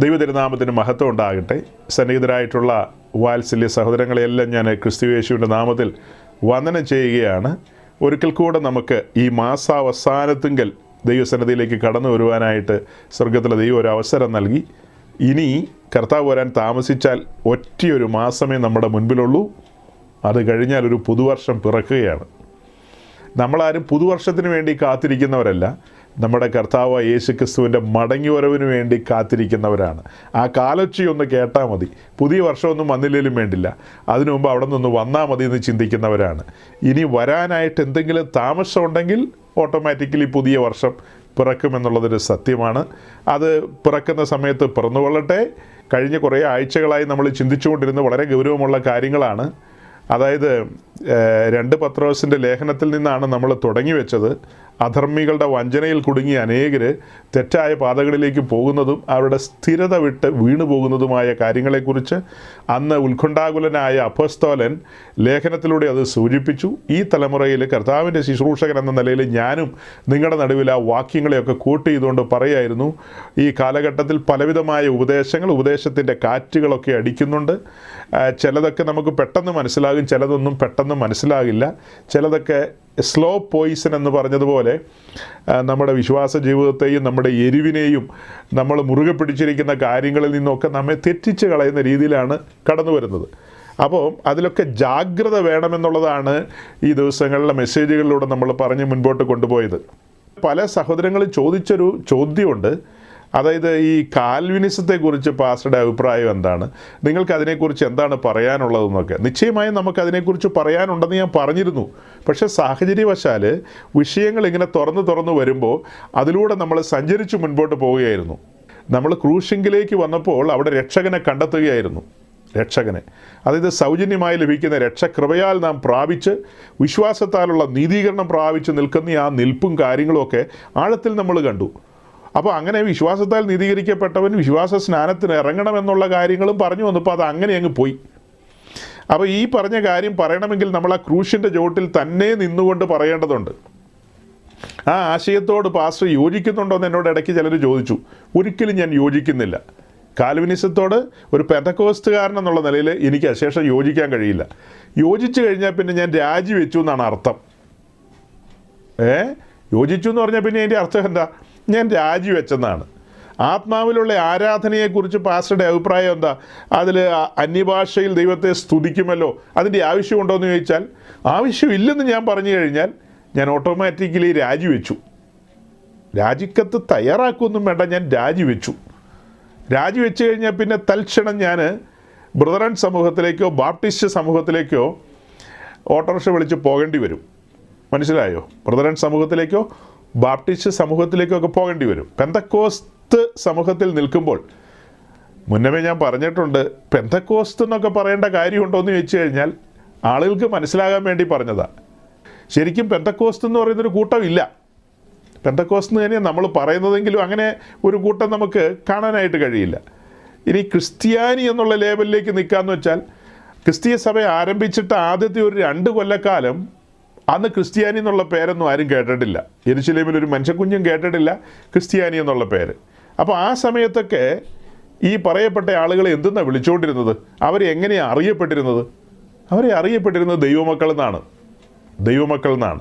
ദൈവതിരുനാമത്തിന് മഹത്വം ഉണ്ടാകട്ടെ. സന്നിഹിതരായിട്ടുള്ള വാത്സല്യ സഹോദരങ്ങളെയെല്ലാം ഞാൻ ക്രിസ്തുയേശുവിൻ്റെ നാമത്തിൽ വന്ദനം ചെയ്യുകയാണ്. ഒരിക്കൽ കൂടെ നമുക്ക് ഈ മാസാവസാനത്തിങ്കൽ ദൈവസന്നിധിയിലേക്ക് കടന്നു വരുവാനായിട്ട് സ്വർഗത്തിലെ ദൈവം ഒരു അവസരം നൽകി. ഇനി കർത്താവ് വരാൻ താമസിച്ചാൽ ഒറ്റയൊരു മാസമേ നമ്മുടെ മുൻപിലുള്ളൂ. അത് കഴിഞ്ഞാൽ ഒരു പുതുവർഷം പിറക്കുകയാണ്. നമ്മളാരും പുതുവർഷത്തിന് വേണ്ടി കാത്തിരിക്കുന്നവരല്ല, നമ്മുടെ കർത്താവ് യേശുക്രിസ്തുവിൻ്റെ മടങ്ങിവരവിന് വേണ്ടി കാത്തിരിക്കുന്നവരാണ്. ആ കാലൊച്ചയൊന്ന് കേട്ടാൽ മതി, പുതിയ വർഷമൊന്നും വന്നില്ലെങ്കിലും വേണ്ടില്ല, അതിനു മുമ്പ് അവിടെ നിന്ന് വന്നാൽ മതി എന്ന് ചിന്തിക്കുന്നവരാണ്. ഇനി വരാനായിട്ട് എന്തെങ്കിലും താമസമുണ്ടെങ്കിൽ ഓട്ടോമാറ്റിക്കലി പുതിയ വർഷം പിറക്കുമെന്നുള്ളതൊരു സത്യമാണ്. അത് പിറക്കുന്ന സമയത്ത് പിറന്നുകൊള്ളട്ടെ. കഴിഞ്ഞ കുറേ ആഴ്ചകളായി നമ്മൾ ചിന്തിച്ചുകൊണ്ടിരുന്ന വളരെ ഗൗരവമുള്ള കാര്യങ്ങളാണ്. അതായത് 2 പത്രോസിൻ്റെ ലേഖനത്തിൽ നിന്നാണ് നമ്മൾ തുടങ്ങി വെച്ചത്. അധർമ്മികളുടെ വഞ്ചനയിൽ കുടുങ്ങിയ അനേകർ തെറ്റായ പാതകളിലേക്ക് പോകുന്നതും അവരുടെ സ്ഥിരത വിട്ട് വീണു പോകുന്നതുമായ കാര്യങ്ങളെക്കുറിച്ച് അന്ന് ഉത്കണ്ഠാകുലനായ അപ്പോസ്തലൻ ലേഖനത്തിലൂടെ അത് സൂചിപ്പിച്ചു. ഈ തലമുറയിൽ കർത്താവിൻ്റെ ശുശ്രൂഷകൻ എന്ന നിലയിൽ ഞാനും നിങ്ങളുടെ നടുവിൽ ആ വാക്യങ്ങളെയൊക്കെ കോട്ട് ചെയ്തുകൊണ്ട് പറയായിരുന്നു. ഈ കാലഘട്ടത്തിൽ പലവിധമായ ഉപദേശത്തിൻ്റെ കാറ്റുകളൊക്കെ അടിക്കുന്നുണ്ട്. ചിലതൊക്കെ നമുക്ക് പെട്ടെന്ന് മനസ്സിലാകും, ചിലതൊന്നും പെട്ടെന്ന് മനസ്സിലാകില്ല. ചിലതൊക്കെ സ്ലോ പോയിസൺ എന്ന് പറഞ്ഞതുപോലെ നമ്മുടെ വിശ്വാസ ജീവിതത്തെയും നമ്മുടെ എരിവിനെയും നമ്മൾ മുറുകെ പിടിച്ചിരിക്കുന്ന കാര്യങ്ങളിൽ നിന്നൊക്കെ നമ്മെ തെറ്റിച്ച് കളയുന്ന രീതിയിലാണ് കടന്നു വരുന്നത്. അപ്പോൾ അതിലൊക്കെ ജാഗ്രത വേണമെന്നുള്ളതാണ് ഈ ദിവസങ്ങളിലെ മെസ്സേജുകളിലൂടെ നമ്മൾ പറഞ്ഞ് മുൻപോട്ട് കൊണ്ടുപോയത്. പല സഹോദരങ്ങളും ചോദിച്ചൊരു ചോദ്യമുണ്ട്. അതായത് ഈ കാൽവിനിസത്തെക്കുറിച്ച് പാസ്റ്ററുടെ അഭിപ്രായം എന്താണ്, നിങ്ങൾക്ക് അതിനെക്കുറിച്ച് എന്താണ് പറയാനുള്ളതെന്നൊക്കെ. നിശ്ചയമായും നമുക്കതിനെക്കുറിച്ച് പറയാനുണ്ടെന്ന് ഞാൻ പറഞ്ഞിരുന്നു. പക്ഷേ സാഹചര്യവശാൽ വിഷയങ്ങൾ ഇങ്ങനെ തുറന്നു വരുമ്പോൾ അതിലൂടെ നമ്മൾ സഞ്ചരിച്ച് മുൻപോട്ട് പോവുകയായിരുന്നു. നമ്മൾ ക്രൂശിങ്കിലേക്ക് വന്നപ്പോൾ അവിടെ രക്ഷകനെ കണ്ടെത്തുകയായിരുന്നു. രക്ഷകനെ, അതായത് സൗജന്യമായി ലഭിക്കുന്ന രക്ഷകൃപയാൽ നാം പ്രാപിച്ച് വിശ്വാസത്താലുള്ള നീതീകരണം പ്രാപിച്ച് നിൽക്കുന്ന ആ നിൽപ്പും കാര്യങ്ങളുമൊക്കെ ആഴത്തിൽ നമ്മൾ കണ്ടു. അപ്പോൾ അങ്ങനെ വിശ്വാസത്താൽ നീതീകരിക്കപ്പെട്ടവൻ വിശ്വാസ സ്നാനത്തിന് ഇറങ്ങണമെന്നുള്ള കാര്യങ്ങളും പറഞ്ഞു വന്നപ്പോൾ അത് അങ്ങനെ അങ്ങ് പോയി. അപ്പോൾ ഈ പറഞ്ഞ കാര്യം പറയണമെങ്കിൽ നമ്മൾ ആ ക്രൂശിൻ്റെ ചുവട്ടിൽ തന്നെ നിന്നുകൊണ്ട് പറയേണ്ടതുണ്ട്. ആ ആശയത്തോട് പാസ്റ്റർ യോജിക്കുന്നുണ്ടോ എന്ന് എന്നോട് ഇടയ്ക്ക് ചിലർ ചോദിച്ചു. ഒരിക്കലും ഞാൻ യോജിക്കുന്നില്ല. കാൽവിനിസത്തോട് ഒരു പെന്തക്കോസ്തുകാരൻ എന്നുള്ള നിലയിൽ എനിക്ക് അശേഷം യോജിക്കാൻ കഴിയില്ല. യോജിച്ചു കഴിഞ്ഞാൽ പിന്നെ ഞാൻ രാജിവെച്ചു എന്നാണ് അർത്ഥം. യോജിച്ചു എന്ന് പറഞ്ഞാൽ പിന്നെ അതിൻ്റെ അർത്ഥം എന്താ? ഞാൻ രാജിവെച്ചെന്നാണ്. ആത്മാവിലുള്ള ആരാധനയെക്കുറിച്ച് പാസ്റ്ററുടെ അഭിപ്രായം എന്താ? അതിൽ അന്യഭാഷയിൽ ദൈവത്തെ സ്തുതിക്കുമല്ലോ, അതിൻ്റെ ആവശ്യമുണ്ടോ എന്ന് ചോദിച്ചാൽ ആവശ്യമില്ലെന്ന് ഞാൻ പറഞ്ഞു കഴിഞ്ഞാൽ ഞാൻ ഓട്ടോമാറ്റിക്കലി രാജിവെച്ചു. രാജിക്കത്ത് തയ്യാറാക്കുമൊന്നും വേണ്ട, ഞാൻ രാജിവെച്ചു. രാജിവെച്ച് കഴിഞ്ഞാൽ പിന്നെ തൽക്ഷണം ഞാൻ ബ്രദറൻ സമൂഹത്തിലേക്കോ ബാപ്റ്റിസ്റ്റ് സമൂഹത്തിലേക്കോ ഓട്ടോറിക്ഷ വിളിച്ച് പോകേണ്ടി വരും. മനസ്സിലായോ? ബ്രദറൻ സമൂഹത്തിലേക്കോ ബാപ്റ്റിസ്റ്റ് സമൂഹത്തിലേക്കോ ഒക്കെ പോകേണ്ടി വരും. പെന്തക്കോസ്ത് സമൂഹത്തിൽ നിൽക്കുമ്പോൾ മുന്നമേ ഞാൻ പറഞ്ഞിട്ടുണ്ട്, പെന്തക്കോസ്ത് എന്നൊക്കെ പറയേണ്ട കാര്യമുണ്ടോ എന്ന് ചോദിച്ചു കഴിഞ്ഞാൽ ആളുകൾക്ക് മനസ്സിലാകാൻ വേണ്ടി പറഞ്ഞതാണ്. ശരിക്കും പെന്തക്കോസ്ത് എന്ന് പറയുന്നൊരു കൂട്ടമില്ല. പെന്തക്കോസ്ത് തന്നെയാണ് നമ്മൾ പറയുന്നതെങ്കിലും അങ്ങനെ ഒരു കൂട്ടം നമുക്ക് കാണാനായിട്ട് കഴിയില്ല. ഇനി ക്രിസ്ത്യാനി എന്നുള്ള ലേബലിലേക്ക് നിൽക്കാമെന്ന് വെച്ചാൽ, ക്രിസ്തീയ സഭ ആരംഭിച്ചിട്ട് ആദ്യത്തെ ഒരു 2 കൊല്ലക്കാലം അന്ന് ക്രിസ്ത്യാനി എന്നുള്ള പേരൊന്നും ആരും കേട്ടിട്ടില്ല. യെരുശലേമിൽ ഒരു മനുഷ്യക്കുഞ്ഞും കേട്ടിട്ടില്ല ക്രിസ്ത്യാനി എന്നുള്ള പേര്. അപ്പോൾ ആ സമയത്തൊക്കെ ഈ പറയപ്പെട്ട ആളുകളെ എന്തെന്നാണ് വിളിച്ചുകൊണ്ടിരുന്നത്? അവരെ എങ്ങനെയാണ് അറിയപ്പെട്ടിരുന്നത്? അവരെ അറിയപ്പെട്ടിരുന്നത് ദൈവമക്കൾ എന്നാണ്.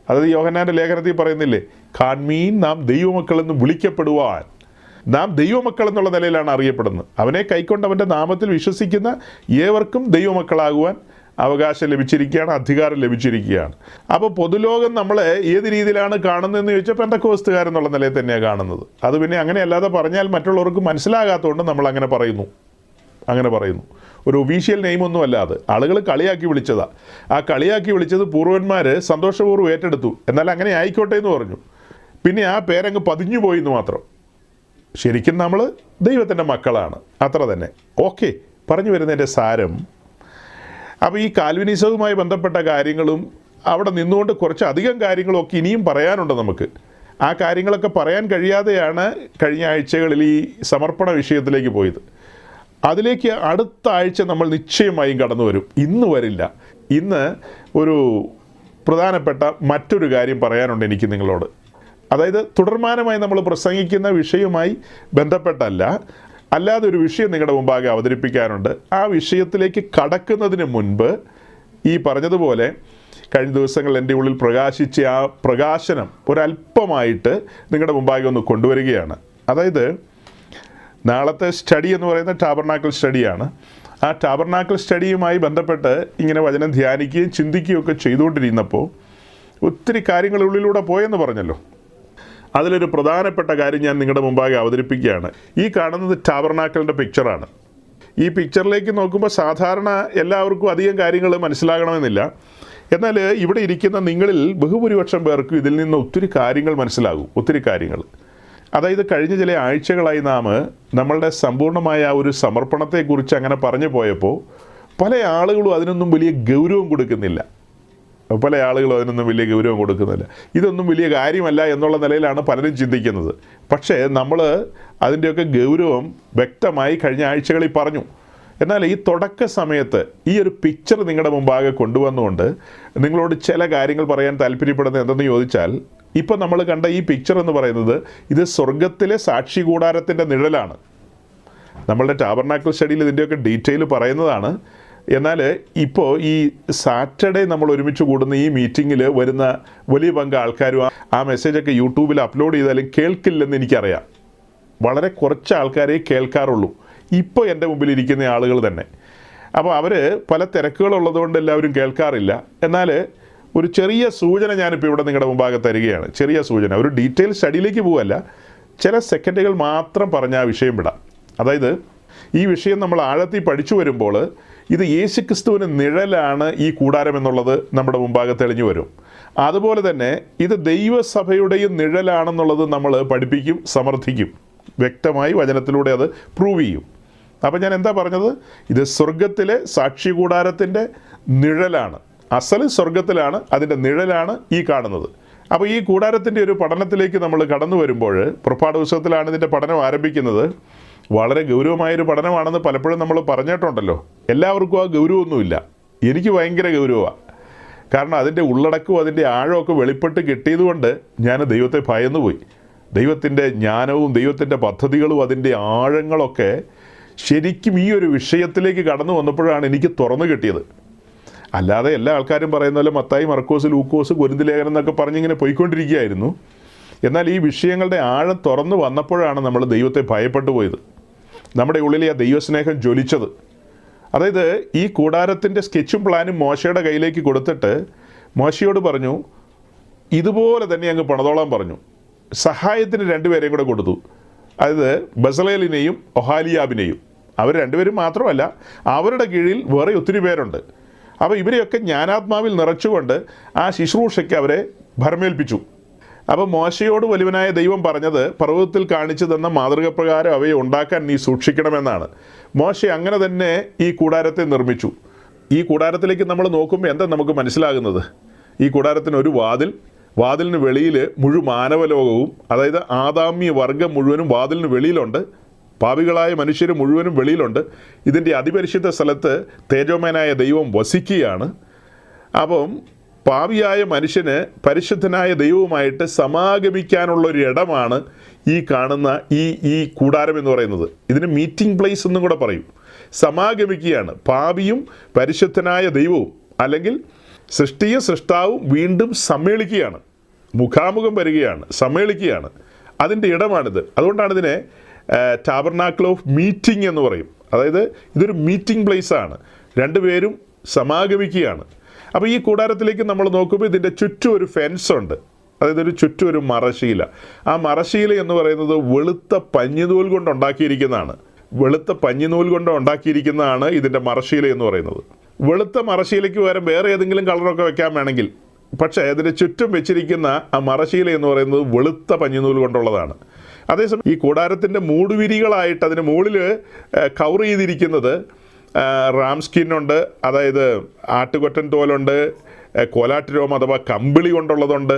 അതായത് യോഹന്നാൻ്റെ ലേഖനത്തിൽ പറയുന്നില്ലേ, കാൺമീൻ നാം ദൈവമക്കളെന്ന് വിളിക്കപ്പെടുവാൻ. നാം ദൈവമക്കൾ എന്നുള്ള നിലയിലാണ് അറിയപ്പെടുന്നത്. അവനെ കൈക്കൊണ്ട് അവൻ്റെ നാമത്തിൽ വിശ്വസിക്കുന്ന ഏവർക്കും ദൈവമക്കളാകുവാൻ അവകാശം ലഭിച്ചിരിക്കുകയാണ്, അധികാരം ലഭിച്ചിരിക്കുകയാണ്. അപ്പോൾ പൊതുലോകം നമ്മളെ ഏത് രീതിയിലാണ് കാണുന്നതെന്ന് ചോദിച്ചാൽ പെന്തക്കോസ്തുകാരെന്നുള്ള നിലയിൽ തന്നെയാണ് കാണുന്നത്. അത് പിന്നെ അങ്ങനെ അല്ലാതെ പറഞ്ഞാൽ മറ്റുള്ളവർക്ക് മനസ്സിലാകാത്തതുകൊണ്ട് നമ്മൾ അങ്ങനെ പറയുന്നു. ഒരു ഒഫീഷ്യൽ നെയിമൊന്നും അല്ലാതെ ആളുകൾ കളിയാക്കി വിളിച്ചതാണ്. ആ കളിയാക്കി വിളിച്ചത് പൂർവന്മാർ സന്തോഷപൂർവ്വം ഏറ്റെടുത്തു. എന്നാൽ അങ്ങനെ ആയിക്കോട്ടെ എന്ന് പറഞ്ഞു. പിന്നെ ആ പേരങ്ങ് പതിഞ്ഞു പോയി എന്ന് മാത്രം. ശരിക്കും നമ്മൾ ദൈവത്തിൻ്റെ മക്കളാണ്, അത്ര തന്നെ. ഓക്കെ, പറഞ്ഞു വരുന്നതിൻ്റെ സാരം, അപ്പോൾ ഈ കാൽവിനിസവുമായി ബന്ധപ്പെട്ട കാര്യങ്ങളും അവിടെ നിന്നുകൊണ്ട് കുറച്ചധികം കാര്യങ്ങളൊക്കെ ഇനിയും പറയാനുണ്ട് നമുക്ക്. ആ കാര്യങ്ങളൊക്കെ പറയാൻ കഴിയാതെയാണ് കഴിഞ്ഞ ആഴ്ചകളിൽ ഈ സമർപ്പണ വിഷയത്തിലേക്ക് പോയത്. അതിലേക്ക് അടുത്ത ആഴ്ച നമ്മൾ നിശ്ചയമായും കടന്നു വരും. ഇന്ന് വരില്ല. ഇന്ന് ഒരു പ്രധാനപ്പെട്ട മറ്റൊരു കാര്യം പറയാനുണ്ട് എനിക്ക് നിങ്ങളോട്. അതായത് തുടർമാനമായി നമ്മൾ പ്രസംഗിക്കുന്ന വിഷയവുമായി ബന്ധപ്പെട്ടല്ല, അല്ലാതെ ഒരു വിഷയം നിങ്ങളുടെ മുമ്പാകെ അവതരിപ്പിക്കാനുണ്ട്. ആ വിഷയത്തിലേക്ക് കടക്കുന്നതിന് മുൻപ് ഈ പറഞ്ഞതുപോലെ കഴിഞ്ഞ ദിവസങ്ങളിൽ എൻ്റെ ഉള്ളിൽ പ്രകാശിച്ച ആ പ്രകാശനം ഒരല്പമായിട്ട് നിങ്ങളുടെ മുമ്പാകെ ഒന്ന് കൊണ്ടുവരികയാണ്. അതായത് നാളത്തെ സ്റ്റഡി എന്ന് പറയുന്നത് ടാബർനാക്കിൾ സ്റ്റഡിയാണ്. ആ ടാബർനാക്കിൾ സ്റ്റഡിയുമായി ബന്ധപ്പെട്ട് ഇങ്ങനെ വചനം ധ്യാനിക്കുകയും ചിന്തിക്കുകയും ഒക്കെ ചെയ്തുകൊണ്ടിരുന്നപ്പോൾ ഒത്തിരി കാര്യങ്ങൾ ഉള്ളിലൂടെ പോയെന്ന് പറഞ്ഞല്ലോ. അതിലൊരു പ്രധാനപ്പെട്ട കാര്യം ഞാൻ നിങ്ങളുടെ മുമ്പാകെ അവതരിപ്പിക്കുകയാണ്. ഈ കാണുന്നത് ടാബർനാക്കിളിൻ്റെ പിക്ചറാണ്. ഈ പിക്ചറിലേക്ക് നോക്കുമ്പോൾ സാധാരണ എല്ലാവർക്കും അധികം കാര്യങ്ങൾ മനസ്സിലാകണമെന്നില്ല. എന്നാൽ ഇവിടെ ഇരിക്കുന്ന നിങ്ങളിൽ ബഹുഭൂരിപക്ഷം പേർക്കും ഇതിൽ നിന്ന് ഒത്തിരി കാര്യങ്ങൾ മനസ്സിലാകും. ഒത്തിരി കാര്യങ്ങൾ. അതായത് കഴിഞ്ഞ ചില ആഴ്ചകളായി നാം നമ്മളുടെ സമ്പൂർണ്ണമായ ആ ഒരു സമർപ്പണത്തെക്കുറിച്ച് അങ്ങനെ പറഞ്ഞു പോയപ്പോൾ പല ആളുകളും അതിനൊന്നും വലിയ ഗൗരവം കൊടുക്കുന്നില്ല. ഇതൊന്നും വലിയ കാര്യമല്ല എന്നുള്ള നിലയിലാണ് പലരും ചിന്തിക്കുന്നത്. പക്ഷേ നമ്മൾ അതിൻ്റെയൊക്കെ ഗൗരവം വ്യക്തമായി കഴിഞ്ഞ ആഴ്ചകളിൽ പറഞ്ഞു. എന്നാൽ ഈ തുടക്ക സമയത്ത് ഈ ഒരു പിക്ചർ നിങ്ങളുടെ മുമ്പാകെ കൊണ്ടുവന്നുകൊണ്ട് നിങ്ങളോട് ചില കാര്യങ്ങൾ പറയാൻ താല്പര്യപ്പെടുന്നത് എന്തെന്ന് ചോദിച്ചാൽ, ഇപ്പോൾ നമ്മൾ കണ്ട ഈ പിക്ചർ എന്ന് പറയുന്നത് ഇത് സ്വർഗത്തിലെ സാക്ഷി കൂടാരത്തിൻ്റെ നിഴലാണ്. നമ്മളുടെ ടാബർനാക്കിൾ സ്റ്റഡിയിൽ ഇതിൻ്റെയൊക്കെ ഡീറ്റെയിൽ പറയുന്നതാണ്. എന്നാൽ ഇപ്പോൾ ഈ സാറ്റർഡേ നമ്മൾ ഒരുമിച്ച് കൂടുന്ന ഈ മീറ്റിങ്ങിൽ വരുന്ന വലിയ പങ്ക് ആൾക്കാരും ആ മെസ്സേജൊക്കെ യൂട്യൂബിൽ അപ്ലോഡ് ചെയ്താലും കേൾക്കില്ലെന്ന് എനിക്കറിയാം. വളരെ കുറച്ച് ആൾക്കാരെ കേൾക്കാറുള്ളൂ ഇപ്പോൾ എൻ്റെ മുമ്പിൽ ഇരിക്കുന്ന ആളുകൾ തന്നെ. അപ്പോൾ അവർ പല തിരക്കുകളുള്ളതുകൊണ്ട് എല്ലാവരും കേൾക്കാറില്ല. എന്നാൽ ഒരു ചെറിയ സൂചന ഞാനിപ്പോൾ ഇവിടെ നിങ്ങളുടെ മുമ്പാകെ തരികയാണ്. ചെറിയ സൂചന, ഒരു ഡീറ്റെയിൽ സ്റ്റഡിയിലേക്ക് പോവല്ല, ചില സെക്കൻഡുകൾ മാത്രം പറഞ്ഞ ആ വിഷയം വിടാം. അതായത് ഈ വിഷയം നമ്മൾ ആഴത്തിൽ പഠിച്ചു വരുമ്പോൾ ഇത് യേശുക്രിസ്തുവിന് നിഴലാണ് ഈ കൂടാരം എന്നുള്ളത് നമ്മുടെ മുമ്പാകെ തെളിഞ്ഞു വരും. അതുപോലെ തന്നെ ഇത് ദൈവസഭയുടെയും നിഴലാണെന്നുള്ളത് നമ്മൾ പഠിപ്പിക്കും, സമർത്ഥിക്കും. വ്യക്തമായി വചനത്തിലൂടെ അത് പ്രൂവ് ചെയ്യും. അപ്പോൾ ഞാൻ എന്താ പറഞ്ഞത്? ഇത് സ്വർഗത്തിലെ സാക്ഷി കൂടാരത്തിൻ്റെ നിഴലാണ്. അസൽ സ്വർഗത്തിലാണ്, അതിൻ്റെ നിഴലാണ് ഈ കാണുന്നത്. അപ്പോൾ ഈ കൂടാരത്തിൻ്റെ ഒരു പഠനത്തിലേക്ക് നമ്മൾ കടന്നു വരുമ്പോൾ, പുറപ്പാട് പുസ്തകത്തിലാണ് ഇതിൻ്റെ പഠനം ആരംഭിക്കുന്നത്. വളരെ ഗൗരവമായൊരു പഠനമാണെന്ന് പലപ്പോഴും നമ്മൾ പറഞ്ഞിട്ടുണ്ടല്ലോ. എല്ലാവർക്കും ആ ഗൗരവമൊന്നുമില്ല. എനിക്ക് ഭയങ്കര ഗൗരവമാണ്. കാരണം അതിൻ്റെ ഉള്ളടക്കവും അതിൻ്റെ ആഴമൊക്കെ വെളിപ്പെട്ട് കിട്ടിയതുകൊണ്ട് ഞാൻ ദൈവത്തെ ഭയന്നു പോയി. ദൈവത്തിൻ്റെ ജ്ഞാനവും ദൈവത്തിൻ്റെ പദ്ധതികളും അതിൻ്റെ ആഴങ്ങളൊക്കെ ശരിക്കും ഈ ഒരു വിഷയത്തിലേക്ക് കടന്നു വന്നപ്പോഴാണ് എനിക്ക് തുറന്നു കിട്ടിയത്. അല്ലാതെ എല്ലാ ആൾക്കാരും പറയുന്ന പോലെ മത്തായി, മർക്കോസ്, ലൂക്കോസ്, കൊരിന്ത് ലേഖനം എന്നൊക്കെ പറഞ്ഞിങ്ങനെ പോയിക്കൊണ്ടിരിക്കുകയായിരുന്നു. എന്നാൽ ഈ വിഷയങ്ങളുടെ ആഴം തുറന്നു വന്നപ്പോഴാണ് നമ്മൾ ദൈവത്തെ ഭയപ്പെട്ടു പോയത്. നമ്മുടെ ഉള്ളിലെ ആ ദൈവസ്നേഹം ജ്വലിച്ചത്. അതായത് ഈ കൂടാരത്തിൻ്റെ സ്കെച്ചും പ്ലാനും മോശയുടെ കയ്യിലേക്ക് കൊടുത്തിട്ട് മോശയോട് പറഞ്ഞു, ഇതുപോലെ തന്നെ അങ്ങ് പണിതോളാൻ പറഞ്ഞു. സഹായത്തിന് രണ്ടുപേരെയും കൂടെ കൊടുത്തു. അതായത് ബസലേലിനെയും ഒഹാലിയാബിനെയും. അവർ രണ്ടുപേരും മാത്രമല്ല, അവരുടെ കീഴിൽ വേറെ ഒത്തിരി പേരുണ്ട്. അപ്പോൾ ഇവരെയൊക്കെ ജ്ഞാനാത്മാവിൽ നിറച്ചുകൊണ്ട് ആ ശുശ്രൂഷയ്ക്ക് അവരെ ഭരമേൽപ്പിച്ചു. അപ്പോൾ മോശയോട് വലിയവനായ ദൈവം പറഞ്ഞത്, പർവ്വതത്തിൽ കാണിച്ചു തന്ന മാതൃകപ്രകാരം അവയെ ഉണ്ടാക്കാൻ നീ സൂക്ഷിക്കണമെന്നാണ്. മോശ അങ്ങനെ തന്നെ ഈ കൂടാരത്തെ നിർമ്മിച്ചു. ഈ കൂടാരത്തിലേക്ക് നമ്മൾ നോക്കുമ്പോൾ എന്താ നമുക്ക് മനസ്സിലാകുന്നത്? ഈ കൂടാരത്തിന് ഒരു വാതിലിന് വെളിയിൽ മാനവലോകവും, അതായത് ആദാമ്യ വർഗം മുഴുവനും വാതിലിന് വെളിയിലുണ്ട്. പാപികളായ മനുഷ്യർ മുഴുവനും വെളിയിലുണ്ട്. ഇതിൻ്റെ അതിപരിശുദ്ധ സ്ഥലത്ത് തേജോമയനായ ദൈവം വസിക്കുകയാണ്. അപ്പം പാപിയായ മനുഷ്യന് പരിശുദ്ധനായ ദൈവവുമായിട്ട് സമാഗമിക്കാനുള്ളൊരു ഇടമാണ് ഈ കാണുന്ന ഈ കൂടാരം എന്ന് പറയുന്നത്. ഇതിന് മീറ്റിംഗ് പ്ലേസ് എന്നും കൂടെ പറയും. സമാഗമിക്കുകയാണ് പാപിയും പരിശുദ്ധനായ ദൈവവും, അല്ലെങ്കിൽ സൃഷ്ടിയും സൃഷ്ടാവും വീണ്ടും സമ്മേളിക്കുകയാണ്, മുഖാമുഖം വരികയാണ്, സമ്മേളിക്കുകയാണ്. അതിൻ്റെ ഇടമാണിത്. അതുകൊണ്ടാണ് ഇതിനെ ടാബർനാക്കിൾ ഓഫ് മീറ്റിംഗ് എന്ന് പറയും. അതായത് ഇതൊരു മീറ്റിംഗ് പ്ലേസാണ്. രണ്ടുപേരും സമാഗമിക്കുകയാണ്. അപ്പോൾ ഈ കൂടാരത്തിലേക്ക് നമ്മൾ നോക്കുമ്പോൾ ഇതിൻ്റെ ചുറ്റും ഒരു ഫെൻസ് ഉണ്ട്. അതായത് ചുറ്റും ഒരു മറശീല. ആ മറശീല എന്ന് പറയുന്നത് വെളുത്ത പഞ്ഞിനൂൽ കൊണ്ട് ഉണ്ടാക്കിയിരിക്കുന്നതാണ്. ഇതിൻ്റെ മറശീല എന്ന് പറയുന്നത്. വെളുത്ത മറശീലയ്ക്ക് പകരം വേറെ ഏതെങ്കിലും കളറൊക്കെ വെക്കാൻ വേണമെങ്കിൽ, പക്ഷേ അതിന് ചുറ്റും വെച്ചിരിക്കുന്ന ആ മറശീല എന്ന് പറയുന്നത് വെളുത്ത പഞ്ഞിനൂൽ കൊണ്ടുള്ളതാണ്. അതേസമയം ഈ കൂടാരത്തിൻ്റെ മൂടുവിരികളായിട്ട് അതിന് മുകളിൽ കവർ ചെയ്തിരിക്കുന്നത് റാം സ്കിന്നുണ്ട്, അതായത് ആട്ടുകൊറ്റൻ തോലുണ്ട്, കോലാട്ടുരോമം അഥവാ കമ്പിളി കൊണ്ടുള്ളതുണ്ട്,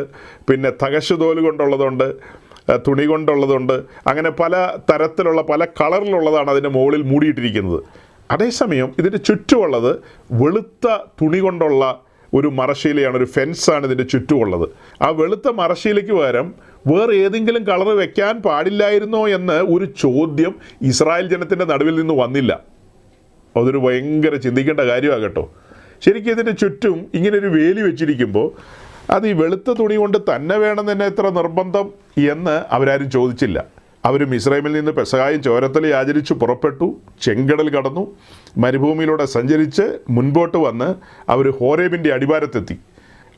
പിന്നെ തകശ് തോല് കൊണ്ടുള്ളതുണ്ട്, തുണി കൊണ്ടുള്ളതുണ്ട്. അങ്ങനെ പല തരത്തിലുള്ള പല കളറിലുള്ളതാണ് അതിൻ്റെ മുകളിൽ മൂടിയിട്ടിരിക്കുന്നത്. അതേസമയം ഇതിൻ്റെ ചുറ്റുമുള്ളത് വെളുത്ത തുണി കൊണ്ടുള്ള ഒരു മറശീലയാണ്, ഒരു ഫെൻസാണ് ഇതിൻ്റെ ചുറ്റുമുള്ളത്. ആ വെളുത്ത മറശീലയ്ക്ക് പകരം വേറെ ഏതെങ്കിലും കളർ വെക്കാൻ പാടില്ലായിരുന്നോ എന്ന് ഒരു ചോദ്യം ഇസ്രായേൽ ജനത്തിൻ്റെ നടുവിൽ നിന്ന് വന്നില്ല. അതൊരു ഭയങ്കര ചിന്തിക്കേണ്ട കാര്യമാണ് കേട്ടോ. ശരിക്കും ഇതിൻ്റെ ചുറ്റും ഇങ്ങനൊരു വേലി വെച്ചിരിക്കുമ്പോൾ അത് ഈ വെളുത്ത തുണി കൊണ്ട് തന്നെ വേണം തന്നെ എത്ര നിർബന്ധം എന്ന് അവരാരും ചോദിച്ചില്ല. അവർ മിസ്രൈമിൽ നിന്ന് പെസഹായും ചോരത്തലി ആചരിച്ചു പുറപ്പെട്ടു, ചെങ്കടൽ കടന്നു, മരുഭൂമിയിലൂടെ സഞ്ചരിച്ച് മുൻപോട്ട് വന്ന് അവർ ഹോരേബിൻ്റെ അടിവാരത്തെത്തി.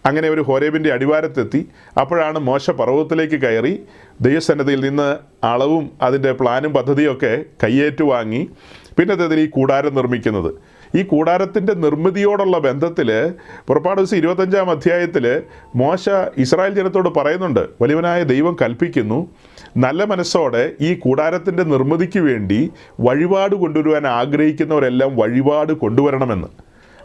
അങ്ങനെ അവർ ഹോരേബിൻ്റെ അടിവാരത്തെത്തി. അപ്പോഴാണ് മോശ പർവ്വതത്തിലേക്ക് കയറി ദൈവസന്നിധിയിൽ നിന്ന് അളവും അതിൻ്റെ പ്ലാനും പദ്ധതിയൊക്കെ കയ്യേറ്റു വാങ്ങി പിന്നത്തേതിൽ ഈ കൂടാരം നിർമ്മിക്കുന്നത്. ഈ കൂടാരത്തിൻ്റെ നിർമ്മിതിയോടുള്ള ബന്ധത്തിൽ പുറപ്പാട് ദിവസം 25-ാം അധ്യായത്തിൽ മോശ ഇസ്രായേൽ ജനത്തോട് പറയുന്നുണ്ട്, വലിയവനായ ദൈവം കൽപ്പിക്കുന്നു, നല്ല മനസ്സോടെ ഈ കൂടാരത്തിൻ്റെ നിർമ്മിതിക്ക് വേണ്ടി വഴിപാട് കൊണ്ടുവരുവാൻ ആഗ്രഹിക്കുന്നവരെല്ലാം വഴിപാട് കൊണ്ടുവരണമെന്ന്.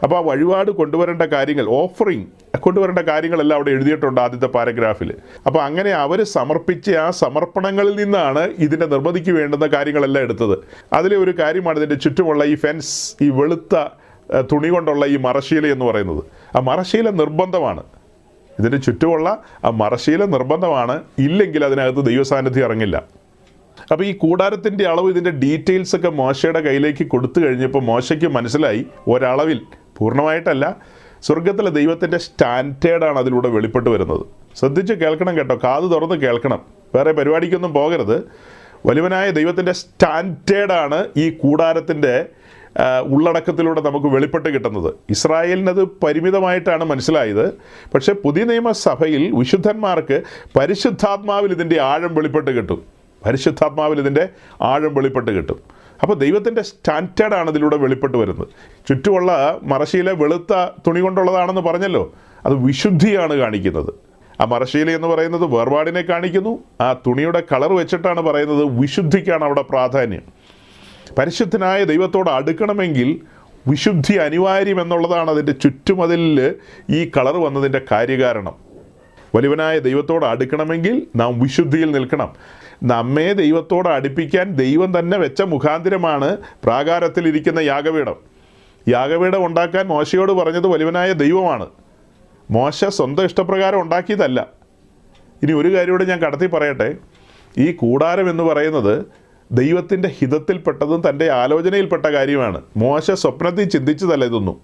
അപ്പോൾ ആ വഴിപാട് കൊണ്ടുവരേണ്ട കാര്യങ്ങൾ, ഓഫറിങ് കൊണ്ടുവരേണ്ട കാര്യങ്ങളെല്ലാം അവിടെ എഴുതിയിട്ടുണ്ട് ആദ്യത്തെ പാരഗ്രാഫിൽ. അപ്പോൾ അങ്ങനെ അവർ സമർപ്പിച്ച ആ സമർപ്പണങ്ങളിൽ നിന്നാണ് ഇതിൻ്റെ നിർമ്മിതിക്ക് വേണ്ടുന്ന കാര്യങ്ങളെല്ലാം എടുത്തത്. അതിലെ ഒരു കാര്യമാണ് ഇതിൻ്റെ ചുറ്റുമുള്ള ഈ ഫെൻസ്, ഈ വെളുത്ത തുണി കൊണ്ടുള്ള ഈ മറശ്ശീല എന്ന് പറയുന്നത്. ആ മറശ്ശീല നിർബന്ധമാണ്. ഇതിൻ്റെ ചുറ്റുമുള്ള ആ മറശ്ശീല നിർബന്ധമാണ്. ഇല്ലെങ്കിൽ അതിനകത്ത് ദൈവസാന്നിധ്യം ഇറങ്ങില്ല. അപ്പോൾ ഈ കൂടാരത്തിൻ്റെ അളവ്, ഇതിൻ്റെ ഡീറ്റെയിൽസൊക്കെ മോശയുടെ കയ്യിലേക്ക് കൊടുത്തു കഴിഞ്ഞപ്പോൾ മോശയ്ക്ക് മനസ്സിലായി, ഒരളവിൽ, പൂർണ്ണമായിട്ടല്ല, സ്വർഗത്തിലെ ദൈവത്തിൻ്റെ സ്റ്റാൻഡേർഡാണ് അതിലൂടെ വെളിപ്പെട്ട് വരുന്നത്. ശ്രദ്ധിച്ച് കേൾക്കണം കേട്ടോ, കാത് തുറന്ന് കേൾക്കണം, വേറെ പരിപാടിക്കൊന്നും പോകരുത്. വലിയവനായ ദൈവത്തിൻ്റെ സ്റ്റാൻഡേർഡാണ് ഈ കൂടാരത്തിൻ്റെ ഉള്ളടക്കത്തിലൂടെ നമുക്ക് വെളിപ്പെട്ട് കിട്ടുന്നത്. ഇസ്രായേലിനത് പരിമിതമായിട്ടാണ് മനസ്സിലായത്. പക്ഷേ പുതിയ നിയമസഭയിൽ വിശുദ്ധന്മാർക്ക് പരിശുദ്ധാത്മാവിൽ ഇതിൻ്റെ ആഴം വെളിപ്പെട്ട് കിട്ടും. പരിശുദ്ധാത്മാവിൽ ഇതിൻ്റെ ആഴം വെളിപ്പെട്ട് കിട്ടും. അപ്പോൾ ദൈവത്തിൻ്റെ സ്റ്റാൻഡേർഡാണ് ഇതിലൂടെ വെളിപ്പെട്ട് വരുന്നത്. ചുറ്റുമുള്ള മറശ്ശീല വെളുത്ത തുണി കൊണ്ടുള്ളതാണെന്ന് പറഞ്ഞല്ലോ, അത് വിശുദ്ധിയാണ് കാണിക്കുന്നത്. ആ മറശ്ശീല എന്ന് പറയുന്നത് വേർപാടിനെ കാണിക്കുന്നു. ആ തുണിയുടെ കളർ വെച്ചിട്ടാണ് പറയുന്നത് വിശുദ്ധിക്കാണ് അവിടെ പ്രാധാന്യം. പരിശുദ്ധനായ ദൈവത്തോട് അടുക്കണമെങ്കിൽ വിശുദ്ധി അനിവാര്യം എന്നുള്ളതാണ് അതിൻ്റെ ചുറ്റുമതിലിൽ ഈ കളർ വന്നതിൻ്റെ കാര്യകാരണം. വലിയവനായ ദൈവത്തോട് അടുക്കണമെങ്കിൽ നാം വിശുദ്ധിയിൽ നിൽക്കണം. നമ്മെ ദൈവത്തോട് അടുപ്പിക്കാൻ ദൈവം തന്നെ വെച്ച മുഖാന്തിരമാണ് പ്രാകാരത്തിലിരിക്കുന്ന യാഗപീഠം. യാഗപീഠം ഉണ്ടാക്കാൻ മോശയോട് പറഞ്ഞത് വലിയവനായ ദൈവമാണ്. മോശ സ്വന്തം ഇഷ്ടപ്രകാരം ഉണ്ടാക്കിയതല്ല. ഇനി ഒരു കാര്യം കൂടെ ഞാൻ കടത്തി പറയട്ടെ. ഈ കൂടാരം എന്ന് പറയുന്നത് ദൈവത്തിൻ്റെ ഹിതത്തിൽപ്പെട്ടതും തൻ്റെ ആലോചനയിൽപ്പെട്ട കാര്യമാണ്. മോശ സ്വപ്നത്തിൽ ചിന്തിച്ചതല്ല ഇതൊന്നും.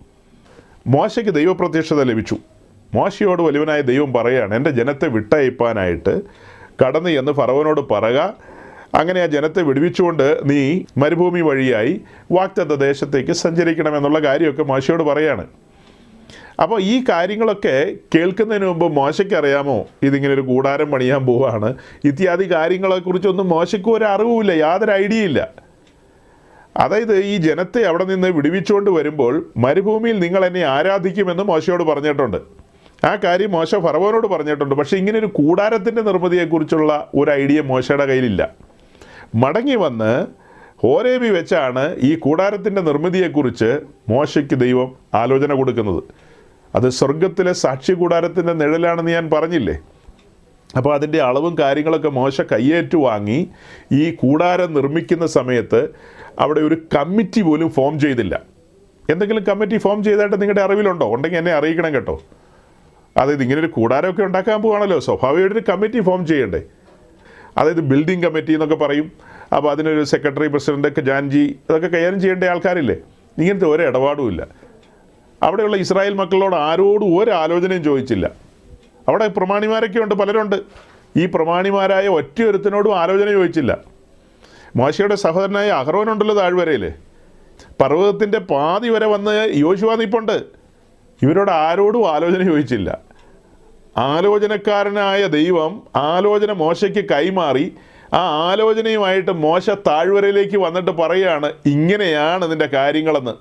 മോശയ്ക്ക് ദൈവപ്രത്യക്ഷത ലഭിച്ചു. മോശയോട് വലിയവനായ ദൈവം പറയുകയാണ്, എൻ്റെ ജനത്തെ വിട്ടയപ്പാനായിട്ട് കടന്ന് എന്ന് ഫറവോനോട് പറയുക. അങ്ങനെ ആ ജനത്തെ വിടുവിച്ചുകൊണ്ട് നീ മരുഭൂമി വഴിയായി വാഗ്ദത്ത ദേശത്തേക്ക് സഞ്ചരിക്കണമെന്നുള്ള കാര്യമൊക്കെ മോശയോട് പറയാണ്. അപ്പോൾ ഈ കാര്യങ്ങളൊക്കെ കേൾക്കുന്നതിന് മുമ്പ് മോശയ്ക്ക് അറിയാമോ ഇതിങ്ങനെ ഒരു കൂടാരം പണിയാൻ പോവുകയാണ്, ഇത്യാദി കാര്യങ്ങളെക്കുറിച്ചൊന്നും മോശയ്ക്ക് ഒരു അറിവുമില്ല, യാതൊരു ഐഡിയ ഇല്ല. അതായത് ഈ ജനത്തെ അവിടെ നിന്ന് വിടുവിച്ചുകൊണ്ട് വരുമ്പോൾ മരുഭൂമിയിൽ നിങ്ങൾ എന്നെ ആരാധിക്കുമെന്ന് മോശയോട് പറഞ്ഞിട്ടുണ്ട്. ആ കാര്യം മോശ ഫറവോനോട് പറഞ്ഞിട്ടുണ്ട്. പക്ഷേ ഇങ്ങനെ ഒരു കൂടാരത്തിൻ്റെ നിർമ്മിതിയെക്കുറിച്ചുള്ള ഒരു ഐഡിയ മോശയുടെ കയ്യിലില്ല. മടങ്ങി വന്ന് ഹോരേബി വെച്ചാണ് ഈ കൂടാരത്തിൻ്റെ നിർമ്മിതിയെക്കുറിച്ച് മോശയ്ക്ക് ദൈവം ആലോചന കൊടുക്കുന്നത്. അത് സ്വർഗത്തിലെ സാക്ഷി കൂടാരത്തിൻ്റെ നിഴലാണെന്ന് ഞാൻ പറഞ്ഞില്ലേ. അപ്പോൾ അതിൻ്റെ അളവും കാര്യങ്ങളൊക്കെ മോശ കയ്യേറ്റു വാങ്ങി ഈ കൂടാരം നിർമ്മിക്കുന്ന സമയത്ത് അവിടെ ഒരു കമ്മിറ്റി പോലും ഫോം ചെയ്തില്ല. എന്തെങ്കിലും കമ്മിറ്റി ഫോം ചെയ്തായിട്ട് നിങ്ങളുടെ അറിവിലുണ്ടോ? ഉണ്ടെങ്കിൽ എന്നെ അറിയിക്കണം കേട്ടോ. അതായത് ഇങ്ങനൊരു കൂടാരമൊക്കെ ഉണ്ടാക്കാൻ പോവാണല്ലോ, സ്വാഭാവികമായിട്ടൊരു കമ്മിറ്റി ഫോം ചെയ്യണ്ടേ. അതായത് ബിൽഡിംഗ് കമ്മിറ്റി എന്നൊക്കെ പറയും. അപ്പോൾ അതിനൊരു സെക്രട്ടറി, പ്രസിഡൻ്റ്, ഖജാൻജി, ഇതൊക്കെ കൈകാര്യം ചെയ്യേണ്ട ആൾക്കാരില്ലേ. ഇങ്ങനത്തെ ഒരു ഇടപാടുമില്ല. അവിടെയുള്ള ഇസ്രായേൽ മക്കളോട് ആരോടും ഒരു ആലോചനയും ചോദിച്ചില്ല. അവിടെ പ്രമാണിമാരൊക്കെ ഉണ്ട്, പലരുണ്ട്. ഈ പ്രമാണിമാരായ ഒറ്റയൊരുത്തനോടും ആലോചന ചോദിച്ചില്ല. മോശയുടെ സഹോദരനായ അഹ്റോനുണ്ടല്ലോ താഴ്വരയിൽ, പർവ്വതത്തിൻ്റെ പാതി വരെ വന്ന് യോശുവ നിൽപ്പുണ്ട്. ഇവരോട് ആരോടും ആലോചന ചോദിച്ചില്ല. ആലോചനക്കാരനായ ദൈവം ആലോചന മോശയ്ക്ക് കൈമാറി. ആ ആലോചനയുമായിട്ട് മോശ താഴ്വരയിലേക്ക് വന്നിട്ട് പറയുകയാണ്, ഇങ്ങനെയാണ് ഇതിൻ്റെ കാര്യങ്ങളെന്ന്,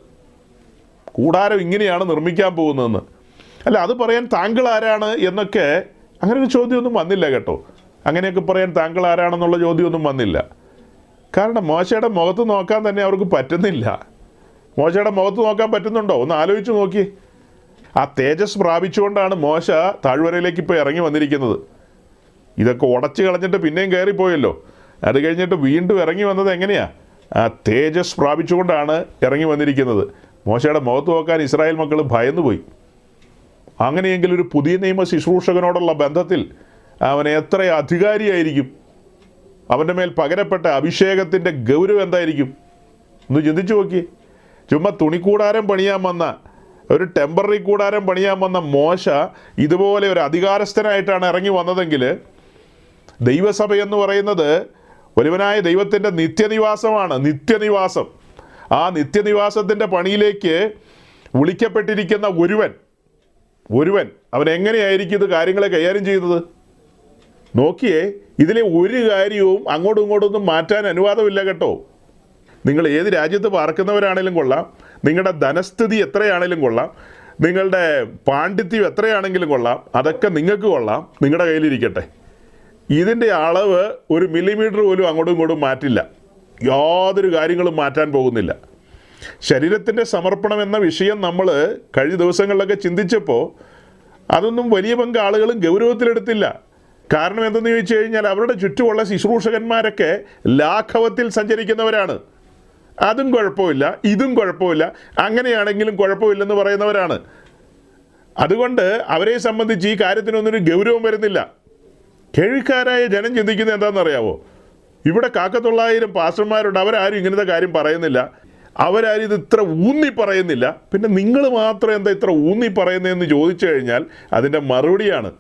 കൂടാരം ഇങ്ങനെയാണ് നിർമ്മിക്കാൻ പോകുന്നതെന്ന്. അല്ല, അത് പറയാൻ താങ്കൾ ആരാണ് എന്നൊക്കെ അങ്ങനെ ഒരു ചോദ്യമൊന്നും വന്നില്ല കേട്ടോ. അങ്ങനെയൊക്കെ പറയാൻ താങ്കൾ ആരാണെന്നുള്ള ചോദ്യമൊന്നും വന്നില്ല. കാരണം മോശയുടെ മുഖത്ത് നോക്കാൻ തന്നെ അവർക്ക് പറ്റുന്നില്ല. മോശയുടെ മുഖത്ത് നോക്കാൻ പറ്റുന്നുണ്ടോ? ഒന്ന് ആലോചിച്ച് നോക്കി. ആ തേജസ് പ്രാപിച്ചുകൊണ്ടാണ് മോശ താഴ്വരയിലേക്ക് ഇപ്പോൾ ഇറങ്ങി വന്നിരിക്കുന്നത്. ഇതൊക്കെ ഉടച്ച് കളഞ്ഞിട്ട് പിന്നെയും കയറിപ്പോയല്ലോ. അത് കഴിഞ്ഞിട്ട് വീണ്ടും ഇറങ്ങി വന്നത് എങ്ങനെയാണ്? ആ തേജസ് പ്രാപിച്ചുകൊണ്ടാണ് ഇറങ്ങി വന്നിരിക്കുന്നത്. മോശയുടെ മുഖത്ത് നോക്കാൻ ഇസ്രായേൽ മക്കൾ ഭയന്നുപോയി. അങ്ങനെയെങ്കിൽ ഒരു പുതിയ നിയമ ശുശ്രൂഷകനോടുള്ള ബന്ധത്തിൽ അവൻ എത്ര അധികാരിയായിരിക്കും? അവൻ്റെ മേൽ പകരപ്പെട്ട അഭിഷേകത്തിൻ്റെ ഗൗരവം എന്തായിരിക്കും? ഒന്ന് ചിന്തിച്ചു നോക്കി. ചുമ്മാ തുണിക്കൂടാരം പണിയാൻ വന്ന, ഒരു ടെമ്പററി കൂടാരം പണിയാൻ വന്ന മോശ ഇതുപോലെ ഒരു അധികാരസ്ഥനായിട്ടാണ് ഇറങ്ങി വന്നതെങ്കിൽ, ദൈവസഭ എന്ന് പറയുന്നത് വലുവനായ ദൈവത്തിൻ്റെ നിത്യനിവാസമാണ്. നിത്യനിവാസം. ആ നിത്യനിവാസത്തിൻ്റെ പണിയിലേക്ക് വിളിക്കപ്പെട്ടിരിക്കുന്ന ഒരുവൻ അവൻ എങ്ങനെയായിരിക്കും ഇത് കാര്യങ്ങളെ കൈകാര്യം ചെയ്യുന്നത്? നോക്കിയേ, ഇതിലെ ഒരു കാര്യവും അങ്ങോട്ടും ഇങ്ങോട്ടൊന്നും മാറ്റാൻ അനുവാദമില്ല കേട്ടോ. നിങ്ങൾ ഏത് രാജ്യത്ത് പാർക്കുന്നവരാണേലും കൊള്ളാം, നിങ്ങളുടെ ധനസ്ഥിതി എത്രയാണേലും കൊള്ളാം, നിങ്ങളുടെ പാണ്ഡിത്യം എത്രയാണെങ്കിലും കൊള്ളാം, അതൊക്കെ നിങ്ങൾക്ക് കൊള്ളാം, നിങ്ങളുടെ കയ്യിലിരിക്കട്ടെ. ഇതിൻ്റെ അളവ് ഒരു മില്ലിമീറ്റർ പോലും അങ്ങോട്ടും ഇങ്ങോട്ടും മാറ്റില്ല. യാതൊരു കാര്യങ്ങളും മാറ്റാൻ പോകുന്നില്ല. ശരീരത്തിൻ്റെ സമർപ്പണം എന്ന വിഷയം നമ്മൾ കഴിഞ്ഞ ദിവസങ്ങളിലൊക്കെ ചിന്തിച്ചപ്പോൾ അതൊന്നും വലിയ പങ്ക് ആളുകളും ഗൗരവത്തിലെടുത്തില്ല. കാരണം എന്തെന്ന് ചോദിച്ചു കഴിഞ്ഞാൽ, അവരുടെ ചുറ്റുമുള്ള ശുശ്രൂഷകന്മാരൊക്കെ ലാഘവത്തിൽ സഞ്ചരിക്കുന്നവരാണ്. അതും കുഴപ്പമില്ല, ഇതും കുഴപ്പമില്ല, അങ്ങനെയാണെങ്കിലും കുഴപ്പമില്ലെന്ന് പറയുന്നവരാണ്. അതുകൊണ്ട് അവരെ സംബന്ധിച്ച് ഈ കാര്യത്തിനൊന്നൊരു ഗൗരവം വരുന്നില്ല. കേൾവിക്കാരായ ജനം ചിന്തിക്കുന്നത് എന്താണെന്നറിയാവോ? ഇവിടെ 1,900 പാസ്റ്റർമാരുണ്ട്, അവരാരും ഇങ്ങനത്തെ കാര്യം പറയുന്നില്ല, അവരാരും ഇത് ഇത്ര ഊന്നി പറയുന്നില്ല, പിന്നെ നിങ്ങൾ മാത്രം എന്താ ഇത്ര ഊന്നി പറയുന്നതെന്ന് ചോദിച്ചു കഴിഞ്ഞാൽ അതിൻ്റെ മറുപടിയാണ്,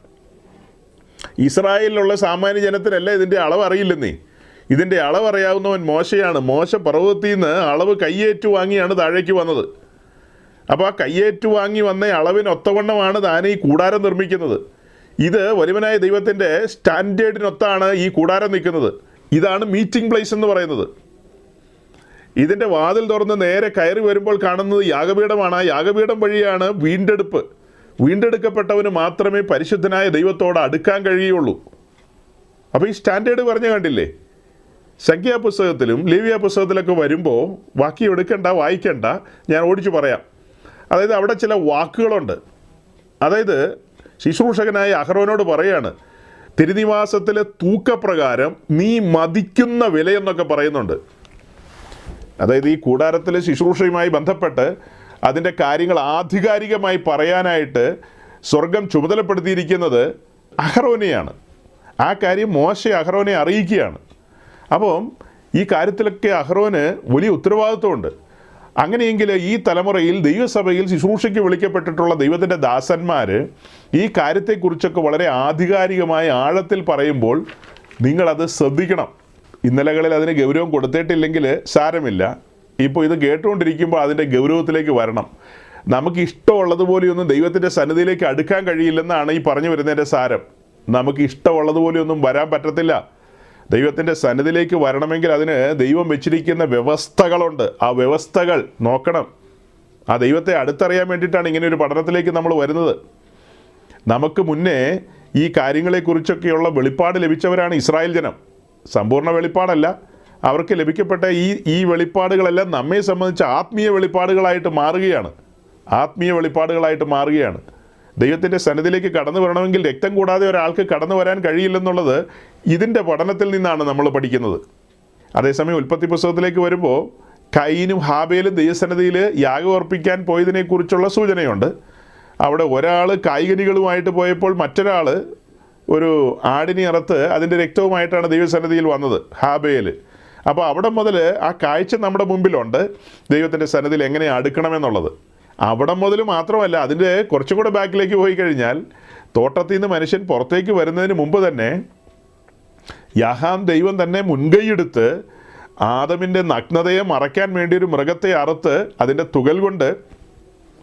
ഇസ്രായേലിലുള്ള സാമാന്യ ജനത്തിനല്ല ഇതിൻ്റെ അളവ് അറിയില്ലെന്നേ. ഇതിൻ്റെ അളവ് അറിയാവുന്നവൻ മോശയാണ്. മോശ പർവ്വതത്തിൽ നിന്ന് അളവ് കയ്യേറ്റു വാങ്ങിയാണ് താഴേക്ക് വന്നത്. അപ്പോൾ ആ കയ്യേറ്റു വാങ്ങി വന്ന അളവിനൊത്തവണ്ണമാണ് താൻ ഈ കൂടാരം നിർമ്മിക്കുന്നത്. ഇത് വലിയവനായ ദൈവത്തിൻ്റെ സ്റ്റാൻഡേർഡിനൊത്താണ് ഈ കൂടാരം നിൽക്കുന്നത്. ഇതാണ് മീറ്റിംഗ് പ്ലേസ് എന്ന് പറയുന്നത്. ഇതിൻ്റെ വാതിൽ തുറന്ന് നേരെ കയറി വരുമ്പോൾ കാണുന്നത് യാഗപീഠമാണ്. ആ യാഗപീഠം വഴിയാണ് വീണ്ടെടുപ്പ്. വീണ്ടെടുക്കപ്പെട്ടവന് മാത്രമേ പരിശുദ്ധനായ ദൈവത്തോട് അടുക്കാൻ കഴിയുള്ളൂ. അപ്പോൾ ഈ സ്റ്റാൻഡേർഡ് പറഞ്ഞു കണ്ടില്ലേ? സംഖ്യാപുസ്തകത്തിലും ലേവ്യ പുസ്തകത്തിലൊക്കെ വരുമ്പോൾ വാക്യം എടുക്കണ്ട, വായിക്കണ്ട, ഞാൻ ഓടിച്ചു പറയാം. അതായത് അവിടെ ചില വാക്കുകളുണ്ട്. അതായത് ശുശ്രൂഷകനായ അഹരോനോട് പറയാണ്, തിരുനിവാസത്തിലെ തൂക്കപ്രകാരം നീ മതിക്കുന്ന വിലയെന്നൊക്കെ പറയുന്നുണ്ട്. അതായത് ഈ കൂടാരത്തിലെ ശുശ്രൂഷയുമായി ബന്ധപ്പെട്ട് അതിൻ്റെ കാര്യങ്ങൾ ആധികാരികമായി പറയാനായിട്ട് സ്വർഗം ചുമതലപ്പെടുത്തിയിരിക്കുന്നത് അഹരോനെയാണ്. ആ കാര്യം മോശ അഹരോനെ അറിയിക്കുകയാണ്. അപ്പം ഈ കാര്യത്തിലൊക്കെ അഹരോന് വലിയ ഉത്തരവാദിത്വമുണ്ട്. അങ്ങനെയെങ്കിൽ ഈ തലമുറയിൽ ദൈവസഭയിൽ ശുശ്രൂഷയ്ക്ക് വിളിക്കപ്പെട്ടിട്ടുള്ള ദൈവത്തിൻ്റെ ദാസന്മാർ ഈ കാര്യത്തെക്കുറിച്ചൊക്കെ വളരെ ആധികാരികമായ ആഴത്തിൽ പറയുമ്പോൾ നിങ്ങളത് ശ്രദ്ധിക്കണം. ഇന്നലകളിൽ അതിന് ഗൗരവം കൊടുത്തിട്ടില്ലെങ്കിൽ സാരമില്ല, ഇപ്പോൾ ഇത് കേട്ടുകൊണ്ടിരിക്കുമ്പോൾ അതിൻ്റെ ഗൗരവത്തിലേക്ക് വരണം. നമുക്ക് ഇഷ്ടമുള്ളതുപോലെയൊന്നും ദൈവത്തിൻ്റെ സന്നിധിയിലേക്ക് അടുക്കാൻ കഴിയില്ലെന്നാണ് ഈ പറഞ്ഞു വരുന്നതിൻ്റെ സാരം. നമുക്ക് ഇഷ്ടമുള്ളതുപോലെയൊന്നും വരാൻ പറ്റത്തില്ല. ദൈവത്തിൻ്റെ സന്നിധിയിലേക്ക് വരണമെങ്കിൽ അതിന് ദൈവം വെച്ചിരിക്കുന്ന വ്യവസ്ഥകളുണ്ട്. ആ വ്യവസ്ഥകൾ നോക്കണം. ആ ദൈവത്തെ അടുത്തറിയാൻ വേണ്ടിയിട്ടാണ് ഇങ്ങനെ ഒരു പഠനത്തിലേക്ക് നമ്മൾ വരുന്നത്. നമുക്ക് മുന്നേ ഈ കാര്യങ്ങളെക്കുറിച്ചൊക്കെയുള്ള വെളിപ്പാട് ലഭിച്ചവരാണ് ഇസ്രായേൽ ജനം. സമ്പൂർണ്ണ വെളിപ്പാടല്ല, അവർക്ക് ലഭിക്കപ്പെട്ട ഈ വെളിപ്പാടുകളെല്ലാം നമ്മെ സംബന്ധിച്ച് ആത്മീയ വെളിപ്പാടുകളായിട്ട് മാറുകയാണ്. ദൈവത്തിൻ്റെ സന്നിധിയിലേക്ക് കടന്നു വരണമെങ്കിൽ രക്തം കൂടാതെ ഒരാൾക്ക് കടന്നു വരാൻ കഴിയില്ലെന്നുള്ളത് ഇതിൻ്റെ പഠനത്തിൽ നിന്നാണ് നമ്മൾ പഠിക്കുന്നത്. അതേസമയം ഉൽപ്പത്തി പുസ്തകത്തിലേക്ക് വരുമ്പോൾ കയീനും ഹാബേലും ദൈവസന്നിധിയിൽ യാഗം അർപ്പിക്കാൻ പോയതിനെക്കുറിച്ചുള്ള സൂചനയുണ്ട്. അവിടെ ഒരാൾ കായികനികളുമായിട്ട് പോയപ്പോൾ മറ്റൊരാൾ ഒരു ആടിനെ അറുത്ത് അതിൻ്റെ രക്തവുമായിട്ടാണ് ദൈവസന്നിധിയിൽ വന്നത്, ഹാബേൽ. അപ്പോൾ അവിടെ മുതൽ ആ കാഴ്ച നമ്മുടെ മുമ്പിലുണ്ട്, ദൈവത്തിൻ്റെ സന്നിധിയിൽ എങ്ങനെ അടുക്കണമെന്നുള്ളത്. അവിടെ മുതൽ മാത്രമല്ല, അതിൻ്റെ കുറച്ചും കൂടെ ബാക്കിലേക്ക് പോയി കഴിഞ്ഞാൽ തോട്ടത്തിൽ നിന്ന് മനുഷ്യൻ പുറത്തേക്ക് വരുന്നതിന് മുമ്പ് തന്നെ യാഹാം ദൈവം തന്നെ മുൻകൈയെടുത്ത് ആദമിൻ്റെ നഗ്നതയെ മറയ്ക്കാൻ വേണ്ടി ഒരു മൃഗത്തെ അറുത്ത് അതിൻ്റെ തുകൽ കൊണ്ട്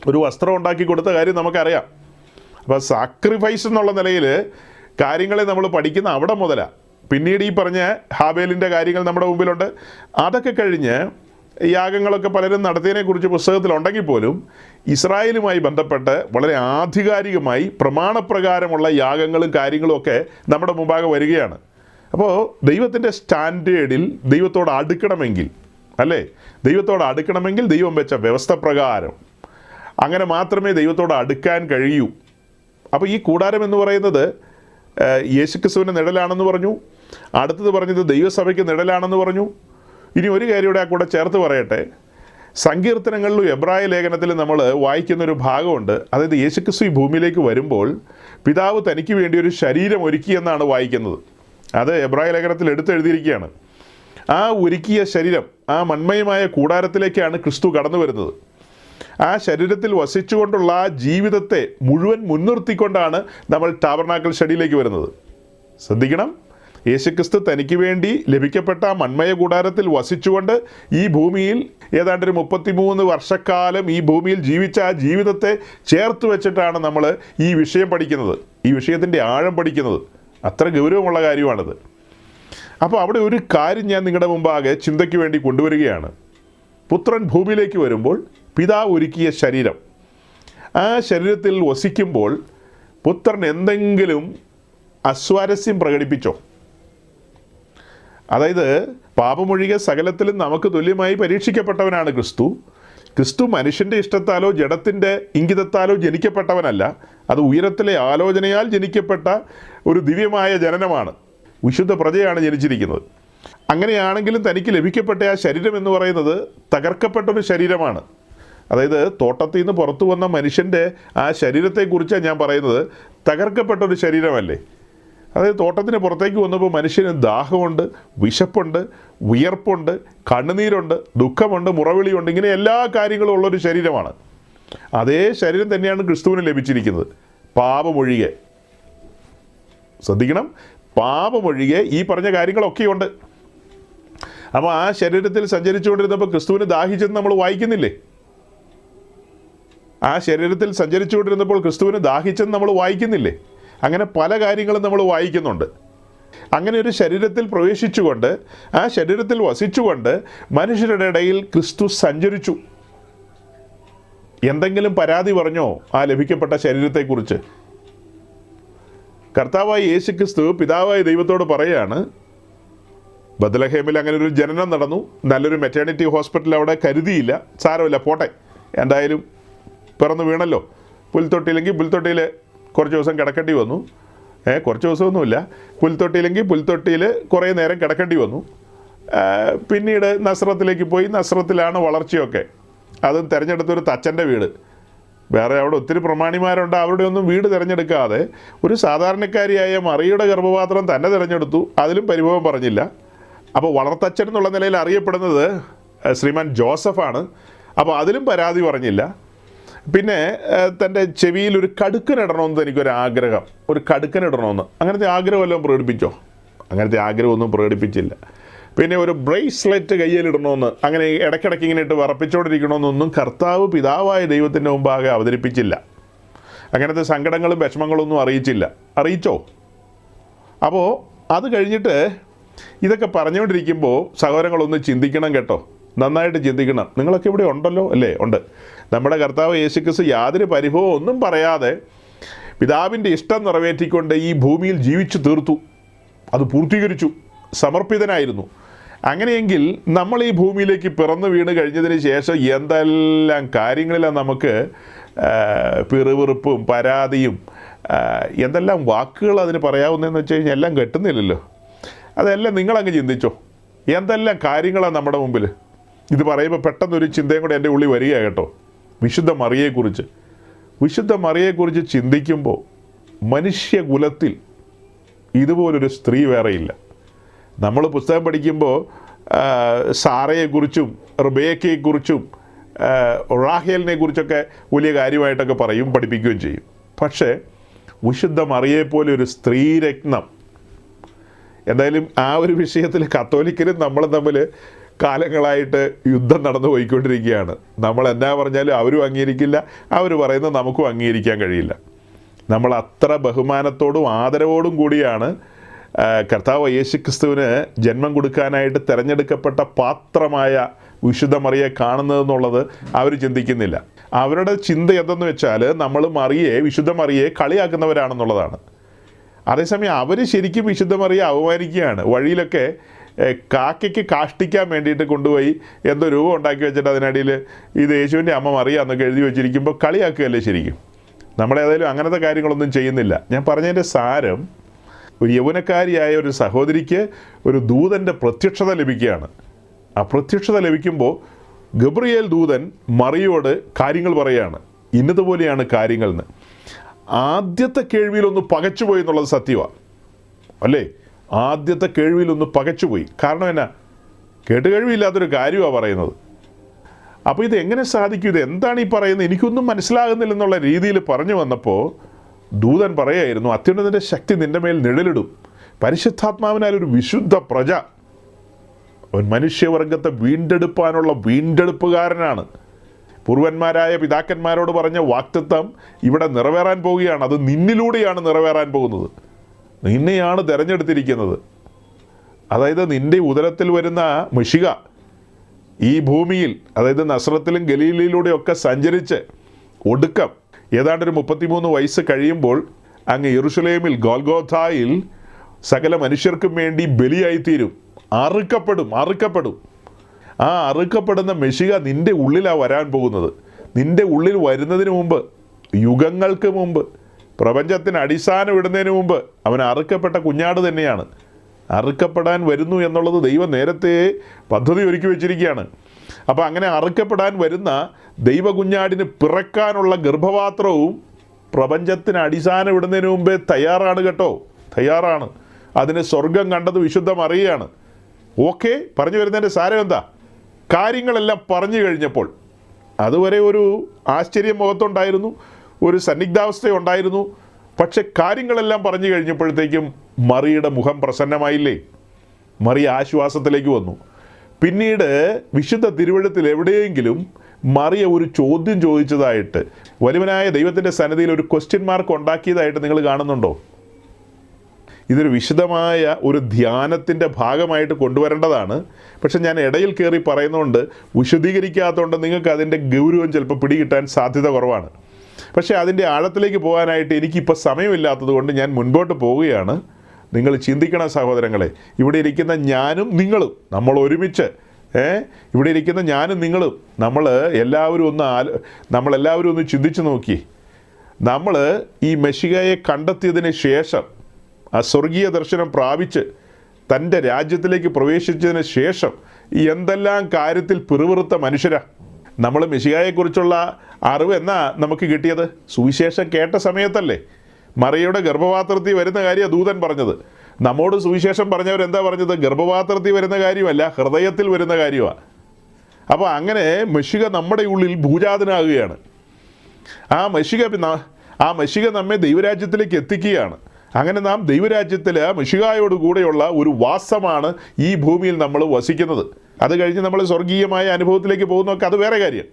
ഒരു വസ്ത്രം ഉണ്ടാക്കി കൊടുത്ത കാര്യം നമുക്കറിയാം. അപ്പോൾ സാക്രിഫൈസ് എന്നുള്ള നിലയിൽ കാര്യങ്ങളെ നമ്മൾ പഠിക്കുന്ന അവിടെ മുതലാണ്. പിന്നീട് ഈ പറഞ്ഞ ഹാബേലിൻ്റെ കാര്യങ്ങൾ നമ്മുടെ മുമ്പിലുണ്ട്. അതൊക്കെ കഴിഞ്ഞ് യാഗങ്ങളൊക്കെ പലരും നടത്തിയതിനെക്കുറിച്ച് പുസ്തകത്തിലുണ്ടെങ്കിൽ പോലും ഇസ്രായേലുമായി ബന്ധപ്പെട്ട് വളരെ ആധികാരികമായി പ്രമാണപ്രകാരമുള്ള യാഗങ്ങളും കാര്യങ്ങളും ഒക്കെ നമ്മുടെ മുമ്പാകെ വരികയാണ്. അപ്പോൾ ദൈവത്തിൻ്റെ സ്റ്റാൻഡേർഡിൽ ദൈവത്തോട് അടുക്കണമെങ്കിൽ, അല്ലേ, ദൈവത്തോട് അടുക്കണമെങ്കിൽ ദൈവം വെച്ച വ്യവസ്ഥ പ്രകാരം അങ്ങനെ മാത്രമേ ദൈവത്തോട് അടുക്കാൻ കഴിയൂ. അപ്പോൾ ഈ കൂടാരം എന്ന് പറയുന്നത് യേശുക്രിസ്തുവിൻ്റെ നിഴലാണെന്ന് പറഞ്ഞു. അടുത്തത് പറഞ്ഞത് ദൈവസഭയ്ക്ക് നിഴലാണെന്ന് പറഞ്ഞു. ഇനി ഒരു കാര്യം കൂടെ ആ കൂടെ ചേർത്ത് പറയട്ടെ. സങ്കീർത്തനങ്ങളിലും എബ്രായ ലേഖനത്തിൽ നമ്മൾ വായിക്കുന്നൊരു ഭാഗമുണ്ട്. അതായത് യേശുക്രിസ്തു ഈ ഭൂമിയിലേക്ക് വരുമ്പോൾ പിതാവ് തനിക്ക് വേണ്ടി ഒരു ശരീരം ഒരുക്കിയെന്നാണ് വായിക്കുന്നത്. അത് എബ്രായ ലേഖനത്തിൽ എടുത്തെഴുതിയിരിക്കുകയാണ്. ആ ഒരുക്കിയ ശരീരം, ആ മൺമയമായ കൂടാരത്തിലേക്കാണ് ക്രിസ്തു കടന്നു വരുന്നത്. ആ ശരീരത്തിൽ വസിച്ചുകൊണ്ടുള്ള ആ ജീവിതത്തെ മുഴുവൻ മുൻനിർത്തിക്കൊണ്ടാണ് നമ്മൾ ടാബർനാക്കിൾ സ്റ്റഡിയിലേക്ക് വരുന്നത്. ശ്രദ്ധിക്കണം, യേശുക്രിസ്തു തനിക്ക് വേണ്ടി ലഭിക്കപ്പെട്ട ആ മൺമയ കൂടാരത്തിൽ വസിച്ചുകൊണ്ട് ഈ ഭൂമിയിൽ ഏതാണ്ടൊരു 33 വർഷക്കാലം ഈ ഭൂമിയിൽ ജീവിച്ച ആ ജീവിതത്തെ ചേർത്ത് വെച്ചിട്ടാണ് നമ്മൾ ഈ വിഷയം പഠിക്കുന്നത്, ഈ വിഷയത്തിൻ്റെ ആഴം പഠിക്കുന്നത്. അത്ര ഗൗരവമുള്ള കാര്യമാണിത്. അപ്പോൾ അവിടെ ഒരു കാര്യം ഞാൻ നിങ്ങളുടെ മുമ്പാകെ ചിന്തയ്ക്ക് വേണ്ടി കൊണ്ടുവരികയാണ്. പുത്രൻ ഭൂമിയിലേക്ക് വരുമ്പോൾ പിതാവ് ഒരുക്കിയ ശരീരം, ആ ശരീരത്തിൽ വസിക്കുമ്പോൾ പുത്രൻ എന്തെങ്കിലും അസ്വാരസ്യം പ്രകടിപ്പിച്ചോ? അതായത് പാപമൊഴികെ സകലത്തിലും നമുക്ക് തുല്യമായി പരീക്ഷിക്കപ്പെട്ടവനാണ് ക്രിസ്തു. ക്രിസ്തു മനുഷ്യൻ്റെ ഇഷ്ടത്താലോ ജഡത്തിൻ്റെ ഇംഗിതത്താലോ ജനിക്കപ്പെട്ടവനല്ല. അത് ഉയരത്തിലെ ആലോചനയാൽ ജനിക്കപ്പെട്ട ഒരു ദിവ്യമായ ജനനമാണ്. വിശുദ്ധ പ്രജയാണ് ജനിച്ചിരിക്കുന്നത്. അങ്ങനെയാണെങ്കിലും തനിക്ക് ലഭിക്കപ്പെട്ട ആ ശരീരം എന്ന് പറയുന്നത് തകർക്കപ്പെട്ടൊരു ശരീരമാണ്. അതായത് തോട്ടത്തിൽ നിന്ന് പുറത്തു വന്ന മനുഷ്യൻ്റെ ആ ശരീരത്തെക്കുറിച്ചാണ് ഞാൻ പറയുന്നത്. തകർക്കപ്പെട്ടൊരു ശരീരമല്ലേ? അതായത് തോട്ടത്തിന് പുറത്തേക്ക് വന്നപ്പോൾ മനുഷ്യന് ദാഹമുണ്ട്, വിശപ്പുണ്ട്, വിയർപ്പുണ്ട്, കണ്ണുനീരുണ്ട്, ദുഃഖമുണ്ട്, മുറവിളിയുണ്ട്. ഇങ്ങനെ എല്ലാ കാര്യങ്ങളും ഉള്ളൊരു ശരീരമാണ്. അതേ ശരീരം തന്നെയാണ് ക്രിസ്തുവിന് ലഭിച്ചിരിക്കുന്നത്, പാപമൊഴികെ. ശ്രദ്ധിക്കണം, പാപമൊഴികെ ഈ പറഞ്ഞ കാര്യങ്ങളൊക്കെയുണ്ട്. അപ്പോൾ ആ ശരീരത്തിൽ സഞ്ചരിച്ചുകൊണ്ടിരുന്നപ്പോൾ ക്രിസ്തുവിന് ദാഹിച്ചെന്ന് നമ്മൾ വായിക്കുന്നില്ലേ? ആ ശരീരത്തിൽ സഞ്ചരിച്ചുകൊണ്ടിരുന്നപ്പോൾ ക്രിസ്തുവിന് ദാഹിച്ചെന്ന് നമ്മൾ വായിക്കുന്നില്ലേ? അങ്ങനെ പല കാര്യങ്ങളും നമ്മൾ വായിക്കുന്നുണ്ട്. അങ്ങനെ ഒരു ശരീരത്തിൽ പ്രവേശിച്ചുകൊണ്ട് ആ ശരീരത്തിൽ വസിച്ചുകൊണ്ട് മനുഷ്യരുടെ ഇടയിൽ ക്രിസ്തു സഞ്ചരിച്ചു. എന്തെങ്കിലും പരാതി പറഞ്ഞോ ആ ലഭിക്കപ്പെട്ട ശരീരത്തെക്കുറിച്ച്? കർത്താവായ യേശു ക്രിസ്തു പിതാവായ ദൈവത്തോട് പറയുകയാണ്, ബത്ലഹേമിൽ അങ്ങനെ ഒരു ജനനം നടന്നു, നല്ലൊരു മെറ്റേണിറ്റി ഹോസ്പിറ്റൽ അവിടെ കരുതിയില്ല, സാരമില്ല പോട്ടെ, എന്തായാലും പിറന്നു വീണല്ലോ, പുൽത്തൊട്ടിയിലെങ്കിൽ പുൽത്തൊട്ടിയിൽ കുറച്ച് ദിവസം കിടക്കേണ്ടി വന്നു. കുറച്ച് ദിവസമൊന്നുമില്ല, പുൽത്തൊട്ടിയിലെങ്കിൽ പുൽത്തൊട്ടിയിൽ കുറേ നേരം കിടക്കേണ്ടി വന്നു. പിന്നീട് നസ്രത്തിലേക്ക് പോയി, നസ്രത്തിലാണ് വളർച്ചയൊക്കെ. അതും തിരഞ്ഞെടുത്തൊരു തച്ചൻ്റെ വീട്. വേറെ അവിടെ ഒത്തിരി പ്രമാണിമാരുണ്ട്, അവരുടെ ഒന്നും വീട് തിരഞ്ഞെടുക്കാതെ ഒരു സാധാരണക്കാരിയായ മറിയുടെ ഗർഭപാത്രം തന്നെ തിരഞ്ഞെടുത്തു. അതിലും പരിഭവം പറഞ്ഞില്ല. അപ്പോൾ വളർത്തച്ഛൻ എന്നുള്ള നിലയിൽ അറിയപ്പെടുന്നത് ശ്രീമാൻ ജോസഫാണ്. അപ്പോൾ അതിലും പരാതി പറഞ്ഞില്ല. പിന്നെ തൻ്റെ ചെവിയിൽ ഒരു കടുക്കനിടണമെന്ന് എനിക്കൊരാഗ്രഹം, ഒരു കടുക്കനിടണമെന്ന്. അങ്ങനത്തെ ആഗ്രഹം വല്ലതും പ്രകടിപ്പിച്ചോ? അങ്ങനത്തെ ആഗ്രഹമൊന്നും പ്രകടിപ്പിച്ചില്ല. പിന്നെ ഒരു ബ്രേസ്ലെറ്റ് കയ്യിലിടണമെന്ന്, അങ്ങനെ ഇടയ്ക്കിടയ്ക്ക് ഇങ്ങനെ ഇട്ട് വിറപ്പിച്ചുകൊണ്ടിരിക്കണമെന്നൊന്നും കർത്താവ് പിതാവായ ദൈവത്തിൻ്റെ മുമ്പാകെ അവതരിപ്പിച്ചില്ല. അങ്ങനത്തെ സങ്കടങ്ങളും വിഷമങ്ങളൊന്നും അറിയിച്ചോ? അപ്പോൾ അത് കഴിഞ്ഞിട്ട് ഇതൊക്കെ പറഞ്ഞുകൊണ്ടിരിക്കുമ്പോൾ സഹോദരങ്ങളൊന്ന് ചിന്തിക്കണം കേട്ടോ, നന്നായിട്ട് ചിന്തിക്കണം. നിങ്ങളൊക്കെ ഇവിടെ ഉണ്ടല്ലോ അല്ലേ? ഉണ്ട്. നമ്മുടെ കർത്താവ് യേശുക്രിസ്തു യാതൊരു പരിഭവവും ഒന്നും പറയാതെ പിതാവിൻ്റെ ഇഷ്ടം നിറവേറ്റിക്കൊണ്ട് ഈ ഭൂമിയിൽ ജീവിച്ചു തീർത്തു, അത് പൂർത്തീകരിച്ചു, സമർപ്പിതനായിരുന്നു. അങ്ങനെയെങ്കിൽ നമ്മൾ ഈ ഭൂമിയിലേക്ക് പിറന്നു വീണ് കഴിഞ്ഞതിന് ശേഷം എന്തെല്ലാം കാര്യങ്ങളിലാണ് നമുക്ക് പിറുപിറുപ്പും പരാതിയും എന്തെല്ലാം വാക്കുകൾ അതിന് പറയാവുന്നതെന്ന് വെച്ച് കഴിഞ്ഞാൽ എല്ലാം കെട്ടുന്നില്ലല്ലോ. അതെല്ലാം നിങ്ങളങ്ങ് ചിന്തിച്ചോ, എന്തെല്ലാം കാര്യങ്ങളാണ് നമ്മുടെ മുമ്പിൽ. ഇത് പറയുമ്പോൾ പെട്ടെന്നൊരു ചിന്തയും കൂടെ എൻ്റെ ഉള്ളിൽ വരിക കേട്ടോ. വിശുദ്ധ മറിയെക്കുറിച്ച് ചിന്തിക്കുമ്പോൾ മനുഷ്യകുലത്തിൽ ഇതുപോലൊരു സ്ത്രീ വേറെയില്ല. നമ്മൾ പുസ്തകം പഠിക്കുമ്പോൾ സാറയെക്കുറിച്ചും റിബേക്കയെക്കുറിച്ചും റാഹേലിനെ കുറിച്ചൊക്കെ വലിയ കാര്യമായിട്ടൊക്കെ പറയും, പഠിപ്പിക്കുകയും ചെയ്യും. പക്ഷേ വിശുദ്ധ മറിയെപ്പോലെ ഒരു സ്ത്രീരത്നം, എന്തായാലും ആ ഒരു വിഷയത്തിൽ കത്തോലിക്കരും നമ്മളും തമ്മിൽ കാലങ്ങളായിട്ട് യുദ്ധം നടന്നു പോയിക്കൊണ്ടിരിക്കുകയാണ്. നമ്മൾ എന്നാ പറഞ്ഞാലും അവരും അംഗീകരിക്കില്ല, അവർ പറയുന്നത് നമുക്കും അംഗീകരിക്കാൻ കഴിയില്ല. നമ്മൾ അത്ര ബഹുമാനത്തോടും ആദരവോടും കൂടിയാണ് കർത്താവ് യേശുക്രിസ്തുവിന് ജന്മം കൊടുക്കാനായിട്ട് തിരഞ്ഞെടുക്കപ്പെട്ട പാത്രമായ വിശുദ്ധ മറിയെ കാണുന്നതെന്നുള്ളത് അവർ ചിന്തിക്കുന്നില്ല. അവരുടെ ചിന്ത എന്തെന്ന് വെച്ചാൽ നമ്മൾ വിശുദ്ധ മറിയെ കളിയാക്കുന്നവരാണെന്നുള്ളതാണ്. അതേസമയം അവർ ശരിക്കും വിശുദ്ധ മറിയെ അവമാനിക്കുകയാണ്. വഴിയിലൊക്കെ കാക്കയ്ക്ക് കാഷ്ടിക്കാൻ വേണ്ടിയിട്ട് കൊണ്ടുപോയി എന്തോ രൂപം ഉണ്ടാക്കി വെച്ചിട്ട് അതിനിടയിൽ ഇത് യേശുവിൻ്റെ അമ്മ മറിയാന്നൊക്കെ എഴുതി വെച്ചിരിക്കുമ്പോൾ കളിയാക്കുകയല്ലേ ശരിക്കും. നമ്മളേതായാലും അങ്ങനത്തെ കാര്യങ്ങളൊന്നും ചെയ്യുന്നില്ല. ഞാൻ പറഞ്ഞതിൻ്റെ സാരം, ഒരു യൗവനക്കാരിയായ ഒരു സഹോദരിക്ക് ഒരു ദൂതൻ്റെ പ്രത്യക്ഷത ലഭിക്കുകയാണ്. ആ പ്രത്യക്ഷത ലഭിക്കുമ്പോൾ ഗബ്രിയേൽ ദൂതൻ മറിയോട് കാര്യങ്ങൾ പറയുകയാണ്, ഇന്നതുപോലെയാണ് കാര്യങ്ങൾ എന്ന്. ആദ്യത്തെ കേൾവിയിലൊന്ന് പകച്ചുപോയി എന്നുള്ളത് സത്യമാണ് അല്ലേ? ആദ്യത്തെ കേൾവിയിലൊന്ന് പകച്ചുപോയി. കാരണം എന്നാ? കേട്ടുകേൾവിയില്ലാത്തൊരു കാര്യമാണ് പറയുന്നത്. അപ്പോൾ ഇത് എങ്ങനെ സാധിക്കും? ഇത് എന്താണ് ഈ പറയുന്നത്? എനിക്കൊന്നും മനസ്സിലാകുന്നില്ലെന്നുള്ള രീതിയിൽ പറഞ്ഞു വന്നപ്പോൾ ദൂതൻ പറയായിരുന്നു, അത്യുന്നതൻ്റെ ശക്തി നിൻ്റെ മേൽ നിഴലിടും, പരിശുദ്ധാത്മാവിനാൽ ഒരു വിശുദ്ധ പ്രജ. അവൻ മനുഷ്യവർഗത്തെ വീണ്ടെടുപ്പാനുള്ള വീണ്ടെടുപ്പുകാരനാണ്. പൂർവന്മാരായ പിതാക്കന്മാരോട് പറഞ്ഞ വാഗ്ദത്തം ഇവിടെ നിറവേറാൻ പോവുകയാണ്. അത് നിന്നിലൂടെയാണ് നിറവേറാൻ പോകുന്നത്. നിന്നെയാണ് തിരഞ്ഞെടുത്തിരിക്കുന്നത്. അതായത് നിൻ്റെ ഉദരത്തിൽ വരുന്ന മിശിഹ ഈ ഭൂമിയിൽ, അതായത് നസ്രത്തിലും ഗലീലയിലൂടെയൊക്കെ സഞ്ചരിച്ച് ഒടുക്കം ഏതാണ്ടൊരു 33 വയസ്സ് കഴിയുമ്പോൾ അങ്ങ് യെരുശലേമിൽ ഗോൽഗോഥായിൽ സകല മനുഷ്യർക്കും വേണ്ടി ബലിയായിത്തീരും. അറുക്കപ്പെടും. ആ അറുക്കപ്പെടുന്ന മെശിഹ നിൻ്റെ ഉള്ളിലാണ് വരാൻ പോകുന്നത്. നിൻ്റെ ഉള്ളിൽ വരുന്നതിന് മുമ്പ്, യുഗങ്ങൾക്ക് മുമ്പ്, പ്രപഞ്ചത്തിന് അടിസ്ഥാനം ഇടുന്നതിന് മുമ്പ് അവൻ അറുക്കപ്പെട്ട കുഞ്ഞാട് തന്നെയാണ്. അറുക്കപ്പെടാൻ വരുന്നു എന്നുള്ളത് ദൈവം നേരത്തെ പദ്ധതി ഒരുക്കി വെച്ചിരിക്കുകയാണ്. അപ്പോൾ അങ്ങനെ അറുക്കപ്പെടാൻ വരുന്ന ദൈവകുഞ്ഞാടിന് പിറക്കാനുള്ള ഗർഭപാത്രവും പ്രപഞ്ചത്തിന് അടിസ്ഥാനം ഇടുന്നതിന് മുമ്പേ തയ്യാറാണ് കേട്ടോ, തയ്യാറാണ്. അതിന് സ്വർഗം കണ്ടത് വിശുദ്ധ മറിയയാണ്. ഓക്കെ, പറഞ്ഞു വരുന്നതിൻ്റെ സാരം എന്താ? കാര്യങ്ങളെല്ലാം പറഞ്ഞു കഴിഞ്ഞപ്പോൾ, അതുവരെ ഒരു ആശ്ചര്യം മുഖത്തുണ്ടായിരുന്നു, ഒരു സന്നിഗ്ധാവസ്ഥ ഉണ്ടായിരുന്നു. പക്ഷെ കാര്യങ്ങളെല്ലാം പറഞ്ഞു കഴിഞ്ഞപ്പോഴത്തേക്കും മറിയുടെ മുഖം പ്രസന്നമായില്ലേ? മറിയ ആശ്വാസത്തിലേക്ക് വന്നു. പിന്നീട് വിശുദ്ധ തിരുവെഴുത്തിൽ എവിടെയെങ്കിലും മറിയ ഒരു ചോദ്യം ചോദിച്ചതായിട്ട്, വലുവനായ ദൈവത്തിൻ്റെ സന്നിധിയിൽ ഒരു ക്വസ്റ്റ്യൻ മാർക്ക് ഉണ്ടാക്കിയതായിട്ട് നിങ്ങൾ കാണുന്നുണ്ടോ? ഇതൊരു വിശദമായ ഒരു ധ്യാനത്തിൻ്റെ ഭാഗമായിട്ട് കൊണ്ടുവരേണ്ടതാണ്. പക്ഷെ ഞാൻ ഇടയിൽ കയറി പറയുന്നതുകൊണ്ട്, വിശദീകരിക്കാത്തതുകൊണ്ട് നിങ്ങൾക്ക് അതിൻ്റെ ഗൗരവം ചിലപ്പോൾ പിടികിട്ടാൻ സാധ്യത കുറവാണ്. പക്ഷേ അതിൻ്റെ ആഴത്തിലേക്ക് പോകാനായിട്ട് എനിക്കിപ്പോൾ സമയമില്ലാത്തത് കൊണ്ട് ഞാൻ മുൻപോട്ട് പോവുകയാണ്. നിങ്ങൾ ചിന്തിക്കണം സഹോദരങ്ങളെ, ഇവിടെ ഇരിക്കുന്ന ഞാനും നിങ്ങളും, നമ്മൾ ഒരുമിച്ച് ഇവിടെ ഇരിക്കുന്ന ഞാനും നിങ്ങളും, നമ്മളെല്ലാവരും ഒന്ന് ചിന്തിച്ച് നോക്കി. നമ്മൾ ഈ മെശിഹയെ കണ്ടെത്തിയതിന് ശേഷം, ആ സ്വർഗീയ ദർശനം പ്രാപിച്ച് തൻ്റെ രാജ്യത്തിലേക്ക് പ്രവേശിച്ചതിന് ശേഷം എന്തെല്ലാം കാര്യത്തിൽ പിറുപിറുത്ത മനുഷ്യരാണ് നമ്മൾ. മെശിഹായെക്കുറിച്ചുള്ള അറിവ് എന്നാ നമുക്ക് കിട്ടിയത്? സുവിശേഷം കേട്ട സമയത്തല്ലേ? മറിയയുടെ ഗർഭപാത്രത്തിൽ വരുന്ന കാര്യമാണ് ദൂതൻ പറഞ്ഞത്. നമ്മോട് സുവിശേഷം പറഞ്ഞവരെന്താ പറഞ്ഞത്? ഗർഭപാത്രത്തിൽ വരുന്ന കാര്യമല്ല, ഹൃദയത്തിൽ വരുന്ന കാര്യമാണ്. അപ്പോൾ അങ്ങനെ മെശിഹ നമ്മുടെ ഉള്ളിൽ ഭൂജാതനാകുകയാണ്. ആ മെശിഹ നമ്മെ ദൈവരാജ്യത്തിലേക്ക് എത്തിക്കുകയാണ്. അങ്ങനെ നാം ദൈവരാജ്യത്തിൽ മെശിഹായോട് കൂടെയുള്ള ഒരു വാസമാണ് ഈ ഭൂമിയിൽ നമ്മൾ വസിക്കുന്നത്. അത് കഴിഞ്ഞ് നമ്മൾ സ്വർഗീയമായ അനുഭവത്തിലേക്ക് പോകുന്നതൊക്കെ അത് വേറെ കാര്യം.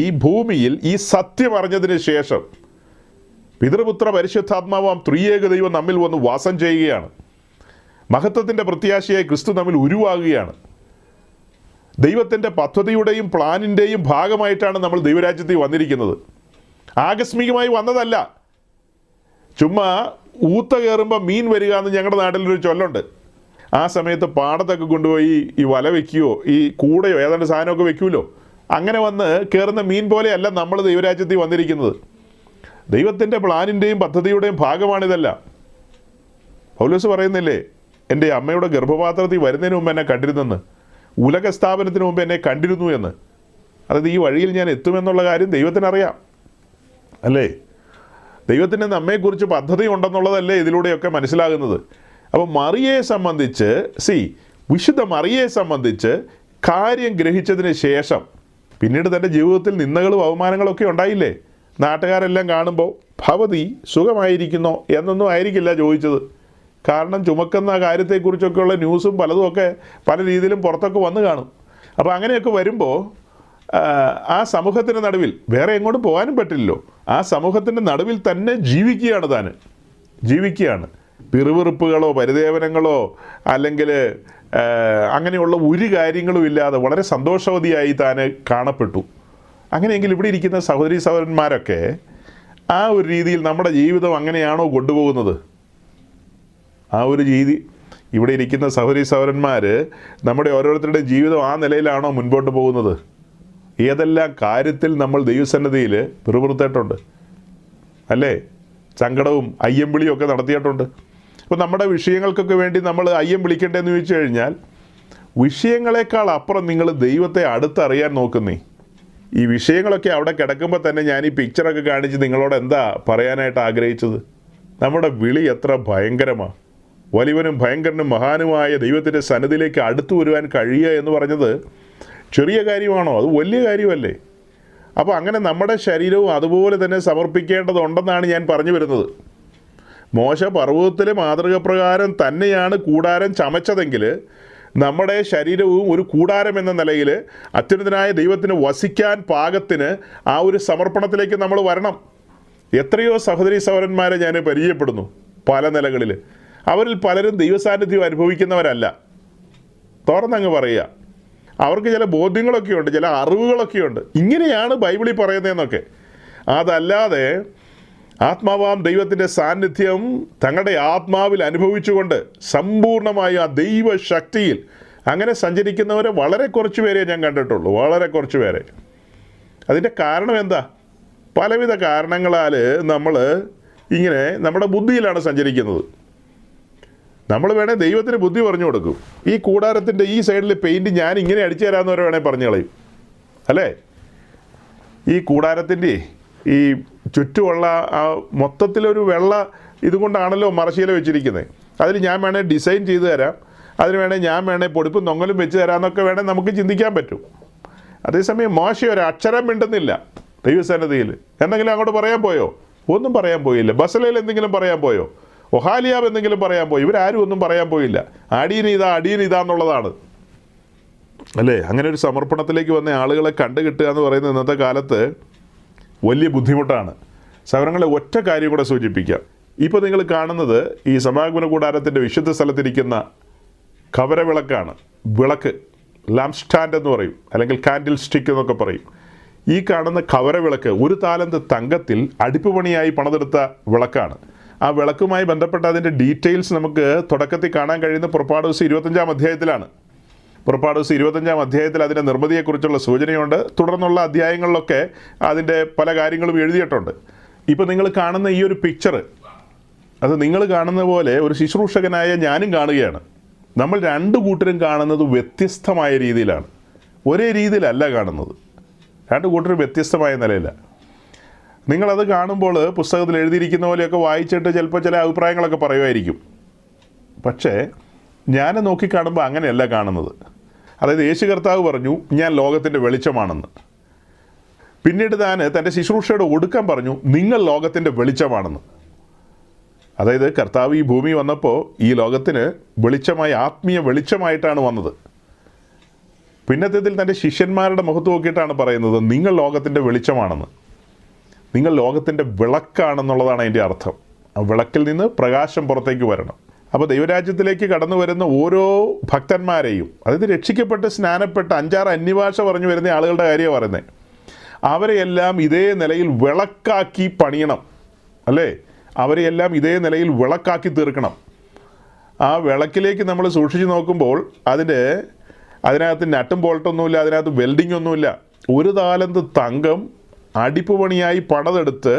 ഈ ഭൂമിയിൽ ഈ സത്യം അറിഞ്ഞതിന് ശേഷം പിതൃപുത്ര പരിശുദ്ധാത്മാവാം ത്രിയേക ദൈവം നമ്മിൽ വന്ന് വാസം ചെയ്യുകയാണ്. മഹത്വത്തിൻ്റെ പ്രത്യാശയായി ക്രിസ്തു നമ്മിൽ ഉരുവാകുകയാണ്. ദൈവത്തിൻ്റെ പദ്ധതിയുടെയും പ്ലാനിൻ്റെയും ഭാഗമായിട്ടാണ് നമ്മൾ ദൈവരാജ്യത്തിൽ വന്നിരിക്കുന്നത്. ആകസ്മികമായി വന്നതല്ല. ചുമ്മാ ഊത്ത കയറുമ്പോൾ മീൻ വരിക എന്ന് ഞങ്ങളുടെ നാട്ടിലൊരു ചൊല്ലുണ്ട്. ആ സമയത്ത് പാടത്തൊക്കെ കൊണ്ടുപോയി ഈ വല വയ്ക്കുകയോ ഈ കൂടയോ ഏതാണ്ട് സാധനമൊക്കെ വെക്കുമല്ലോ, അങ്ങനെ വന്ന് കയറുന്ന മീൻ പോലെയല്ല നമ്മൾ ദൈവരാജ്യത്തിൽ വന്നിരിക്കുന്നത്. ദൈവത്തിൻ്റെ പ്ലാനിൻ്റെയും പദ്ധതിയുടെയും ഭാഗമാണിതെല്ലാം. പൗലോസ് പറയുന്നില്ലേ, എൻ്റെ അമ്മയുടെ ഗർഭപാത്രത്തിൽ വരുന്നതിന് മുമ്പ് എന്നെ കണ്ടിരുന്നെന്ന്, ഉലക സ്ഥാപനത്തിന് മുമ്പ് എന്നെ കണ്ടിരുന്നു എന്ന്. അതായത് ഈ വഴിയിൽ ഞാൻ എത്തുമെന്നുള്ള കാര്യം ദൈവത്തിനറിയാം അല്ലേ? ദൈവത്തിന് നമ്മെക്കുറിച്ച് പദ്ധതി ഉണ്ടെന്നുള്ളതല്ലേ ഇതിലൂടെയൊക്കെ മനസ്സിലാകുന്നത്. അപ്പോൾ മറിയയെ സംബന്ധിച്ച് വിശുദ്ധ മറിയയെ സംബന്ധിച്ച് കാര്യം ഗ്രഹിച്ചതിന് ശേഷം പിന്നീട് തൻ്റെ ജീവിതത്തിൽ നിന്ദകളും അവമാനങ്ങളൊക്കെ ഉണ്ടായില്ലേ? നാട്ടുകാരെല്ലാം കാണുമ്പോൾ ഭവതി സുഖമായിരിക്കുന്നോ എന്നൊന്നും ആയിരിക്കില്ല ചോദിച്ചത്. കാരണം ചുമക്കുന്ന കാര്യത്തെക്കുറിച്ചൊക്കെയുള്ള ന്യൂസും പലതുമൊക്കെ പല രീതിയിലും പുറത്തൊക്കെ വന്ന് കാണും. അപ്പോൾ അങ്ങനെയൊക്കെ വരുമ്പോൾ ആ സമൂഹത്തിൻ്റെ നടുവിൽ വേറെ എങ്ങോട്ടും പോകാനും പറ്റില്ലല്ലോ. ആ സമൂഹത്തിൻ്റെ നടുവിൽ തന്നെ ജീവിക്കുകയാണ്. പിറുവിറുപ്പുകളോ പരിദേവനങ്ങളോ അല്ലെങ്കിൽ അങ്ങനെയുള്ള ഒരു കാര്യങ്ങളും ഇല്ലാതെ വളരെ സന്തോഷവതിയായി താന് കാണപ്പെട്ടു. അങ്ങനെയെങ്കിൽ ഇവിടെ ഇരിക്കുന്ന സഹോദരീ സഹോദരന്മാരൊക്കെ ആ ഒരു രീതിയിൽ നമ്മുടെ ജീവിതം അങ്ങനെയാണോ കൊണ്ടുപോകുന്നത്? ആ ഒരു രീതി ഇവിടെ ഇരിക്കുന്ന സഹോദരീ സഹോദരന്മാർ നമ്മുടെ ഓരോരുത്തരുടെയും ജീവിതം ആ നിലയിലാണോ മുൻപോട്ട് പോകുന്നത്? ഏതെല്ലാം കാര്യത്തിൽ നമ്മൾ ദൈവസന്നിധിയിൽ പിറുപിറുത്തിട്ടുണ്ട് അല്ലേ? സങ്കടവും അയ്യംവിളിയും ഒക്കെ നടത്തിയിട്ടുണ്ട്. അപ്പോൾ നമ്മുടെ വിഷയങ്ങൾക്കൊക്കെ വേണ്ടി നമ്മൾ അയ്യം വിളിക്കേണ്ടതെന്ന് ചോദിച്ചു കഴിഞ്ഞാൽ, വിഷയങ്ങളെക്കാൾ അപ്പുറം നിങ്ങൾ ദൈവത്തെ അടുത്തറിയാൻ നോക്കുന്നേ. ഈ വിഷയങ്ങളൊക്കെ അവിടെ കിടക്കുമ്പോൾ തന്നെ ഞാൻ ഈ പിക്ചറൊക്കെ കാണിച്ച് നിങ്ങളോട് എന്താ പറയാനായിട്ട് ആഗ്രഹിച്ചത്? നമ്മുടെ വിളി എത്ര ഭയങ്കരമാണ്. വലിയവനും ഭയങ്കരനും മഹാനുമായ ദൈവത്തിൻ്റെ സന്നിധിയിലേക്ക് അടുത്തു വരുവാൻ കഴിയുക എന്ന് പറഞ്ഞത് ചെറിയ കാര്യമാണോ? അത് വലിയ കാര്യമല്ലേ? അപ്പോൾ അങ്ങനെ നമ്മുടെ ശരീരവും അതുപോലെ തന്നെ സമർപ്പിക്കേണ്ടതുണ്ടെന്നാണ് ഞാൻ പറഞ്ഞു വരുന്നത്. മോശ പർവ്വതത്തിലെ മാതൃകപ്രകാരം തന്നെയാണ് കൂടാരം ചമച്ചതെങ്കിൽ നമ്മുടെ ശരീരവും ഒരു കൂടാരം എന്ന നിലയിൽ അത്യുന്നതനായ ദൈവത്തിന് വസിക്കാൻ പാകത്തിന് ആ ഒരു സമർപ്പണത്തിലേക്ക് നമ്മൾ വരണം. എത്രയോ സഹോദരീ സഹോദരന്മാരെ ഞാൻ പരിചയപ്പെടുന്നു പല നിലകളിൽ. അവരിൽ പലരും ദൈവസാന്നിധ്യം അനുഭവിക്കുന്നവരല്ല. തുറന്നങ്ങ് പറയുക. അവർക്ക് ചില ബോധ്യങ്ങളൊക്കെയുണ്ട്, ചില അറിവുകളൊക്കെയുണ്ട്. ഇങ്ങനെയാണ് ബൈബിളിൽ പറയുന്നതെന്നൊക്കെ. അതല്ലാതെ ആത്മാവാം ദൈവത്തിൻ്റെ സാന്നിധ്യം തങ്ങളുടെ ആത്മാവിൽ അനുഭവിച്ചുകൊണ്ട് സമ്പൂർണ്ണമായ ആ ദൈവശക്തിയിൽ അങ്ങനെ സഞ്ചരിക്കുന്നവരെ വളരെ കുറച്ച് പേരെ ഞാൻ കണ്ടിട്ടുള്ളൂ, വളരെ കുറച്ച് പേരെ. അതിൻ്റെ കാരണം എന്താ? പലവിധ കാരണങ്ങളാൽ നമ്മൾ ഇങ്ങനെ നമ്മുടെ ബുദ്ധിയിലാണ് സഞ്ചരിക്കുന്നത്. നമ്മൾ വേണേൽ ദൈവത്തിന് ബുദ്ധി പറഞ്ഞു കൊടുക്കും. ഈ കൂടാരത്തിൻ്റെ ഈ സൈഡിൽ പെയിൻറ്റ് ഞാൻ ഇങ്ങനെ അടിച്ചു തരാമെന്നവരെ വേണേൽ പറഞ്ഞു കളയും, അല്ലേ? ഈ കൂടാരത്തിൻ്റെ ഈ ചുറ്റുമുള്ള ആ മൊത്തത്തിലൊരു വെള്ള ഇതുകൊണ്ടാണല്ലോ മറശ്ശീല വെച്ചിരിക്കുന്നത്. അതിൽ ഞാൻ വേണേൽ ഡിസൈൻ ചെയ്ത് തരാം, അതിന് വേണേൽ ഞാൻ വേണേൽ പൊടിപ്പും തൊങ്ങലും വെച്ച് തരാമെന്നൊക്കെ വേണേൽ നമുക്ക് ചിന്തിക്കാൻ പറ്റും. അതേസമയം മോശ ഒരു അക്ഷരം മിണ്ടുന്നില്ല ദൈവസന്നിധിയിൽ. എന്തെങ്കിലും അങ്ങോട്ട് പറയാൻ പോയോ? ഒന്നും പറയാൻ പോയില്ല. ബസലേൽ എന്തെങ്കിലും പറയാൻ പോയോ? ഒഹാലിയാബ് എന്തെങ്കിലും പറയാൻ പോയി? ഇവരാരും ഒന്നും പറയാൻ പോയില്ല. അടിയനിതാ എന്നുള്ളതാണ്, അല്ലേ? അങ്ങനെ ഒരു സമർപ്പണത്തിലേക്ക് വന്ന ആളുകളെ കണ്ടുകിട്ടുക എന്ന് പറയുന്നത് ഇന്നത്തെ കാലത്ത് വലിയ ബുദ്ധിമുട്ടാണ്. സഹോദരങ്ങളെ, ഒറ്റ കാര്യം കൂടെ സൂചിപ്പിക്കാം. ഇപ്പോൾ നിങ്ങൾ കാണുന്നത് ഈ സമാഗമന കൂടാരത്തിൻ്റെ വിശുദ്ധ സ്ഥലത്തിരിക്കുന്ന കവരവിളക്കാണ്. വിളക്ക്, ലാംപ് സ്റ്റാൻഡ് എന്ന് പറയും, അല്ലെങ്കിൽ കാൻഡിൽ സ്റ്റിക്ക് എന്നൊക്കെ പറയും. ഈ കാണുന്ന കവരവിളക്ക് 1 താലന്ത് തങ്കത്തിൽ അടിപ്പുപണിയായി പണിതെടുത്ത വിളക്കാണ്. ആ വിളക്കുമായി ബന്ധപ്പെട്ട അതിൻ്റെ ഡീറ്റെയിൽസ് നമുക്ക് തുടക്കത്തിൽ കാണാൻ കഴിയുന്ന പുറപ്പാട് ദിവസം 25-ാം അധ്യായത്തിലാണ്. പുറപ്പാട് ദിവസം 25-ാം അധ്യായത്തിൽ അതിൻ്റെ നിർമ്മിതിയെക്കുറിച്ചുള്ള സൂചനയുണ്ട്. തുടർന്നുള്ള അധ്യായങ്ങളിലൊക്കെ അതിൻ്റെ പല കാര്യങ്ങളും എഴുതിയിട്ടുണ്ട്. ഇപ്പോൾ നിങ്ങൾ കാണുന്ന ഈ ഒരു പിക്ചർ, അത് നിങ്ങൾ കാണുന്ന പോലെ ഒരു ശുശ്രൂഷകനായ ഞാനും കാണുകയാണ്. നമ്മൾ രണ്ട് കൂട്ടരും കാണുന്നത് വ്യത്യസ്തമായ രീതിയിലാണ്, ഒരേ രീതിയിലല്ല കാണുന്നത്. രണ്ട് കൂട്ടരും വ്യത്യസ്തമായ നിലയിലാണ്. നിങ്ങളത് കാണുമ്പോൾ പുസ്തകത്തിൽ എഴുതിയിരിക്കുന്ന പോലെയൊക്കെ വായിച്ചിട്ട് ചിലപ്പോൾ ചില അഭിപ്രായങ്ങളൊക്കെ പറയുമായിരിക്കും. പക്ഷേ ഞാൻ നോക്കിക്കാണുമ്പോൾ അങ്ങനെയല്ല കാണുന്നത്. അതായത് യേശു കർത്താവ് പറഞ്ഞു, ഞാൻ ലോകത്തിൻ്റെ വെളിച്ചമാണെന്ന്. പിന്നീട് തൻ്റെ ശുശ്രൂഷയുടെ ഒടുക്കം പറഞ്ഞു, നിങ്ങൾ ലോകത്തിൻ്റെ വെളിച്ചമാണെന്ന്. അതായത് കർത്താവ് ഈ ഭൂമി വന്നപ്പോൾ ഈ ലോകത്തിന് വെളിച്ചമായി, ആത്മീയ വെളിച്ചമായിട്ടാണ് വന്നത്. പിന്നത്തേതിൽ തൻ്റെ ശിഷ്യന്മാരുടെ മുഖത്ത് നോക്കിയിട്ടാണ് പറയുന്നത്, നിങ്ങൾ ലോകത്തിൻ്റെ വെളിച്ചമാണെന്ന്, നിങ്ങൾ ലോകത്തിൻ്റെ വിളക്കാണെന്നുള്ളതാണ് അതിൻ്റെ അർത്ഥം. ആ വിളക്കിൽ നിന്ന് പ്രകാശം പുറത്തേക്ക് വരണം. അപ്പോൾ ദൈവരാജ്യത്തിലേക്ക് കടന്നു വരുന്ന ഓരോ ഭക്തന്മാരെയും, അതായത് രക്ഷിക്കപ്പെട്ട് സ്നാനപ്പെട്ട് 5-6 അന്യഭാഷ പറഞ്ഞു വരുന്ന ആളുകളുടെ കാര്യമാണ് പറയുന്നത്, അവരെയെല്ലാം ഇതേ നിലയിൽ വിളക്കാക്കി പണിയണം, അല്ലേ? അവരെയെല്ലാം ഇതേ നിലയിൽ വിളക്കാക്കി തീർക്കണം. ആ വിളക്കിലേക്ക് നമ്മൾ സൂക്ഷിച്ച് നോക്കുമ്പോൾ അതിനകത്ത് നട്ടും ബോൾട്ടൊന്നുമില്ല, അതിനകത്ത് വെൽഡിംഗ് ഒന്നുമില്ല. 1 താലന്ത് തങ്കം അടിപ്പുപണിയായി പണിതെടുത്ത്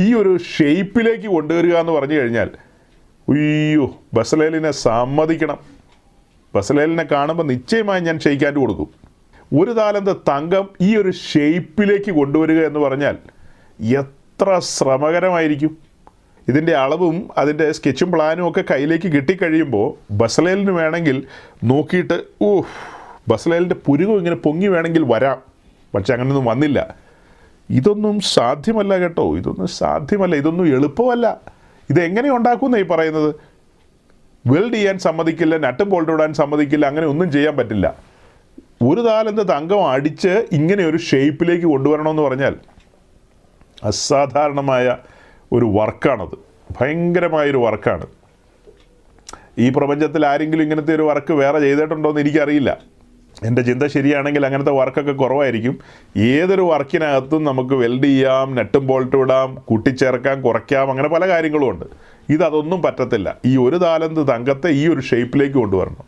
ഈ ഒരു ഷേപ്പിലേക്ക് കൊണ്ടുവരിക എന്ന് പറഞ്ഞു കഴിഞ്ഞാൽ, അയ്യോ, ബസലേലിനെ സമ്മതിക്കണം. ബസലേലിനെ കാണുമ്പോൾ നിശ്ചയമായി ഞാൻ ഷെയ്ക്കാൻഡ് കൊടുക്കും. 1 താലന്ത് തങ്കം ഈ ഒരു ഷേപ്പിലേക്ക് കൊണ്ടുവരിക എന്ന് പറഞ്ഞാൽ എത്ര ശ്രമകരമായിരിക്കും. ഇതിൻ്റെ അളവും അതിൻ്റെ സ്കെച്ചും പ്ലാനും ഒക്കെ കയ്യിലേക്ക് കിട്ടിക്കഴിയുമ്പോൾ ബസലേലിന് വേണമെങ്കിൽ നോക്കിയിട്ട് ബസലേലിൻ്റെ പുരുകം ഇങ്ങനെ പൊങ്ങി വേണമെങ്കിൽ വരാം. പക്ഷെ അങ്ങനെയൊന്നും വന്നില്ല. ഇതൊന്നും സാധ്യമല്ല കേട്ടോ, ഇതൊന്നും സാധ്യമല്ല, ഇതൊന്നും എളുപ്പമല്ല. ഇതെങ്ങനെ ഉണ്ടാക്കുമെന്നാണ് ഈ പറയുന്നത്? വെൽഡ് ചെയ്യാൻ സമ്മതിക്കില്ല, നട്ടും ബോൾട്ട് ഇടാൻ സമ്മതിക്കില്ല, അങ്ങനെ ഒന്നും ചെയ്യാൻ പറ്റില്ല. 1 താലന്ത് തങ്കം അടിച്ച് ഇങ്ങനെ ഒരു ഷേപ്പിലേക്ക് കൊണ്ടുവരണമെന്ന് പറഞ്ഞാൽ അസാധാരണമായ ഒരു വർക്കാണത്, ഭയങ്കരമായൊരു വർക്കാണ്. ഈ പ്രപഞ്ചത്തിൽ ആരെങ്കിലും ഇങ്ങനത്തെ ഒരു വർക്ക് വേറെ ചെയ്തിട്ടുണ്ടോ എന്ന് എനിക്കറിയില്ല. എൻ്റെ ചിന്ത ശരിയാണെങ്കിൽ അങ്ങനത്തെ വർക്കൊക്കെ കുറവായിരിക്കും. ഏതൊരു വർക്കിനകത്തും നമുക്ക് വെൽഡ് ചെയ്യാം, നട്ടും ബോൾട്ടും ഇടാം, കൂട്ടിച്ചേർക്കാം, കുറയ്ക്കാം, അങ്ങനെ പല കാര്യങ്ങളുമുണ്ട്. ഇതൊന്നും പറ്റത്തില്ല. ഈ 1 താലന്ത് തങ്കത്തെ ഈ ഒരു ഷേപ്പിലേക്ക് കൊണ്ടുവരണം.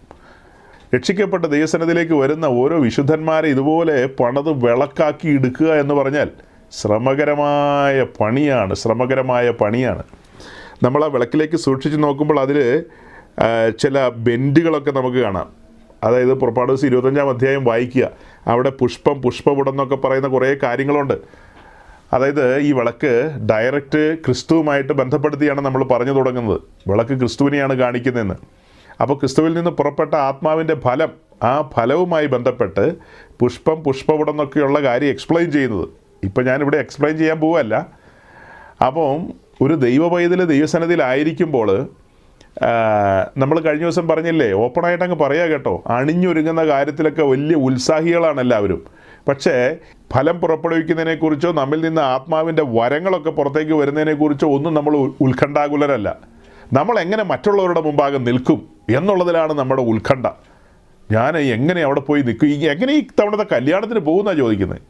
രക്ഷിക്കപ്പെട്ട ദൈവസന്നിധിയിലേക്ക് വരുന്ന ഓരോ വിശുദ്ധന്മാരെ ഇതുപോലെ പണിത് വിളക്കാക്കി എടുക്കുക എന്ന് പറഞ്ഞാൽ ശ്രമകരമായ പണിയാണ്. നമ്മൾ ആ വിളക്കിലേക്ക് സൂക്ഷിച്ച് നോക്കുമ്പോൾ അതിൽ ചില ബെൻഡുകളൊക്കെ നമുക്ക് കാണാം. അതായത് പുറപ്പാട് ദിവസം 25-ാം അധ്യായം വായിക്കുക. അവിടെ പുഷ്പപുടം എന്നൊക്കെ പറയുന്ന കുറേ കാര്യങ്ങളുണ്ട്. അതായത് ഈ വിളക്ക് ഡയറക്റ്റ് ക്രിസ്തുവുമായിട്ട് ബന്ധപ്പെടുത്തിയാണ് നമ്മൾ പറഞ്ഞു തുടങ്ങുന്നത്. വിളക്ക് ക്രിസ്തുവിനെയാണ് കാണിക്കുന്നതെന്ന്. അപ്പോൾ ക്രിസ്തുവിൽ നിന്ന് പുറപ്പെട്ട ആത്മാവിൻ്റെ ഫലം, ആ ഫലവുമായി ബന്ധപ്പെട്ട് പുഷ്പപുടം എന്നൊക്കെയുള്ള കാര്യം എക്സ്പ്ലെയിൻ ചെയ്യുന്നത്. ഇപ്പം ഞാനിവിടെ എക്സ്പ്ലെയിൻ ചെയ്യാൻ പോവുകയല്ല. അപ്പം ഒരു ദൈവ പൈതൽ ദൈവസന്നിധിയിലായിരിക്കുമ്പോൾ നമ്മൾ കഴിഞ്ഞ ദിവസം പറഞ്ഞില്ലേ, ഓപ്പണായിട്ട് അങ്ങ് പറയുക കേട്ടോ, അണിഞ്ഞൊരുങ്ങുന്ന കാര്യത്തിലൊക്കെ വലിയ ഉത്സാഹികളാണ് എല്ലാവരും. പക്ഷേ ഫലം പുറപ്പെടുവിക്കുന്നതിനെക്കുറിച്ചോ നമ്മിൽ നിന്ന് ആത്മാവിൻ്റെ വരങ്ങളൊക്കെ പുറത്തേക്ക് വരുന്നതിനെക്കുറിച്ചോ ഒന്നും നമ്മൾ ഉത്കണ്ഠാകുലരല്ല. നമ്മൾ എങ്ങനെ മറ്റുള്ളവരുടെ മുമ്പാകെ നിൽക്കും എന്നുള്ളതിലാണ് നമ്മുടെ ഉത്കണ്ഠ. ഞാൻ എങ്ങനെ അവിടെ പോയി നിൽക്കും, എങ്ങനെ ഈ തവണത്തെ കല്യാണത്തിന് പോകുമെന്നാണ് ചോദിക്കുന്നത്.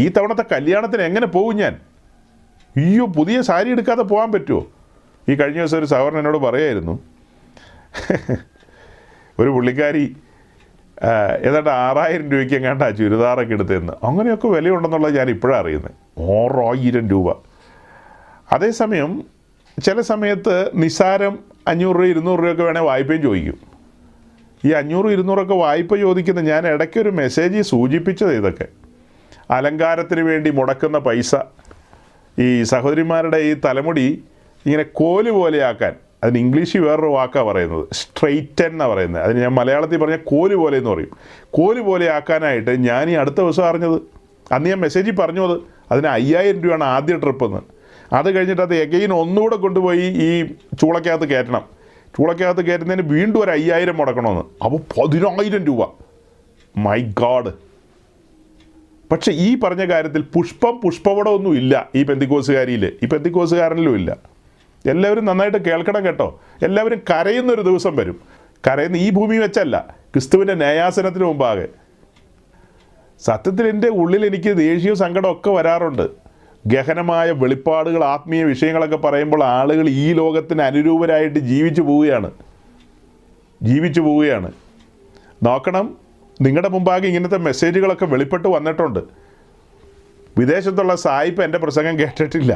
ഈ തവണത്തെ കല്യാണത്തിന് എങ്ങനെ പോകും ഞാൻ? അയ്യോ, പുതിയ സാരി എടുക്കാതെ പോകാൻ പറ്റുമോ? ഈ കഴിഞ്ഞ ദിവസം ഒരു സഹോദരൻ എന്നോട് പറയായിരുന്നു, ഒരു പുള്ളിക്കാരി ഏതാണ്ട് 6000 രൂപയ്ക്ക് എങ്ങാണ്ട് ആ ചുരിദാറൊക്കെ എടുത്തതെന്ന്. അങ്ങനെയൊക്കെ വിലയുണ്ടെന്നുള്ളത് ഞാൻ ഇപ്പോഴാണ് അറിയുന്നത്. 6000 രൂപ. അതേസമയം ചില സമയത്ത് നിസ്സാരം 500 രൂപ 200 രൂപയൊക്കെ വേണേൽ വായ്പയും ചോദിക്കും. ഈ 500-200 വായ്പ ചോദിക്കുന്ന ഞാൻ ഇടയ്ക്കൊരു മെസ്സേജ് സൂചിപ്പിച്ചത് ഇതൊക്കെ അലങ്കാരത്തിന് വേണ്ടി മുടക്കുന്ന പൈസ. ഈ സഹോദരിമാരുടെ ഈ തലമുടി ഇങ്ങനെ കോല് പോലെയാക്കാൻ, അതിന് ഇംഗ്ലീഷിൽ വേറൊരു വാക്കാണ് പറയുന്നത്, സ്ട്രെയിറ്റൻ എന്നാണ് പറയുന്നത്. അതിന് ഞാൻ മലയാളത്തിൽ പറഞ്ഞാൽ കോല് പോലെ എന്ന് പറയും. കോല് പോലെയാക്കാനായിട്ട് ഞാൻ ഈ അടുത്ത ദിവസം അറിഞ്ഞത്, അന്ന് ഞാൻ മെസ്സേജിൽ പറഞ്ഞു അതിന് 5000 രൂപയാണ് ആദ്യ ട്രിപ്പെന്ന്. അത് കഴിഞ്ഞിട്ട് അത് എഗെയിൻ ഒന്നുകൂടെ കൊണ്ടുപോയി ഈ ചൂളക്കകത്ത് കയറ്റണം. ചൂളക്കകത്ത് കയറ്റുന്നതിന് വീണ്ടും ഒരു 5000 മുടക്കണമെന്ന്. അപ്പോൾ 10000 രൂപ. My God. പക്ഷേ ഈ പറഞ്ഞ കാര്യത്തിൽ പുഷ്പപുടമൊന്നും ഇല്ല ഈ പെന്തിക്കോസുകാരിയിൽ, ഈ പെന്തിക്കോസുകാരനിലും ഇല്ല. എല്ലാവരും നന്നായിട്ട് കേൾക്കണം കേട്ടോ. എല്ലാവരും കരയുന്നൊരു ദിവസം വരും. കരയുന്ന ഈ ഭൂമി വെച്ചല്ല, ക്രിസ്തുവിൻ്റെ ന്യായാസനത്തിന് മുമ്പാകെ. സത്യത്തിൽ എൻ്റെ ഉള്ളിൽ എനിക്ക് ദേഷ്യവും സങ്കടമൊക്കെ വരാറുണ്ട്. ഗഹനമായ വെളിപ്പാടുകൾ, ആത്മീയ വിഷയങ്ങളൊക്കെ പറയുമ്പോൾ ആളുകൾ ഈ ലോകത്തിന് അനുരൂപരായിട്ട് ജീവിച്ചു പോവുകയാണ്. നോക്കണം, നിങ്ങളുടെ മുമ്പാകെ ഇങ്ങനത്തെ മെസ്സേജുകളൊക്കെ വെളിപ്പെട്ട് വന്നിട്ടുണ്ട്. വിദേശത്തുള്ള സായിപ്പ് എൻ്റെ പ്രസംഗം കേട്ടിട്ടില്ല.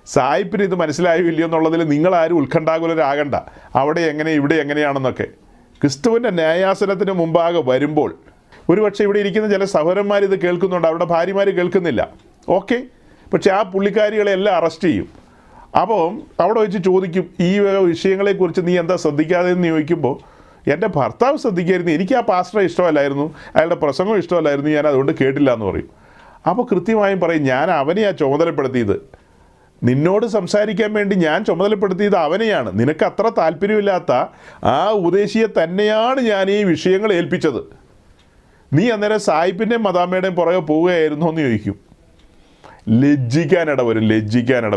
സായിപ്പിന് ഇത് മനസ്സിലായോ ഇല്ലയോ എന്നുള്ളതിൽ നിങ്ങളാരും ഉത്കണ്ഠാകുലരാകണ്ട. അവിടെ എങ്ങനെ ഇവിടെ എങ്ങനെയാണെന്നൊക്കെ. ക്രിസ്തുവിൻ്റെ ന്യായാസനത്തിന് മുമ്പാകെ വരുമ്പോൾ ഒരുപക്ഷെ ഇവിടെ ഇരിക്കുന്ന ചില സഹോദരന്മാർ ഇത് കേൾക്കുന്നുണ്ട്, അവരുടെ ഭാര്യമാർ കേൾക്കുന്നില്ല. ഓക്കെ, പക്ഷെ ആ പുള്ളിക്കാരികളെല്ലാം അറസ്റ്റ് ചെയ്യും. അപ്പം അവിടെ വെച്ച് ചോദിക്കും, ഈ വിഷയങ്ങളെക്കുറിച്ച് നീ എന്താ ശ്രദ്ധിക്കാതെ എന്ന് ചോദിക്കുമ്പോൾ, എൻ്റെ ഭർത്താവ് ശ്രദ്ധിക്കായിരുന്നു, എനിക്ക് ആ പാസ്റ്ററെ ഇഷ്ടമല്ലായിരുന്നു, അയാളുടെ പ്രസംഗം ഇഷ്ടമല്ലായിരുന്നു, ഞാൻ അതുകൊണ്ട് കേട്ടില്ല എന്ന് പറയും. അപ്പോൾ കൃത്യമായും പറയും, ഞാൻ അവനെയാണ് ചുമതലപ്പെടുത്തിയത്, നിന്നോട് സംസാരിക്കാൻ വേണ്ടി ഞാൻ ചുമതലപ്പെടുത്തിയത് അവനെയാണ്. നിനക്ക് അത്ര താല്പര്യമില്ലാത്ത ആ ഉപദേശിയെ തന്നെയാണ് ഞാൻ ഈ വിഷയങ്ങൾ ഏൽപ്പിച്ചത്. നീ അന്നേരം സായിപ്പിൻ്റെയും മദാമ്മയുടെയും പുറകെ പോവുകയായിരുന്നു എന്ന് ചോദിക്കും. ലജ്ജിക്കാനിട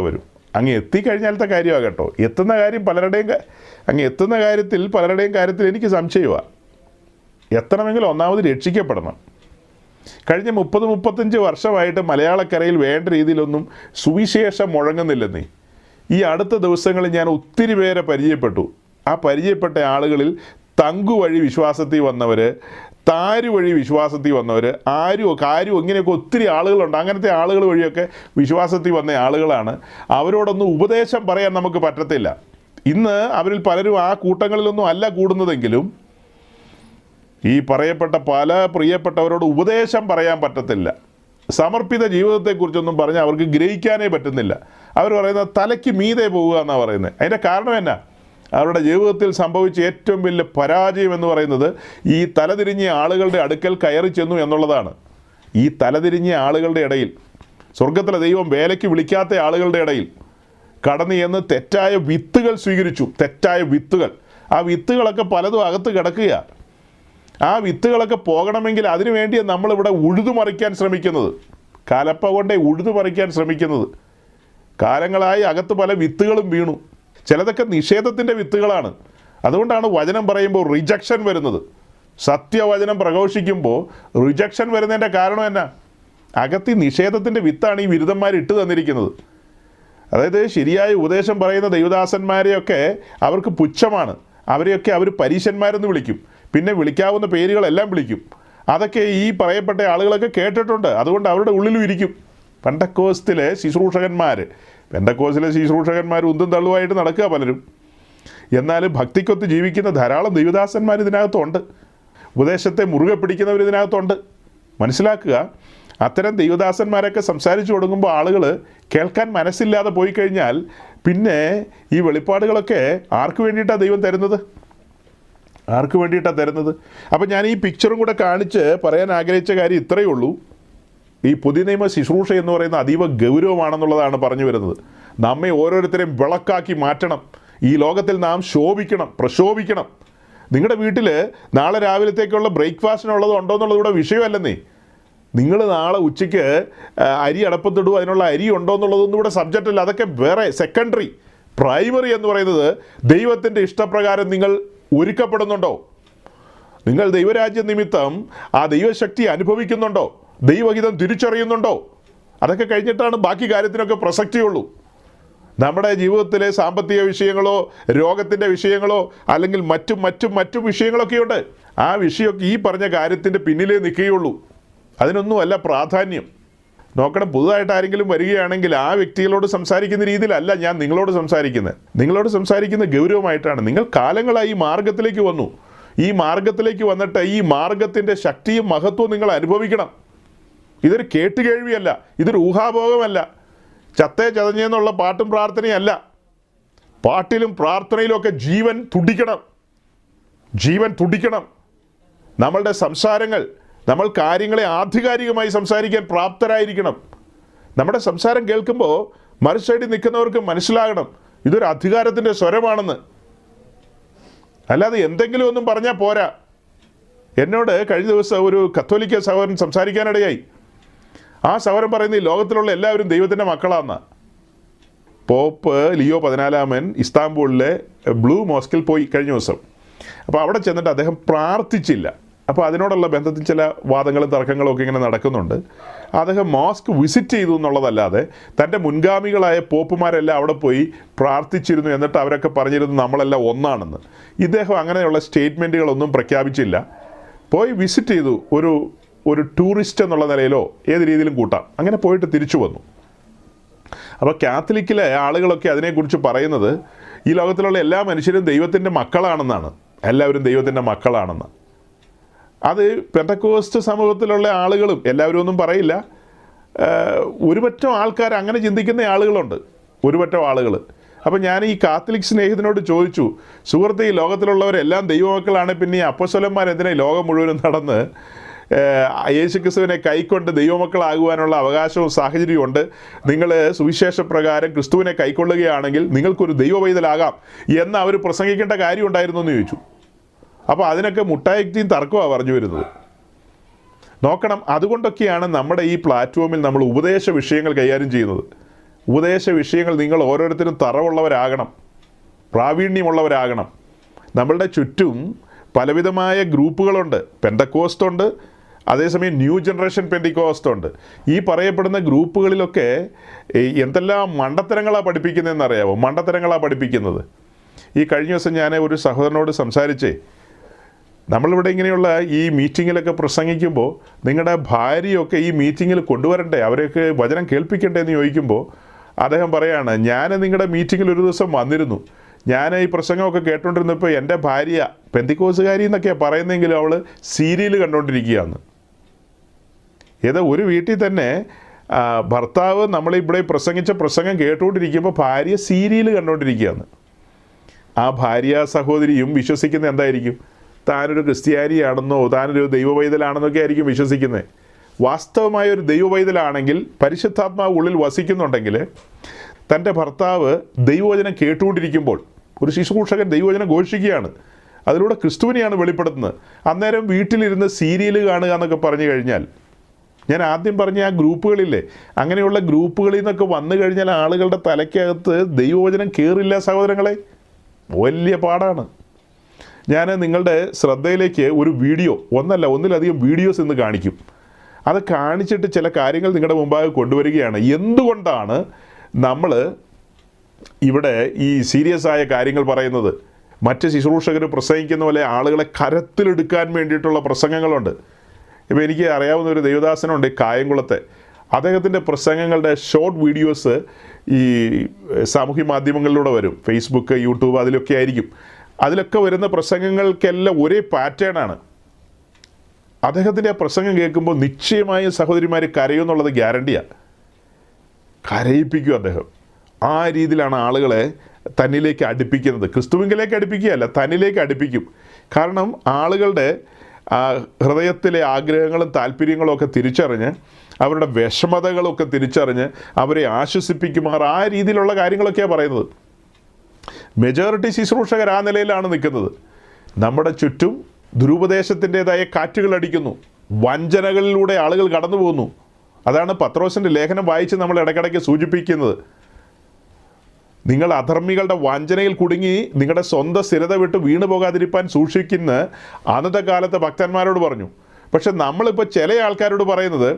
വരും. അങ്ങ് എത്തിക്കഴിഞ്ഞാലത്തെ കാര്യമാണ് കേട്ടോ. എത്തുന്ന കാര്യത്തിൽ എനിക്ക് സംശയമാണ്. എത്തണമെങ്കിൽ ഒന്നാമത് രക്ഷിക്കപ്പെടണം. കഴിഞ്ഞ 30-35 വർഷമായിട്ട് മലയാളക്കരയിൽ വേണ്ട രീതിയിലൊന്നും സുവിശേഷം മുഴങ്ങുന്നില്ലെന്നേ. ഈ അടുത്ത ദിവസങ്ങളിൽ ഞാൻ ഒത്തിരി പേരെ പരിചയപ്പെട്ടു. ആ പരിചയപ്പെട്ട ആളുകളിൽ തങ്കു വഴി വിശ്വാസത്തിൽ വന്നവർ, താരു വഴി വിശ്വാസത്തിൽ വന്നവർ, കാരു ഇങ്ങനെയൊക്കെ ഒത്തിരി ആളുകളുണ്ട്. അങ്ങനത്തെ ആളുകൾ വഴിയൊക്കെ വിശ്വാസത്തിൽ വന്ന ആളുകളാണ്. അവരോടൊന്നും ഉപദേശം പറയാൻ നമുക്ക് പറ്റത്തില്ല. ഇന്ന് അവരിൽ പലരും ആ കൂട്ടങ്ങളിലൊന്നും അല്ല കൂടുന്നതെങ്കിലും ഈ പറയപ്പെട്ട പല പ്രിയപ്പെട്ടവരോട് ഉപദേശം പറയാൻ പറ്റത്തില്ല. സമർപ്പിത ജീവിതത്തെക്കുറിച്ചൊന്നും പറഞ്ഞാൽ അവർക്ക് ഗ്രഹിക്കാനേ പറ്റുന്നില്ല. അവർ പറയുന്നത് തലയ്ക്ക് മീതെ പോവുക എന്നാണ് പറയുന്നത്. അതിൻ്റെ കാരണം എന്നാ? അവരുടെ ജീവിതത്തിൽ സംഭവിച്ച ഏറ്റവും വലിയ പരാജയം എന്ന് പറയുന്നത് ഈ തലതിരിഞ്ഞ ആളുകളുടെ അടുക്കൽ കയറി ചെന്നു എന്നുള്ളതാണ്. ഈ തലതിരിഞ്ഞ ആളുകളുടെ ഇടയിൽ, സ്വർഗത്തിലെ ദൈവം വേലയ്ക്ക് വിളിക്കാത്ത ആളുകളുടെ ഇടയിൽ കടന്നു ചെന്ന് തെറ്റായ വിത്തുകൾ സ്വീകരിച്ചു. ആ വിത്തുകളൊക്കെ പലതും അകത്ത് കിടക്കുക. ആ വിത്തുകളൊക്കെ പോകണമെങ്കിൽ അതിനു വേണ്ടി നമ്മളിവിടെ ഉഴുതുമറിക്കാൻ ശ്രമിക്കുന്നത്, കലപ്പ കൊണ്ടേ ഉഴുതുമറിക്കാൻ ശ്രമിക്കുന്നത്. കാലങ്ങളായി അകത്ത് പല വിത്തുകളും വീണു. ചിലതൊക്കെ നിഷേധത്തിൻ്റെ വിത്തുകളാണ്. അതുകൊണ്ടാണ് വചനം പറയുമ്പോൾ റിജക്ഷൻ വരുന്നത്. സത്യവചനം പ്രഘോഷിക്കുമ്പോൾ റിജക്ഷൻ വരുന്നതിൻ്റെ കാരണം എന്നാ? അകത്ത് നിഷേധത്തിൻ്റെ വിത്താണ് ഈ ബിരുദന്മാർ ഇട്ട് തന്നിരിക്കുന്നത്. അതായത് ശരിയായ ഉപദേശം പറയുന്ന ദൈവദാസന്മാരെയൊക്കെ അവർക്ക് പുച്ഛമാണ്. അവരെയൊക്കെ അവർ പരീശന്മാരെന്ന് വിളിക്കും. പിന്നെ വിളിക്കാവുന്ന പേരുകളെല്ലാം വിളിക്കും. അതൊക്കെ ഈ പറയപ്പെട്ട ആളുകളൊക്കെ കേട്ടിട്ടുണ്ട്. അതുകൊണ്ട് അവരുടെ ഉള്ളിലും ഇരിക്കും. പെന്തക്കോസ്തിലെ ശുശ്രൂഷകന്മാർ ഉന്തും തള്ളുമായിട്ട് നടക്കുക പലരും. എന്നാലും ഭക്തിക്കൊത്ത് ജീവിക്കുന്ന ധാരാളം ദൈവദാസന്മാർ ഇതിനകത്തുണ്ട്. ഉപദേശത്തെ മുറുകെ പിടിക്കുന്നവർ ഇതിനകത്തുണ്ട്. മനസ്സിലാക്കുക, അത്തരം ദൈവദാസന്മാരൊക്കെ സംസാരിച്ചു തുടങ്ങുമ്പോൾ ആളുകൾ കേൾക്കാൻ മനസ്സില്ലാതെ പോയി കഴിഞ്ഞാൽ പിന്നെ ഈ വെളിപ്പാടുകളൊക്കെ ആർക്ക് വേണ്ടിയിട്ടാണ് ദൈവം തരുന്നത്? ആർക്ക് വേണ്ടിയിട്ടാണ് തരുന്നത്? അപ്പം ഞാൻ ഈ പിക്ചറും കൂടെ കാണിച്ച് പറയാൻ ആഗ്രഹിച്ച കാര്യം ഇത്രയേ ഉള്ളൂ. ഈ പുതിയ നിയമ ശുശ്രൂഷ എന്ന് പറയുന്നത് അതീവ ഗൗരവമാണെന്നുള്ളതാണ് പറഞ്ഞു വരുന്നത്. നമ്മെ ഓരോരുത്തരെയും വിളക്കാക്കി മാറ്റണം. ഈ ലോകത്തിൽ നാം ശോഭിക്കണം, പ്രശോഭിക്കണം. നിങ്ങളുടെ വീട്ടിൽ നാളെ രാവിലത്തേക്കുള്ള ബ്രേക്ക്ഫാസ്റ്റിനുള്ളത് ഉണ്ടോ എന്നുള്ളത് ഇവിടെ വിഷയമല്ലെന്നേ. നിങ്ങൾ നാളെ ഉച്ചയ്ക്ക് അരി അടപ്പത്തിടുക, അതിനുള്ള അരി ഉണ്ടോ എന്നുള്ളതൊന്നും ഇവിടെ സബ്ജക്റ്റ് അല്ല. അതൊക്കെ വേറെ, സെക്കൻഡറി. പ്രൈമറി എന്ന് പറയുന്നത് ദൈവത്തിൻ്റെ ഇഷ്ടപ്രകാരം നിങ്ങൾ ഒരുക്കപ്പെടുന്നുണ്ടോ? നിങ്ങൾ ദൈവരാജ്യ നിമിത്തം ആ ദൈവശക്തി അനുഭവിക്കുന്നുണ്ടോ? ദൈവഹിതം തിരിച്ചറിയുന്നുണ്ടോ? അതൊക്കെ കഴിഞ്ഞിട്ടാണ് ബാക്കി കാര്യത്തിനൊക്കെ പ്രസക്തിയുള്ളൂ. നമ്മുടെ ജീവിതത്തിലെ സാമ്പത്തിക വിഷയങ്ങളോ രോഗത്തിൻ്റെ വിഷയങ്ങളോ അല്ലെങ്കിൽ മറ്റും വിഷയങ്ങളൊക്കെയുണ്ട്. ആ വിഷയമൊക്കെ ഈ പറഞ്ഞ കാര്യത്തിൻ്റെ പിന്നിലേ നിൽക്കുകയുള്ളൂ. അതിനൊന്നുമല്ല പ്രാധാന്യം. നോക്കണം, പുതുതായിട്ട് ആരെങ്കിലും വരികയാണെങ്കിൽ ആ വ്യക്തികളോട് സംസാരിക്കുന്ന രീതിയിലല്ല ഞാൻ നിങ്ങളോട് സംസാരിക്കുന്നത് ഗൗരവമായിട്ടാണ്. നിങ്ങൾ കാലങ്ങളായി ഈ മാർഗത്തിലേക്ക് വന്നു. ഈ മാർഗത്തിലേക്ക് വന്നിട്ട് ഈ മാർഗത്തിൻ്റെ ശക്തിയും മഹത്വവും നിങ്ങൾ അനുഭവിക്കണം. ഇതൊരു കേട്ടുകേഴ്വിയല്ല, ഇതൊരു ഊഹാഭോഗമല്ല. ചത്തേ ചതഞ്ഞെന്നുള്ള പാട്ടും പ്രാർത്ഥനയല്ല. പാട്ടിലും പ്രാർത്ഥനയിലും ഒക്കെ ജീവൻ തുടിക്കണം. നമ്മളുടെ സംസാരങ്ങൾ, നമ്മൾ കാര്യങ്ങളെ ആധികാരികമായി സംസാരിക്കാൻ പ്രാപ്തരായിരിക്കണം. നമ്മുടെ സംസാരം കേൾക്കുമ്പോൾ മറു സൈഡിൽ നിൽക്കുന്നവർക്ക് മനസ്സിലാകണം ഇതൊരു അധികാരത്തിൻ്റെ സ്വരമാണെന്ന്. അല്ലാതെ എന്തെങ്കിലും ഒന്നും പറഞ്ഞാൽ പോരാ. എന്നോട് കഴിഞ്ഞ ദിവസം ഒരു കത്തോലിക്ക സഹോദരൻ സംസാരിക്കാനിടയായി. ആ സഹോദരൻ പറയുന്നത് ഈ ലോകത്തിലുള്ള എല്ലാവരും ദൈവത്തിൻ്റെ മക്കളാണെന്ന്. പോപ്പ് ലിയോ 14 ഇസ്താംബൂളിലെ ബ്ലൂ മോസ്കിൽ പോയി കഴിഞ്ഞ ദിവസം. അപ്പോൾ അവിടെ ചെന്നിട്ട് അദ്ദേഹം പ്രാർത്ഥിച്ചില്ല. അപ്പോൾ അതിനോടുള്ള ബന്ധത്തിൽ ചില വാദങ്ങളും തർക്കങ്ങളും ഒക്കെ ഇങ്ങനെ നടക്കുന്നുണ്ട്. അദ്ദേഹം മോസ്ക് വിസിറ്റ് ചെയ്തു എന്നുള്ളതല്ലാതെ തൻ്റെ മുൻഗാമികളായ പോപ്പുമാരെല്ലാം അവിടെ പോയി പ്രാർത്ഥിച്ചിരുന്നു, എന്നിട്ട് അവരൊക്കെ പറഞ്ഞിരുന്നു നമ്മളെല്ലാം ഒന്നാണെന്ന്. ഇദ്ദേഹം അങ്ങനെയുള്ള സ്റ്റേറ്റ്മെൻറ്റുകളൊന്നും പ്രഖ്യാപിച്ചില്ല. പോയി വിസിറ്റ് ചെയ്തു, ഒരു ടൂറിസ്റ്റ് എന്നുള്ള നിലയിലോ ഏത് രീതിയിലും കൂട്ടാം. അങ്ങനെ പോയിട്ട് തിരിച്ചു വന്നു. അപ്പോൾ കാത്തലിക്കിലെ ആളുകളൊക്കെ അതിനെക്കുറിച്ച് പറയുന്നത് ഈ ലോകത്തിലുള്ള എല്ലാ മനുഷ്യരും ദൈവത്തിൻ്റെ മക്കളാണെന്നാണ്. എല്ലാവരും ദൈവത്തിൻ്റെ മക്കളാണെന്ന്. അത് പെന്തക്കോസ്റ്റ് സമൂഹത്തിലുള്ള ആളുകളും, എല്ലാവരും ഒന്നും പറയില്ല, ഒരുപറ്റം ആൾക്കാർ അങ്ങനെ ചിന്തിക്കുന്ന ആളുകളുണ്ട്, ഒരുപറ്റം ആളുകൾ. അപ്പോൾ ഞാൻ ഈ കാത്തലിക് സ്നേഹിതനോട് ചോദിച്ചു, സുഹൃത്തെ, ഈ ലോകത്തിലുള്ളവരെല്ലാം ദൈവമക്കളാണ്, പിന്നെ ഈ അപ്പോസ്തലന്മാർ എന്തിനാ ലോകം മുഴുവനും നടന്ന് യേശുക്രിസ്തുവിനെ കൈക്കൊണ്ട് ദൈവമക്കളാകുവാനുള്ള അവകാശവും സാഹചര്യവും ഉണ്ട്. നിങ്ങൾ സുവിശേഷ പ്രകാരം ക്രിസ്തുവിനെ കൈക്കൊള്ളുകയാണെങ്കിൽ നിങ്ങൾക്കൊരു ദൈവവൈതലാകാം എന്ന് അവർ പ്രസംഗിക്കേണ്ട കാര്യം ഉണ്ടായിരുന്നു എന്ന് ചോദിച്ചു. അപ്പോൾ അതിനൊക്കെ മുട്ടായുക്തിയും തർക്കമാണ് പറഞ്ഞു വരുന്നത്. നോക്കണം, അതുകൊണ്ടൊക്കെയാണ് നമ്മുടെ ഈ പ്ലാറ്റ്ഫോമിൽ നമ്മൾ ഉപദേശ വിഷയങ്ങൾ കൈകാര്യം ചെയ്യുന്നത്. ഉപദേശ വിഷയങ്ങൾ നിങ്ങൾ ഓരോരുത്തരും തറവുള്ളവരാകണം, പ്രാവീണ്യമുള്ളവരാകണം. നമ്മളുടെ ചുറ്റും പലവിധമായ ഗ്രൂപ്പുകളുണ്ട്. പെന്തക്കോസ്റ്റ് ഉണ്ട്, അതേസമയം ന്യൂ ജനറേഷൻ പെന്തിക്കോസ്റ്റ് ഉണ്ട്. ഈ പറയപ്പെടുന്ന ഗ്രൂപ്പുകളിലൊക്കെ എന്തെല്ലാം മണ്ടത്തരങ്ങളാണ് പഠിപ്പിക്കുന്നതെന്നറിയാമോ? മണ്ടത്തരങ്ങളാണ് പഠിപ്പിക്കുന്നത്. ഈ കഴിഞ്ഞ ദിവസം ഞാൻ ഒരു സഹോദരനോട് സംസാരിച്ചേ, നമ്മളിവിടെ ഇങ്ങനെയുള്ള ഈ മീറ്റിങ്ങിലൊക്കെ പ്രസംഗിക്കുമ്പോൾ നിങ്ങളുടെ ഭാര്യയൊക്കെ ഈ മീറ്റിങ്ങിൽ കൊണ്ടുവരണ്ടേ, അവരെയൊക്കെ വചനം കേൾപ്പിക്കണ്ടേ എന്ന് ചോദിക്കുമ്പോൾ അദ്ദേഹം പറയാണ്, ഞാൻ നിങ്ങളുടെ മീറ്റിങ്ങിൽ ഒരു ദിവസം വന്നിരുന്നു. ഞാൻ ഈ പ്രസംഗമൊക്കെ കേട്ടുകൊണ്ടിരുന്നപ്പോൾ എൻ്റെ ഭാര്യ പെന്തിക്കോസുകാരി എന്നൊക്കെയാണ് പറയുന്നതെങ്കിലും അവൾ സീരിയൽ കണ്ടുകൊണ്ടിരിക്കുകയാണ്. ഏതോ ഒരു വീട്ടിൽ തന്നെ ഭർത്താവ് നമ്മളിവിടെ പ്രസംഗിച്ച പ്രസംഗം കേട്ടുകൊണ്ടിരിക്കുമ്പോൾ ഭാര്യ സീരിയൽ കണ്ടുകൊണ്ടിരിക്കുകയാണ്. ആ ഭാര്യ സഹോദരിയും വിശ്വസിക്കുന്നത് എന്തായിരിക്കും? താനൊരു ക്രിസ്ത്യാനിയാണെന്നോ താനൊരു ദൈവവൈതലാണെന്നൊക്കെ ആയിരിക്കും വിശ്വസിക്കുന്നത്. വാസ്തവമായ ഒരു ദൈവവൈതലാണെങ്കിൽ, പരിശുദ്ധാത്മാവ് ഉള്ളിൽ വസിക്കുന്നുണ്ടെങ്കിൽ, തൻ്റെ ഭർത്താവ് ദൈവവചനം കേട്ടുകൊണ്ടിരിക്കുമ്പോൾ, ഒരു ശുശ്രൂഷകൻ ദൈവവചനം ഘോഷിക്കുകയാണ്, അതിലൂടെ ക്രിസ്തുവിനെയാണ് വെളിപ്പെടുത്തുന്നത്. അന്നേരം വീട്ടിലിരുന്ന് സീരിയൽ കാണുക എന്നൊക്കെ പറഞ്ഞു കഴിഞ്ഞാൽ, ഞാൻ ആദ്യം പറഞ്ഞ ആ ഗ്രൂപ്പുകളില്ലേ, അങ്ങനെയുള്ള ഗ്രൂപ്പുകളിൽ നിന്നൊക്കെ വന്നു കഴിഞ്ഞാൽ ആളുകളുടെ തലയ്ക്കകത്ത് ദൈവവചനം കയറില്ല സഹോദരങ്ങളെ, വലിയ പാടാണ്. ഞാൻ നിങ്ങളുടെ ശ്രദ്ധയിലേക്ക് ഒരു വീഡിയോ, ഒന്നിലധികം വീഡിയോസ് ഇന്ന് കാണിക്കും. അത് കാണിച്ചിട്ട് ചില കാര്യങ്ങൾ നിങ്ങളുടെ മുമ്പാകെ കൊണ്ടുവരികയാണ്. എന്തുകൊണ്ടാണ് നമ്മൾ ഇവിടെ ഈ സീരിയസ് ആയ കാര്യങ്ങൾ പറയുന്നത്? മറ്റ് ശുശ്രൂഷകർ പ്രസംഗിക്കുന്ന പോലെ ആളുകളെ കരത്തിലെടുക്കാൻ വേണ്ടിയിട്ടുള്ള പ്രസംഗങ്ങളുണ്ട്. ഇപ്പോൾ എനിക്ക് അറിയാവുന്ന ഒരു ദൈവദാസനുണ്ട് കായംകുളത്തെ. അദ്ദേഹത്തിൻ്റെ പ്രസംഗങ്ങളുടെ ഷോർട്ട് വീഡിയോസ് ഈ സാമൂഹ്യ മാധ്യമങ്ങളിലൂടെ വരും, ഫേസ്ബുക്ക്, യൂട്യൂബ്, അതിലൊക്കെ ആയിരിക്കും. അതിലൊക്കെ വരുന്ന പ്രസംഗങ്ങൾക്കെല്ലാം ഒരേ പാറ്റേണാണ്. അദ്ദേഹത്തിൻ്റെ ആ പ്രസംഗം കേൾക്കുമ്പോൾ നിശ്ചയമായും സഹോദരിമാർ കരയുമെന്നുള്ളത് ഗ്യാരണ്ടിയാണ്. കരയിപ്പിക്കും അദ്ദേഹം. ആ രീതിയിലാണ് ആളുകളെ തന്നിലേക്ക് അടുപ്പിക്കുന്നത്. ക്രിസ്തുവിങ്കിലേക്ക് അടുപ്പിക്കുകയല്ല, തന്നിലേക്ക് അടുപ്പിക്കും. കാരണം ആളുകളുടെ ഹൃദയത്തിലെ ആഗ്രഹങ്ങളും താല്പര്യങ്ങളും ഒക്കെ തിരിച്ചറിഞ്ഞ്, അവരുടെ വിഷമതകളൊക്കെ തിരിച്ചറിഞ്ഞ് അവരെ ആശ്വസിപ്പിക്കുമാർ ആ രീതിയിലുള്ള കാര്യങ്ങളൊക്കെയാണ് പറയുന്നത്. മെജോറിറ്റി ശുശ്രൂഷകർ ആ നിലയിലാണ് നിൽക്കുന്നത്. നമ്മുടെ ചുറ്റും ദുരുപദേശത്തിൻ്റെതായ കാറ്റുകൾ അടിക്കുന്നു, വഞ്ചനകളിലൂടെ ആളുകൾ കടന്നു പോകുന്നു. അതാണ് പത്രോസിൻ്റെ ലേഖനം വായിച്ച് നമ്മൾ ഇടയ്ക്കിടയ്ക്ക് സൂചിപ്പിക്കുന്നത്. നിങ്ങൾ അധർമ്മികളുടെ വഞ്ചനയിൽ കുടുങ്ങി നിങ്ങളുടെ സ്വന്തം സ്ഥിരത വിട്ട് വീണു പോകാതിരിക്കാൻ സൂക്ഷിക്കുന്ന അന്നത്തെ കാലത്തെ ഭക്തന്മാരോട് പറഞ്ഞു. പക്ഷെ നമ്മളിപ്പോൾ ചില ആൾക്കാരോട് പറയുന്നത്,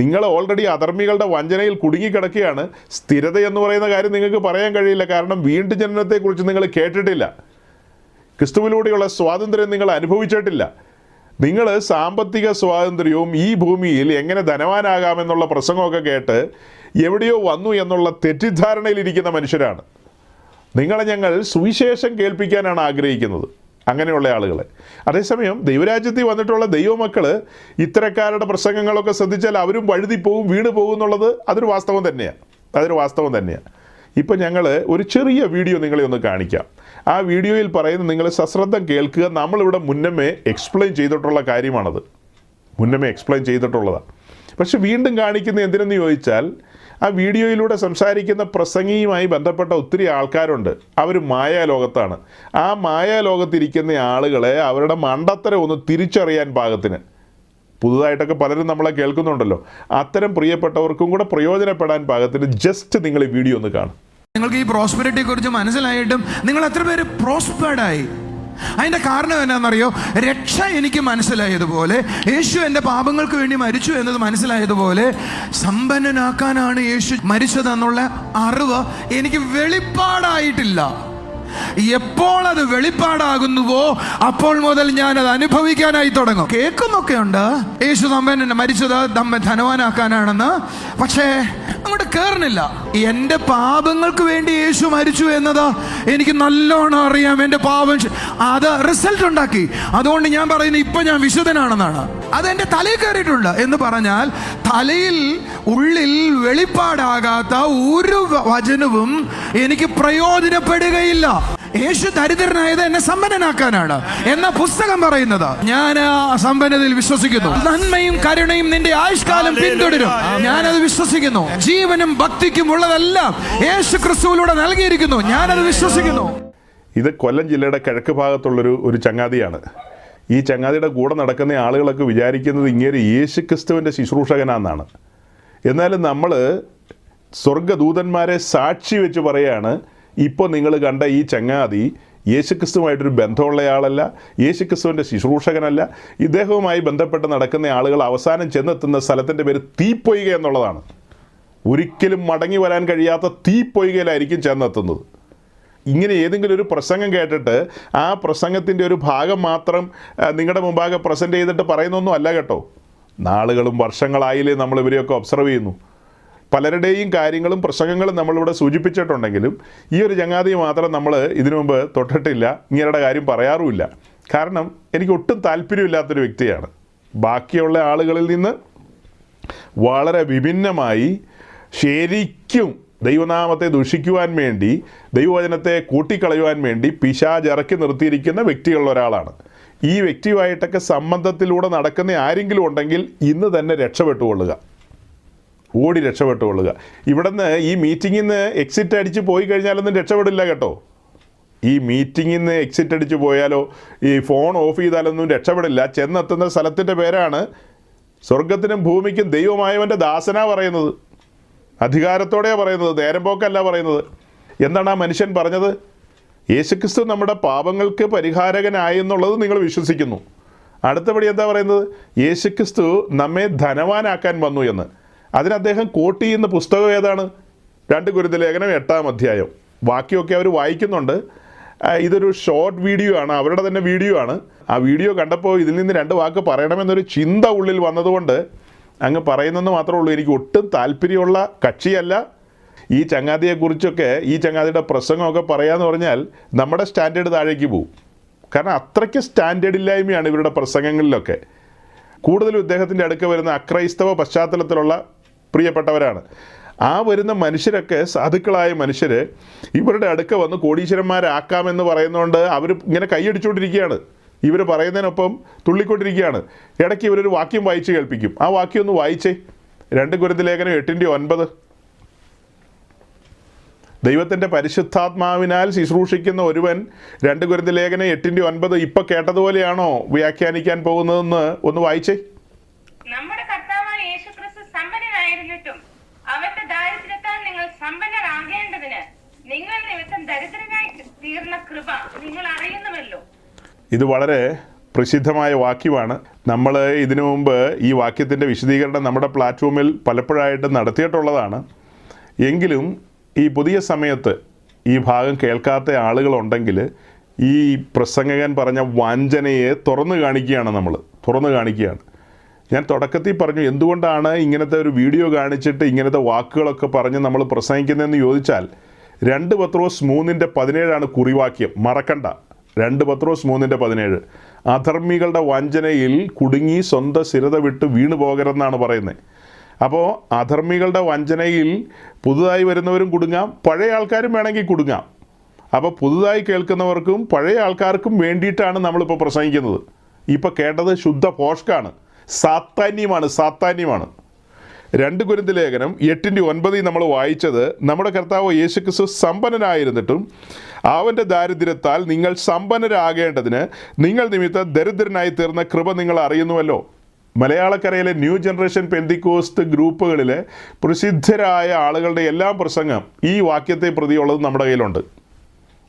നിങ്ങൾ ഓൾറെഡി അധർമ്മികളുടെ വഞ്ചനയിൽ കുടുങ്ങിക്കിടക്കുകയാണ്, സ്ഥിരത എന്ന് പറയുന്ന കാര്യം നിങ്ങൾക്ക് പറയാൻ കഴിയില്ല. കാരണം വീണ്ടും ജനനത്തെക്കുറിച്ച് നിങ്ങൾ കേട്ടിട്ടില്ല, ക്രിസ്തുവിലൂടെയുള്ള സ്വാതന്ത്ര്യം നിങ്ങൾ അനുഭവിച്ചിട്ടില്ല. നിങ്ങൾ സാമ്പത്തിക സ്വാതന്ത്ര്യവും ഈ ഭൂമിയിൽ എങ്ങനെ ധനവാനാകാമെന്നുള്ള പ്രസംഗമൊക്കെ കേട്ട് എവിടെയോ വന്നു എന്നുള്ള തെറ്റിദ്ധാരണയിലിരിക്കുന്ന മനുഷ്യരാണ്. നിങ്ങളെ ഞങ്ങൾ സുവിശേഷം കേൾപ്പിക്കാനാണ് ആഗ്രഹിക്കുന്നത്, അങ്ങനെയുള്ള ആളുകളെ. അതേസമയം ദൈവരാജ്യത്തിൽ വന്നിട്ടുള്ള ദൈവമക്കൾ ഇത്തരക്കാരുടെ പ്രസംഗങ്ങളൊക്കെ ശ്രദ്ധിച്ചാൽ അവരും വഴുതിപ്പോവും, വീണ് പോകും എന്നുള്ളത് അതൊരു വാസ്തവം തന്നെയാണ്. ഇപ്പം ഞങ്ങൾ ഒരു ചെറിയ വീഡിയോ നിങ്ങളെ ഒന്ന് കാണിക്കാം. ആ വീഡിയോയിൽ പറയുന്നത് നിങ്ങൾ സശ്രദ്ധം കേൾക്കുക. നമ്മളിവിടെ മുന്നമേ എക്സ്പ്ലെയിൻ ചെയ്തിട്ടുള്ള കാര്യമാണത്, പക്ഷെ വീണ്ടും കാണിക്കുന്ന എന്തിനെന്ന് ചോദിച്ചാൽ, ആ വീഡിയോയിലൂടെ സംസാരിക്കുന്ന പ്രസംഗിയുമായി ബന്ധപ്പെട്ട ഒത്തിരി ആൾക്കാരുണ്ട്. അവർ മായാലോകത്താണ്. ആ മായാലോകത്തിരിക്കുന്ന ആളുകളെ അവരുടെ മണ്ടത്തരം ഒന്ന് തിരിച്ചറിയാൻ പാകത്തിന്, പുതുതായിട്ടൊക്കെ പലരും നമ്മളെ കേൾക്കുന്നുണ്ടല്ലോ, അത്തരം പ്രിയപ്പെട്ടവർക്കും കൂടെ പ്രയോജനപ്പെടാൻ പാകത്തിന് ജസ്റ്റ് നിങ്ങൾ ഈ വീഡിയോ ഒന്ന് കാണും. നിങ്ങൾക്ക് ഈ പ്രോസ്പെരിറ്റിയെ കുറിച്ച് മനസ്സിലായിട്ടും നിങ്ങൾ എത്ര പേര് പ്രോസ്പേർഡായി? അതിൻ്റെ കാരണം എന്നാണെന്നറിയോ? രക്ഷ എനിക്ക് മനസ്സിലായതുപോലെ, യേശു എൻ്റെ പാപങ്ങൾക്ക് വേണ്ടി മരിച്ചു എന്നത് മനസ്സിലായതുപോലെ, സമ്പന്നനാക്കാനാണ് യേശു മരിച്ചതെന്നുള്ള അറിവ് എനിക്ക് വെളിപ്പാടായിട്ടില്ല. എപ്പോൾ അത് വെളിപ്പാടാകുന്നുവോ അപ്പോൾ മുതൽ ഞാൻ അത് അനുഭവിക്കാനായി തുടങ്ങും. കേൾക്കുന്നൊക്കെ ഉണ്ട് യേശു മരിച്ചത് ധനവാനാക്കാനാണെന്ന്, പക്ഷേ അങ്ങോട്ട് കേറുന്നില്ല. എൻ്റെ പാപങ്ങൾക്ക് വേണ്ടി യേശു മരിച്ചു എന്നത് എനിക്ക് നല്ലോണം അറിയാം. എൻ്റെ പാപം അത് റിസൾട്ട് ഉണ്ടാക്കി. അതുകൊണ്ട് ഞാൻ പറയുന്നത് ഇപ്പൊ ഞാൻ വിശുദ്ധനാണെന്നാണ്. അതെൻ്റെ തലയിൽ കയറിയിട്ടുണ്ട് എന്ന് പറഞ്ഞാൽ, തലയിൽ ഉള്ളിൽ വെളിപ്പാടാകാത്ത ഒരു വചനവും എനിക്ക് പ്രയോജനപ്പെടുകയില്ല. യേശു ദരിദ്രനായത് എന്നെ സമ്പന്നനാക്കാനാണ് എന്ന പുസ്തകം പറയുന്നത്. ഞാൻ ആ സമ്പന്നതയിൽ വിശ്വസിക്കുന്നു. നന്മയും കരുണയും നിന്റെ ആയുഷ്കാലം പിന്തുടരും. ഞാനത് വിശ്വസിക്കുന്നു. ജീവനും ഭക്തിക്കും ഉള്ളതെല്ലാം യേശു ക്രിസ്തുവിലൂടെ നൽകിയിരിക്കുന്നു. ഞാനത് വിശ്വസിക്കുന്നു. ഇത് കൊല്ലം ജില്ലയുടെ കിഴക്ക് ഭാഗത്തുള്ളൊരു ചങ്ങാതിയാണ്. ഈ ചങ്ങാതിയുടെ കൂടെ നടക്കുന്ന ആളുകളൊക്കെ വിചാരിക്കുന്നത് ഇങ്ങനെ യേശു ക്രിസ്തുവിൻ്റെ ശുശ്രൂഷകനാണെന്നാണ്. എന്നാലും നമ്മൾ സ്വർഗദൂതന്മാരെ സാക്ഷി വെച്ച് പറയാണ്, ഇപ്പോൾ നിങ്ങൾ കണ്ട ഈ ചങ്ങാതി യേശുക്രിസ്തുവായിട്ടൊരു ബന്ധമുള്ളയാളല്ല, യേശുക്രിസ്തുവിൻ്റെ ശുശ്രൂഷകനല്ല. ഇദ്ദേഹവുമായി ബന്ധപ്പെട്ട് നടക്കുന്ന ആളുകൾ അവസാനം ചെന്നെത്തുന്ന സ്ഥലത്തിൻ്റെ പേര് തീപ്പൊയ്ക എന്നുള്ളതാണ്. ഒരിക്കലും മടങ്ങി വരാൻ കഴിയാത്ത തീപ്പൊയ്കയിലായിരിക്കും ചെന്നെത്തുന്നത്. ഇങ്ങനെ ഏതെങ്കിലും ഒരു പ്രസംഗം കേട്ടിട്ട് ആ പ്രസംഗത്തിൻ്റെ ഒരു ഭാഗം മാത്രം നിങ്ങളുടെ മുമ്പാകെ പ്രസൻറ്റ് ചെയ്തിട്ട് പറയുന്നൊന്നും അല്ല കേട്ടോ. നാളുകളും വർഷങ്ങളായില്ലേ നമ്മൾ ഇവരെയൊക്കെ ഒബ്സർവ് ചെയ്യുന്നു. പലരുടെയും കാര്യങ്ങളും പ്രസംഗങ്ങളും നമ്മളിവിടെ സൂചിപ്പിച്ചിട്ടുണ്ടെങ്കിലും ഈ ഒരു ചങ്ങാതിയെ മാത്രം നമ്മൾ ഇതിനു മുമ്പ് തൊട്ടിട്ടില്ല, ഇങ്ങനെയുടെ കാര്യം പറയാറുമില്ല. കാരണം എനിക്ക് ഒട്ടും താല്പര്യമില്ലാത്തൊരു വ്യക്തിയാണ്. ബാക്കിയുള്ള ആളുകളിൽ നിന്ന് വളരെ വിഭിന്നമായി ശരിക്കും ദൈവനാമത്തെ ദുഷിക്കുവാൻ വേണ്ടി, ദൈവവചനത്തെ കൂട്ടിക്കളയുവാൻ വേണ്ടി പിശാച് ഇറക്കി നിർത്തിയിരിക്കുന്ന വ്യക്തികളുള്ള ഒരാളാണ്. ഈ വ്യക്തിയുമായിട്ടൊക്കെ സംബന്ധത്തിലൂടെ നടക്കുന്ന ആരെങ്കിലും ഉണ്ടെങ്കിൽ ഇന്ന് തന്നെ ഓടി രക്ഷപ്പെട്ടുകൊള്ളുക. ഇവിടുന്ന് ഈ മീറ്റിങ്ങിൽ നിന്ന് എക്സിറ്റ് അടിച്ച് പോയി കഴിഞ്ഞാലൊന്നും രക്ഷപ്പെടില്ല കേട്ടോ. ഈ മീറ്റിങ്ങിൽ നിന്ന് എക്സിറ്റ് അടിച്ച് പോയാലോ ഈ ഫോൺ ഓഫ് ചെയ്താലൊന്നും രക്ഷപ്പെടില്ല. ചെന്നെത്തുന്ന സ്ഥലത്തിൻ്റെ പേരാണ് സ്വർഗത്തിനും ഭൂമിക്കും ദൈവമായവൻ്റെ ദാസനാ പറയുന്നത്. അധികാരത്തോടെയാണ് പറയുന്നത്, നേരം പോക്കല്ല പറയുന്നത്. എന്താണ് ആ മനുഷ്യൻ പറഞ്ഞത്? യേശുക്രിസ്തു നമ്മുടെ പാപങ്ങൾക്ക് പരിഹാരകനായി എന്നുള്ളത് നിങ്ങൾ വിശ്വസിക്കുന്നു. അടുത്തപടി എന്താ പറയുന്നത്? യേശുക്രിസ്തു നമ്മെ ധനവാനാക്കാൻ വന്നു എന്ന്. അതിന് അദ്ദേഹം കോട്ട് ചെയ്യുന്ന പുസ്തകം ഏതാണ്? 2 കൊരിന്ത്യർ ലേഖനം 8-ാം അധ്യായം. ബാക്കിയൊക്കെ അവർ വായിക്കുന്നുണ്ട്. ഇതൊരു ഷോർട്ട് വീഡിയോ ആണ്, അവരുടെ തന്നെ വീഡിയോ ആണ്. ആ വീഡിയോ കണ്ടപ്പോൾ ഇതിൽ നിന്ന് 2 വാക്ക് പറയണമെന്നൊരു ചിന്ത ഉള്ളിൽ വന്നതുകൊണ്ട് അങ്ങ് പറയുന്നെന്ന് മാത്രമേ ഉള്ളൂ. എനിക്ക് ഒട്ടും താല്പര്യമുള്ള കക്ഷിയല്ല. ഈ ചങ്ങാതിയെക്കുറിച്ചൊക്കെ, ഈ ചങ്ങാതിയുടെ പ്രസംഗമൊക്കെ പറയാമെന്ന് പറഞ്ഞാൽ നമ്മുടെ സ്റ്റാൻഡേർഡ് താഴേക്ക് പോകും. കാരണം അത്രയ്ക്ക് സ്റ്റാൻഡേർഡ് ഇല്ലായ്മയാണ് ഇവരുടെ പ്രസംഗങ്ങളിലൊക്കെ. കൂടുതലും ഇദ്ദേഹത്തിൻ്റെ അടുക്ക വരുന്ന അക്രൈസ്തവ പശ്ചാത്തലത്തിലുള്ള പ്രിയപ്പെട്ടവരാണ്. ആ വരുന്ന മനുഷ്യരൊക്കെ സാധുക്കളായ മനുഷ്യർ ഇവരുടെ അടുക്ക വന്ന് കോടീശ്വരന്മാരാക്കാമെന്ന് പറയുന്നതുകൊണ്ട് അവർ ഇങ്ങനെ കൈയടിച്ചുകൊണ്ടിരിക്കുകയാണ്. ഇവർ പറയുന്നതിനൊപ്പം തുള്ളിക്കൊണ്ടിരിക്കുകയാണ്. ഇടയ്ക്ക് ഇവരൊരു വാക്യം വായിച്ച് കേൾപ്പിക്കും. ആ വാക്യം ഒന്ന് വായിച്ചേ. 2 കൊരിന്ത്യർ ലേഖനം 8:9. ദൈവത്തിൻ്റെ പരിശുദ്ധാത്മാവിനാൽ ശുശ്രൂഷിക്കുന്ന ഒരുവൻ 2 കൊരിന്ത്യർ ലേഖനം 8:9 ഇപ്പം കേട്ടതുപോലെയാണോ വ്യാഖ്യാനിക്കാൻ പോകുന്നതെന്ന് ഒന്ന് വായിച്ചേ. നമ്മുടെ കർത്താവായ യേശുക്രിസ്തു സമ്പന്നനായിരുന്നിട്ടും അവന്റെ ദാരിദ്ര്യത്താൽ നിങ്ങൾ സമ്പന്നരാകേണ്ടതിന് നിങ്ങൾ നിമിത്തം ദരിദ്രനായി തീർന്ന കൃപ നിങ്ങൾ അറിയുന്നുവല്ലോ. ഇത് വളരെ പ്രസിദ്ധമായ വാക്യമാണ്. നമ്മൾ ഇതിനു മുമ്പ് ഈ വാക്യത്തിൻ്റെ വിശദീകരണം നമ്മുടെ പ്ലാറ്റ്ഫോമിൽ പലപ്പോഴായിട്ട് നടത്തിയിട്ടുള്ളതാണ്. എങ്കിലും ഈ പുതിയ സമയത്ത് ഈ ഭാഗം കേൾക്കാത്ത ആളുകളുണ്ടെങ്കിൽ ഈ പ്രസംഗകൻ പറഞ്ഞ വഞ്ചനയെ തുറന്നു കാണിക്കുകയാണ്. ഞാൻ തുടക്കത്തിൽ പറഞ്ഞു, എന്തുകൊണ്ടാണ് ഇങ്ങനത്തെ ഒരു വീഡിയോ കാണിച്ചിട്ട് ഇങ്ങനത്തെ വാക്കുകളൊക്കെ പറഞ്ഞ് നമ്മൾ പ്രസംഗിക്കുന്നതെന്ന് ചോദിച്ചാൽ 2 പത്രോസ് 3:17 കുറിവാക്യം, മറക്കണ്ട. 2 പത്രോസ് 3:17 അധർമ്മികളുടെ വഞ്ചനയിൽ കുടുങ്ങി സ്വന്തം സ്ഥിരത വിട്ട് വീണു പോകരുതെന്നാണ് പറയുന്നത്. അപ്പോൾ അധർമ്മികളുടെ വഞ്ചനയിൽ പുതുതായി വരുന്നവരും കുടുങ്ങാം, പഴയ ആൾക്കാരും വേണമെങ്കിൽ കുടുങ്ങാം. അപ്പോൾ പുതുതായി കേൾക്കുന്നവർക്കും പഴയ ആൾക്കാർക്കും വേണ്ടിയിട്ടാണ് നമ്മളിപ്പോൾ പ്രസംഗിക്കുന്നത്. ഇപ്പോൾ കേട്ടത് ശുദ്ധ പോഷ്കാണ്, സാത്താന്യമാണ്. 2 കൊരിന്ത്യർ ലേഖനം 8:9 നമ്മൾ വായിച്ചത്, നമ്മുടെ കർത്താവ് യേശുക്രിസ്തു സമ്പന്നനായിരുന്നിട്ടും അവൻ്റെ ദാരിദ്ര്യത്താൽ നിങ്ങൾ സമ്പന്നരാകേണ്ടതിന് നിങ്ങൾ നിമിത്തം ദരിദ്രനായി തീർന്ന കൃപ നിങ്ങൾ അറിയുന്നുവല്ലോ. മലയാളക്കരയിലെ ന്യൂ ജനറേഷൻ പെന്തിക്കോസ്ത് ഗ്രൂപ്പുകളിലെ പ്രസിദ്ധരായ ആളുകളുടെ എല്ലാം പ്രസംഗം ഈ വാക്യത്തെ പ്രതിയുള്ളത് നമ്മുടെ കയ്യിലുണ്ട്.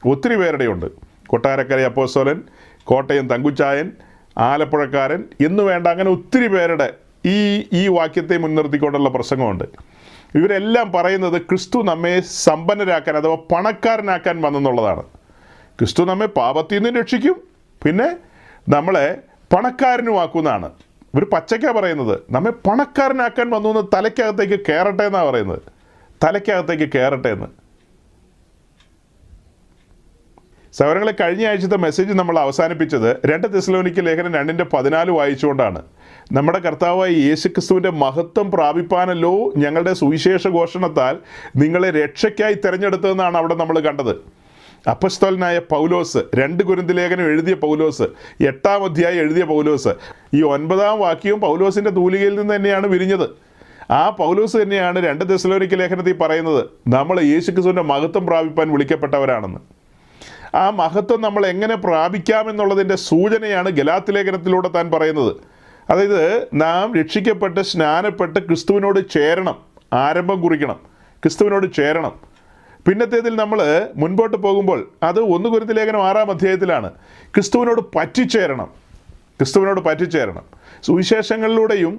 ഒത്തിരി പേരുടെയുണ്ട്. കൊട്ടാരക്കര അപ്പോസ്തലൻ, കോട്ടയം തങ്കുച്ചായൻ, ആലപ്പുഴക്കാരൻ എന്നു വേണ്ട അങ്ങനെ ഒത്തിരി പേരുടെ ഈ വാക്യത്തെ മുൻനിർത്തിക്കൊണ്ടുള്ള പ്രസംഗമുണ്ട്. ഇവരെല്ലാം പറയുന്നത് ക്രിസ്തു നമ്മെ സമ്പന്നരാക്കാൻ അഥവാ പണക്കാരനാക്കാൻ വന്നെന്നുള്ളതാണ്. ക്രിസ്തു നമ്മെ പാപത്തിൽ നിന്ന് രക്ഷിക്കും, പിന്നെ നമ്മളെ പണക്കാരനുമാക്കുന്നതാണ്. ഇവർ പച്ചയ്ക്കാണ് പറയുന്നത്, നമ്മെ പണക്കാരനാക്കാൻ വന്നു എന്ന് തലയ്ക്കകത്തേക്ക് കയറട്ടെ എന്നാണ് പറയുന്നത്. തലയ്ക്കകത്തേക്ക് കയറട്ടെ എന്ന്. സഹോദരങ്ങളെ, കഴിഞ്ഞ ആഴ്ചത്തെ മെസ്സേജ് നമ്മൾ അവസാനിപ്പിച്ചത് 2 തെസ്സലോനിക്യ ലേഖനം 2:14 വായിച്ചുകൊണ്ടാണ്. നമ്മുടെ കർത്താവായ യേശുക്രിസ്തുവിൻ്റെ മഹത്വം പ്രാപിപ്പാനല്ലോ ഞങ്ങളുടെ സുവിശേഷ ഘോഷണത്താൽ നിങ്ങളെ രക്ഷയ്ക്കായി തിരഞ്ഞെടുത്തതെന്നാണ് അവിടെ നമ്മൾ കണ്ടത്. അപ്പസ്തോലനായ പൗലോസ്, 2 കൊരിന്ത്യർ ലേഖനം എഴുതിയ പൗലോസ്, 8-ാം അധ്യായം എഴുതിയ പൗലോസ്, ഈ 9-ാം വാക്യവും പൗലോസിൻ്റെ തൂലികയിൽ നിന്ന് തന്നെയാണ് വിരിഞ്ഞത്. ആ പൗലോസ് തന്നെയാണ് 2 തെസ്സലോനിക്യ ലേഖനത്തിൽ പറയുന്നത് നമ്മൾ യേശുക്രിസ്തുവിൻ്റെ മഹത്വം പ്രാപിപ്പാൻ വിളിക്കപ്പെട്ടവരാണെന്ന്. ആ മഹത്വം നമ്മൾ എങ്ങനെ പ്രാപിക്കാമെന്നുള്ളതിൻ്റെ സൂചനയാണ് ഗലാത്യ ലേഖനത്തിലൂടെ താൻ പറയുന്നത്. അതായത് നാം രക്ഷിക്കപ്പെട്ട് സ്നാനപ്പെട്ട് ക്രിസ്തുവിനോട് ചേരണം, ആരംഭം കുറിക്കണം, ക്രിസ്തുവിനോട് ചേരണം. പിന്നത്തേതിൽ നമ്മൾ മുൻപോട്ട് പോകുമ്പോൾ അത് 1 കൊരിന്ത്യർ ലേഖനം 6-ാം അധ്യായത്തിലാണ്, ക്രിസ്തുവിനോട് പറ്റിച്ചേരണം. സുവിശേഷങ്ങളിലൂടെയും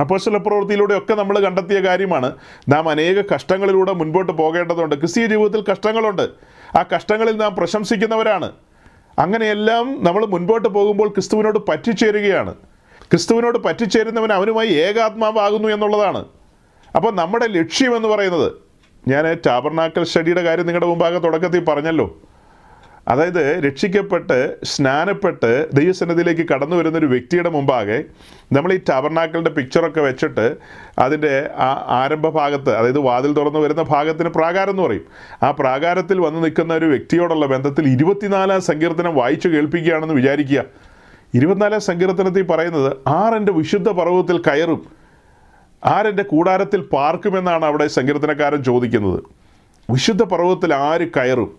അപ്പോസ്തല പ്രവൃത്തിയിലൂടെയൊക്കെ നമ്മൾ കണ്ടെത്തിയ കാര്യമാണ് നാം അനേക കഷ്ടങ്ങളിലൂടെ മുൻപോട്ട് പോകേണ്ടതുണ്ട്. ക്രിസ്തീയ ജീവിതത്തിൽ കഷ്ടങ്ങളുണ്ട്, ആ കഷ്ടങ്ങളിൽ നാം പ്രശംസിക്കുന്നവരാണ്. അങ്ങനെയെല്ലാം നമ്മൾ മുൻപോട്ട് പോകുമ്പോൾ ക്രിസ്തുവിനോട് പറ്റിച്ചേരുകയാണ്. ക്രിസ്തുവിനോട് പറ്റിച്ചേരുന്നവൻ അവനുമായി ഏകാത്മാവാകുന്നു എന്നുള്ളതാണ്. അപ്പോൾ നമ്മുടെ ലക്ഷ്യമെന്ന് പറയുന്നത്, ഞാൻ ടാബർനാക്കൽ സ്റ്റഡിയുടെ കാര്യം നിങ്ങളുടെ മുമ്പാകെ തുടക്കത്തിൽ പറഞ്ഞല്ലോ. അതായത് രക്ഷിക്കപ്പെട്ട് സ്നാനപ്പെട്ട് ദൈവസന്നിധിയിലേക്ക് കടന്നു വരുന്നൊരു വ്യക്തിയുടെ മുമ്പാകെ നമ്മൾ ഈ ടാബർനാക്കലിൻ്റെ പിക്ചറൊക്കെ വെച്ചിട്ട് അതിൻ്റെ ആ ആരംഭ ഭാഗത്ത്, അതായത് വാതിൽ തുറന്നു വരുന്ന ഭാഗത്തിന് പ്രാകാരം എന്ന് പറയും, ആ പ്രാകാരത്തിൽ വന്ന് നിൽക്കുന്ന ഒരു വ്യക്തിയോടുള്ള ബന്ധത്തിൽ 24-ാം സങ്കീർത്തനം വായിച്ചു കേൾപ്പിക്കുകയാണെന്ന് വിചാരിക്കുക. 24-ാം സങ്കീർത്തനത്തിൽ പറയുന്നത്, ആരെൻ്റെ വിശുദ്ധ പർവ്വതത്തിൽ കയറും, ആരെൻ്റെ കൂടാരത്തിൽ പാർക്കുമെന്നാണ് അവിടെ സങ്കീർത്തനക്കാരൻ ചോദിക്കുന്നത്. വിശുദ്ധ പർവ്വതത്തിൽ ആര് കയറും,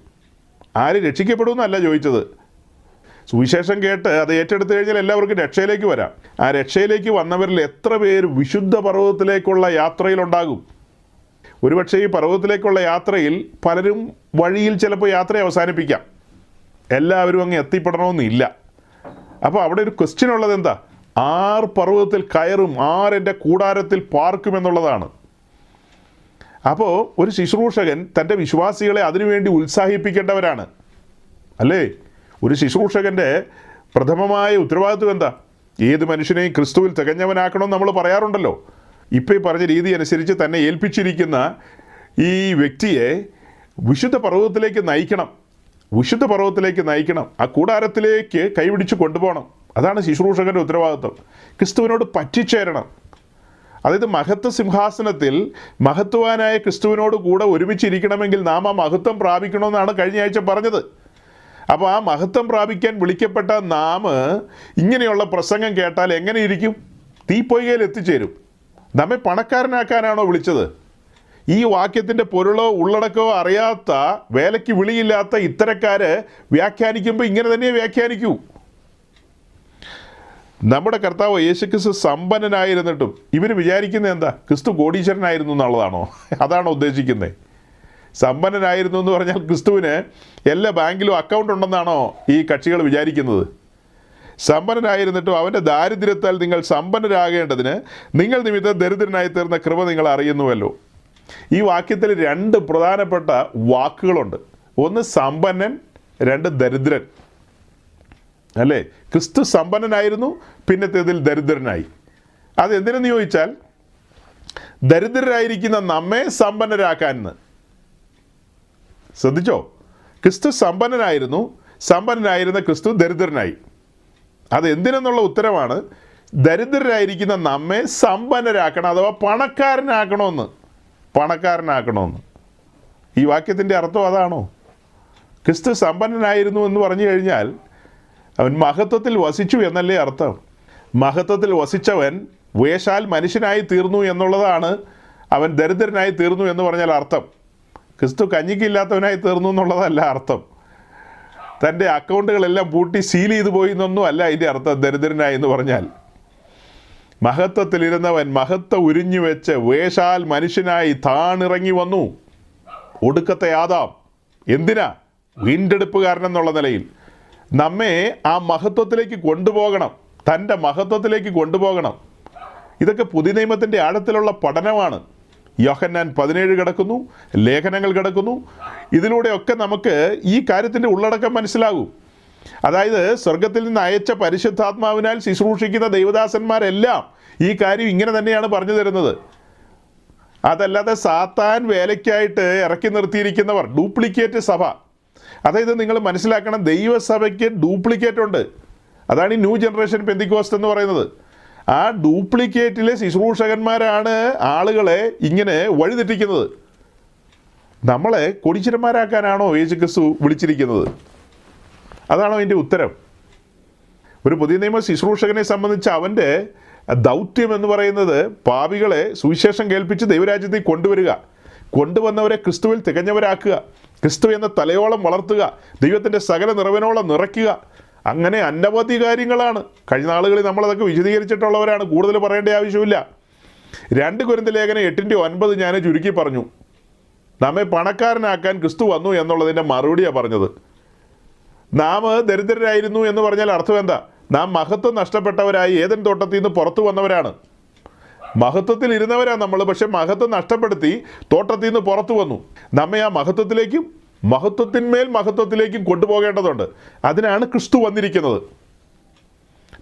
ആര് രക്ഷിക്കപ്പെടുമെന്നല്ല ചോദിച്ചത്. സുവിശേഷം കേട്ട് അത് ഏറ്റെടുത്തു കഴിഞ്ഞാൽ എല്ലാവർക്കും രക്ഷയിലേക്ക് വരാം. ആ രക്ഷയിലേക്ക് വന്നവരിൽ എത്ര പേര് വിശുദ്ധ പർവ്വതത്തിലേക്കുള്ള യാത്രയിലുണ്ടാകും? ഒരുപക്ഷെ ഈ പർവ്വതത്തിലേക്കുള്ള യാത്രയിൽ പലരും വഴിയിൽ ചിലപ്പോൾ യാത്ര അവസാനിപ്പിക്കാം, എല്ലാവരും അങ്ങ് എത്തിപ്പെടണമെന്നില്ല. അപ്പോൾ അവിടെ ഒരു ക്വസ്റ്റ്യൻ ഉള്ളത് എന്താ? ആർ പർവ്വതത്തിൽ കയറും, ആരെൻ്റെ കൂടാരത്തിൽ പാർക്കുമെന്നുള്ളതാണ്. അപ്പോൾ ഒരു ശുശ്രൂഷകൻ തൻ്റെ വിശ്വാസികളെ അതിനുവേണ്ടി ഉത്സാഹിപ്പിക്കേണ്ടവരാണ്, അല്ലേ? ഒരു ശുശ്രൂഷകൻ്റെ പ്രഥമമായ ഉത്തരവാദിത്വം എന്താ? ഏത് മനുഷ്യനെയും ക്രിസ്തുവിൽ തികഞ്ഞവനാക്കണമെന്ന് നമ്മൾ പറയാറുണ്ടല്ലോ. ഇപ്പോൾ ഈ പറഞ്ഞ രീതി അനുസരിച്ച് തന്നെ ഏൽപ്പിച്ചിരിക്കുന്ന ഈ വ്യക്തിയെ വിശുദ്ധ പർവ്വതത്തിലേക്ക് നയിക്കണം, ആ കൂടാരത്തിലേക്ക് കൈപിടിച്ച് കൊണ്ടുപോകണം. അതാണ് ശുശ്രൂഷകൻ്റെ ഉത്തരവാദിത്വം. ക്രിസ്തുവിനോട് പറ്റിച്ചേരണം. അതായത് മഹത്വ സിംഹാസനത്തിൽ മഹത്വവാനായ ക്രിസ്തുവിനോട് കൂടെ ഒരുമിച്ചിരിക്കണമെങ്കിൽ നാം ആ മഹത്വം പ്രാപിക്കണമെന്നാണ് കഴിഞ്ഞ ആഴ്ച പറഞ്ഞത്. അപ്പോൾ ആ മഹത്വം പ്രാപിക്കാൻ വിളിക്കപ്പെട്ട നാം ഇങ്ങനെയുള്ള പ്രസംഗം കേട്ടാൽ എങ്ങനെ ഇരിക്കും? തീപ്പൊയ്കയിൽ എത്തിച്ചേരും. നമ്മെ പണക്കാരനാക്കാനാണോ വിളിച്ചത്? ഈ വാക്യത്തിൻ്റെ പൊരുളോ ഉള്ളടക്കമോ അറിയാത്ത, വേലയ്ക്ക് വിളിയില്ലാത്ത ഇത്തരക്കാർ വ്യാഖ്യാനിക്കുമ്പോൾ ഇങ്ങനെ തന്നെ വ്യാഖ്യാനിക്കൂ. നമ്മുടെ കർത്താവ് യേശുക്രിസ്തു സമ്പന്നനായിരുന്നിട്ടും ഇവർ വിചാരിക്കുന്നത് എന്താ? ക്രിസ്തു കോടീശ്വരനായിരുന്നു എന്നുള്ളതാണോ? അതാണോ ഉദ്ദേശിക്കുന്നത്? സമ്പന്നനായിരുന്നു എന്ന് പറഞ്ഞാൽ ക്രിസ്തുവിന് എല്ലാ ബാങ്കിലും അക്കൗണ്ട് ഉണ്ടെന്നാണോ ഈ കക്ഷികൾ വിചാരിക്കുന്നത്? സമ്പന്നനായിരുന്നിട്ടും അവൻ്റെ ദാരിദ്ര്യത്താൽ നിങ്ങൾ സമ്പന്നരാകേണ്ടതിന് നിങ്ങൾ നിമിത്തം ദരിദ്രനായി തീർന്ന കൃപ നിങ്ങൾ അറിയുന്നുവല്ലോ. ഈ വാക്യത്തിൽ 2 പ്രധാനപ്പെട്ട വാക്കുകളുണ്ട്. ഒന്ന് സമ്പന്നൻ, 2 ദരിദ്രൻ. അല്ലേ? ക്രിസ്തു സമ്പന്നനായിരുന്നു, പിന്നത്തേതിൽ ദരിദ്രനായി. അതെന്തിനെന്ന് ചോദിച്ചാൽ ദരിദ്രരായിരിക്കുന്ന നമ്മെ സമ്പന്നരാക്കാനെന്ന്. ശ്രദ്ധിച്ചോ? ക്രിസ്തു സമ്പന്നനായിരുന്നു, സമ്പന്നനായിരുന്ന ക്രിസ്തു ദരിദ്രനായി. അത് എന്തിനെന്നുള്ള ഉത്തരമാണ്. ദരിദ്രരായിരിക്കുന്ന നമ്മെ സമ്പന്നരാക്കണം, അഥവാ പണക്കാരനാക്കണമെന്ന്. ഈ വാക്യത്തിൻ്റെ അർത്ഥം അതാണോ? ക്രിസ്തു സമ്പന്നനായിരുന്നു എന്ന് പറഞ്ഞു കഴിഞ്ഞാൽ അവൻ മഹത്വത്തിൽ വസിച്ചു എന്നല്ലേ അർത്ഥം? മഹത്വത്തിൽ വസിച്ചവൻ വേഷാൽ മനുഷ്യനായി തീർന്നു എന്നുള്ളതാണ് അവൻ ദരിദ്രനായി തീർന്നു എന്ന് പറഞ്ഞാൽ അർത്ഥം. ക്രിസ്തു കഞ്ഞിക്കില്ലാത്തവനായി തീർന്നു എന്നുള്ളതല്ല അർത്ഥം. തൻ്റെ അക്കൗണ്ടുകളെല്ലാം പൂട്ടി സീൽ ചെയ്തു പോയി എന്നൊന്നും അല്ല അതിൻ്റെ അർത്ഥം. ദരിദ്രനായി എന്ന് പറഞ്ഞാൽ മഹത്വത്തിലിരുന്നവൻ മഹത്വം ഉരിഞ്ഞു വെച്ച് വേഷാൽ മനുഷ്യനായി താണിറങ്ങി വന്നു. ഒടുക്കത്തെ ആദാം. എന്തിനാ? വീണ്ടെടുപ്പുകാരനെന്നുള്ള നിലയിൽ നമ്മെ ആ മഹത്വത്തിലേക്ക് കൊണ്ടുപോകണം, തൻ്റെ മഹത്വത്തിലേക്ക് കൊണ്ടുപോകണം. ഇതൊക്കെ പുതിയ നിയമത്തിൻ്റെ ആഴത്തിലുള്ള പഠനമാണ്. യോഹന്നാൻ 17 കിടക്കുന്നു, ലേഖനങ്ങൾ കിടക്കുന്നു. ഇതിലൂടെയൊക്കെ നമുക്ക് ഈ കാര്യത്തിൻ്റെ ഉള്ളടക്കം മനസ്സിലാകും. അതായത് സ്വർഗത്തിൽ നിന്ന് അയച്ച പരിശുദ്ധാത്മാവിനാൽ ശുശ്രൂഷിക്കുന്ന ദൈവദാസന്മാരെല്ലാം ഈ കാര്യം ഇങ്ങനെ തന്നെയാണ് പറഞ്ഞു തരുന്നത്. അതല്ലാതെ സാത്താൻ വേലയ്ക്കായിട്ട് ഇറക്കി നിർത്തിയിരിക്കുന്നവർ, ഡ്യൂപ്ലിക്കേറ്റ് സഭ. അതായത് നിങ്ങൾ മനസ്സിലാക്കണം, ദൈവസഭയ്ക്ക് ഡ്യൂപ്ലിക്കേറ്റ് ഉണ്ട്. അതാണ് ഈ ന്യൂ ജനറേഷൻ പെന്തിക്കോസ്റ്റ് എന്ന് പറയുന്നത്. ആ ഡ്യൂപ്ലിക്കേറ്റിലെ ശുശ്രൂഷകന്മാരാണ് ആളുകളെ ഇങ്ങനെ വഴിതെറ്റിക്കുന്നത്. നമ്മളെ കൊടിച്ചിരന്മാരാക്കാനാണോ യേശുക്രിസ്തു വിളിച്ചിരിക്കുന്നത്? അതാണോ അതിൻ്റെ ഉത്തരം? ഒരു പുതിയ നിയമ ശുശ്രൂഷകനെ സംബന്ധിച്ച് അവൻ്റെ ദൗത്യം എന്ന് പറയുന്നത് പാപികളെ സുവിശേഷം കേൾപ്പിച്ച് ദൈവരാജ്യത്തിൽ കൊണ്ടുവന്നവരെ ക്രിസ്തുവിൽ തികഞ്ഞവരാക്കുക, ക്രിസ്തു എന്ന തലയോളം വളർത്തുക, ദൈവത്തിൻ്റെ സകല നിറവിനോളം നിറയ്ക്കുക. അങ്ങനെ അനവധി കാര്യങ്ങളാണ്. കഴിഞ്ഞ നാളുകളിൽ നമ്മളതൊക്കെ വിശദീകരിച്ചിട്ടുള്ളവരാണ്, കൂടുതൽ പറയേണ്ട ആവശ്യമില്ല. 2 കൊരിന്ത്യർ ലേഖനം 8:9 ഞാൻ ചുരുക്കി പറഞ്ഞു. നമ്മെ പണക്കാരനാക്കാൻ ക്രിസ്തു വന്നു എന്നുള്ളതിൻ്റെ മറുപടിയാണ് പറഞ്ഞത്. നാം ദരിദ്രരായിരുന്നു എന്ന് പറഞ്ഞാൽ അർത്ഥം എന്താ? നാം മഹത്വം നഷ്ടപ്പെട്ടവരായി ഏദൻ തോട്ടത്തിൽ നിന്ന് പുറത്തു വന്നവരാണ്. മഹത്വത്തിൽ ഇരുന്നവരാണ് നമ്മൾ, പക്ഷെ മഹത്വം നഷ്ടപ്പെടുത്തി തോട്ടത്തിൽ നിന്ന് പുറത്തു വന്നു. നമ്മെ ആ മഹത്വത്തിലേക്കും മഹത്വത്തിലേക്കും കൊണ്ടുപോകേണ്ടതുണ്ട്. അതിനാണ് ക്രിസ്തു വന്നിരിക്കുന്നത്.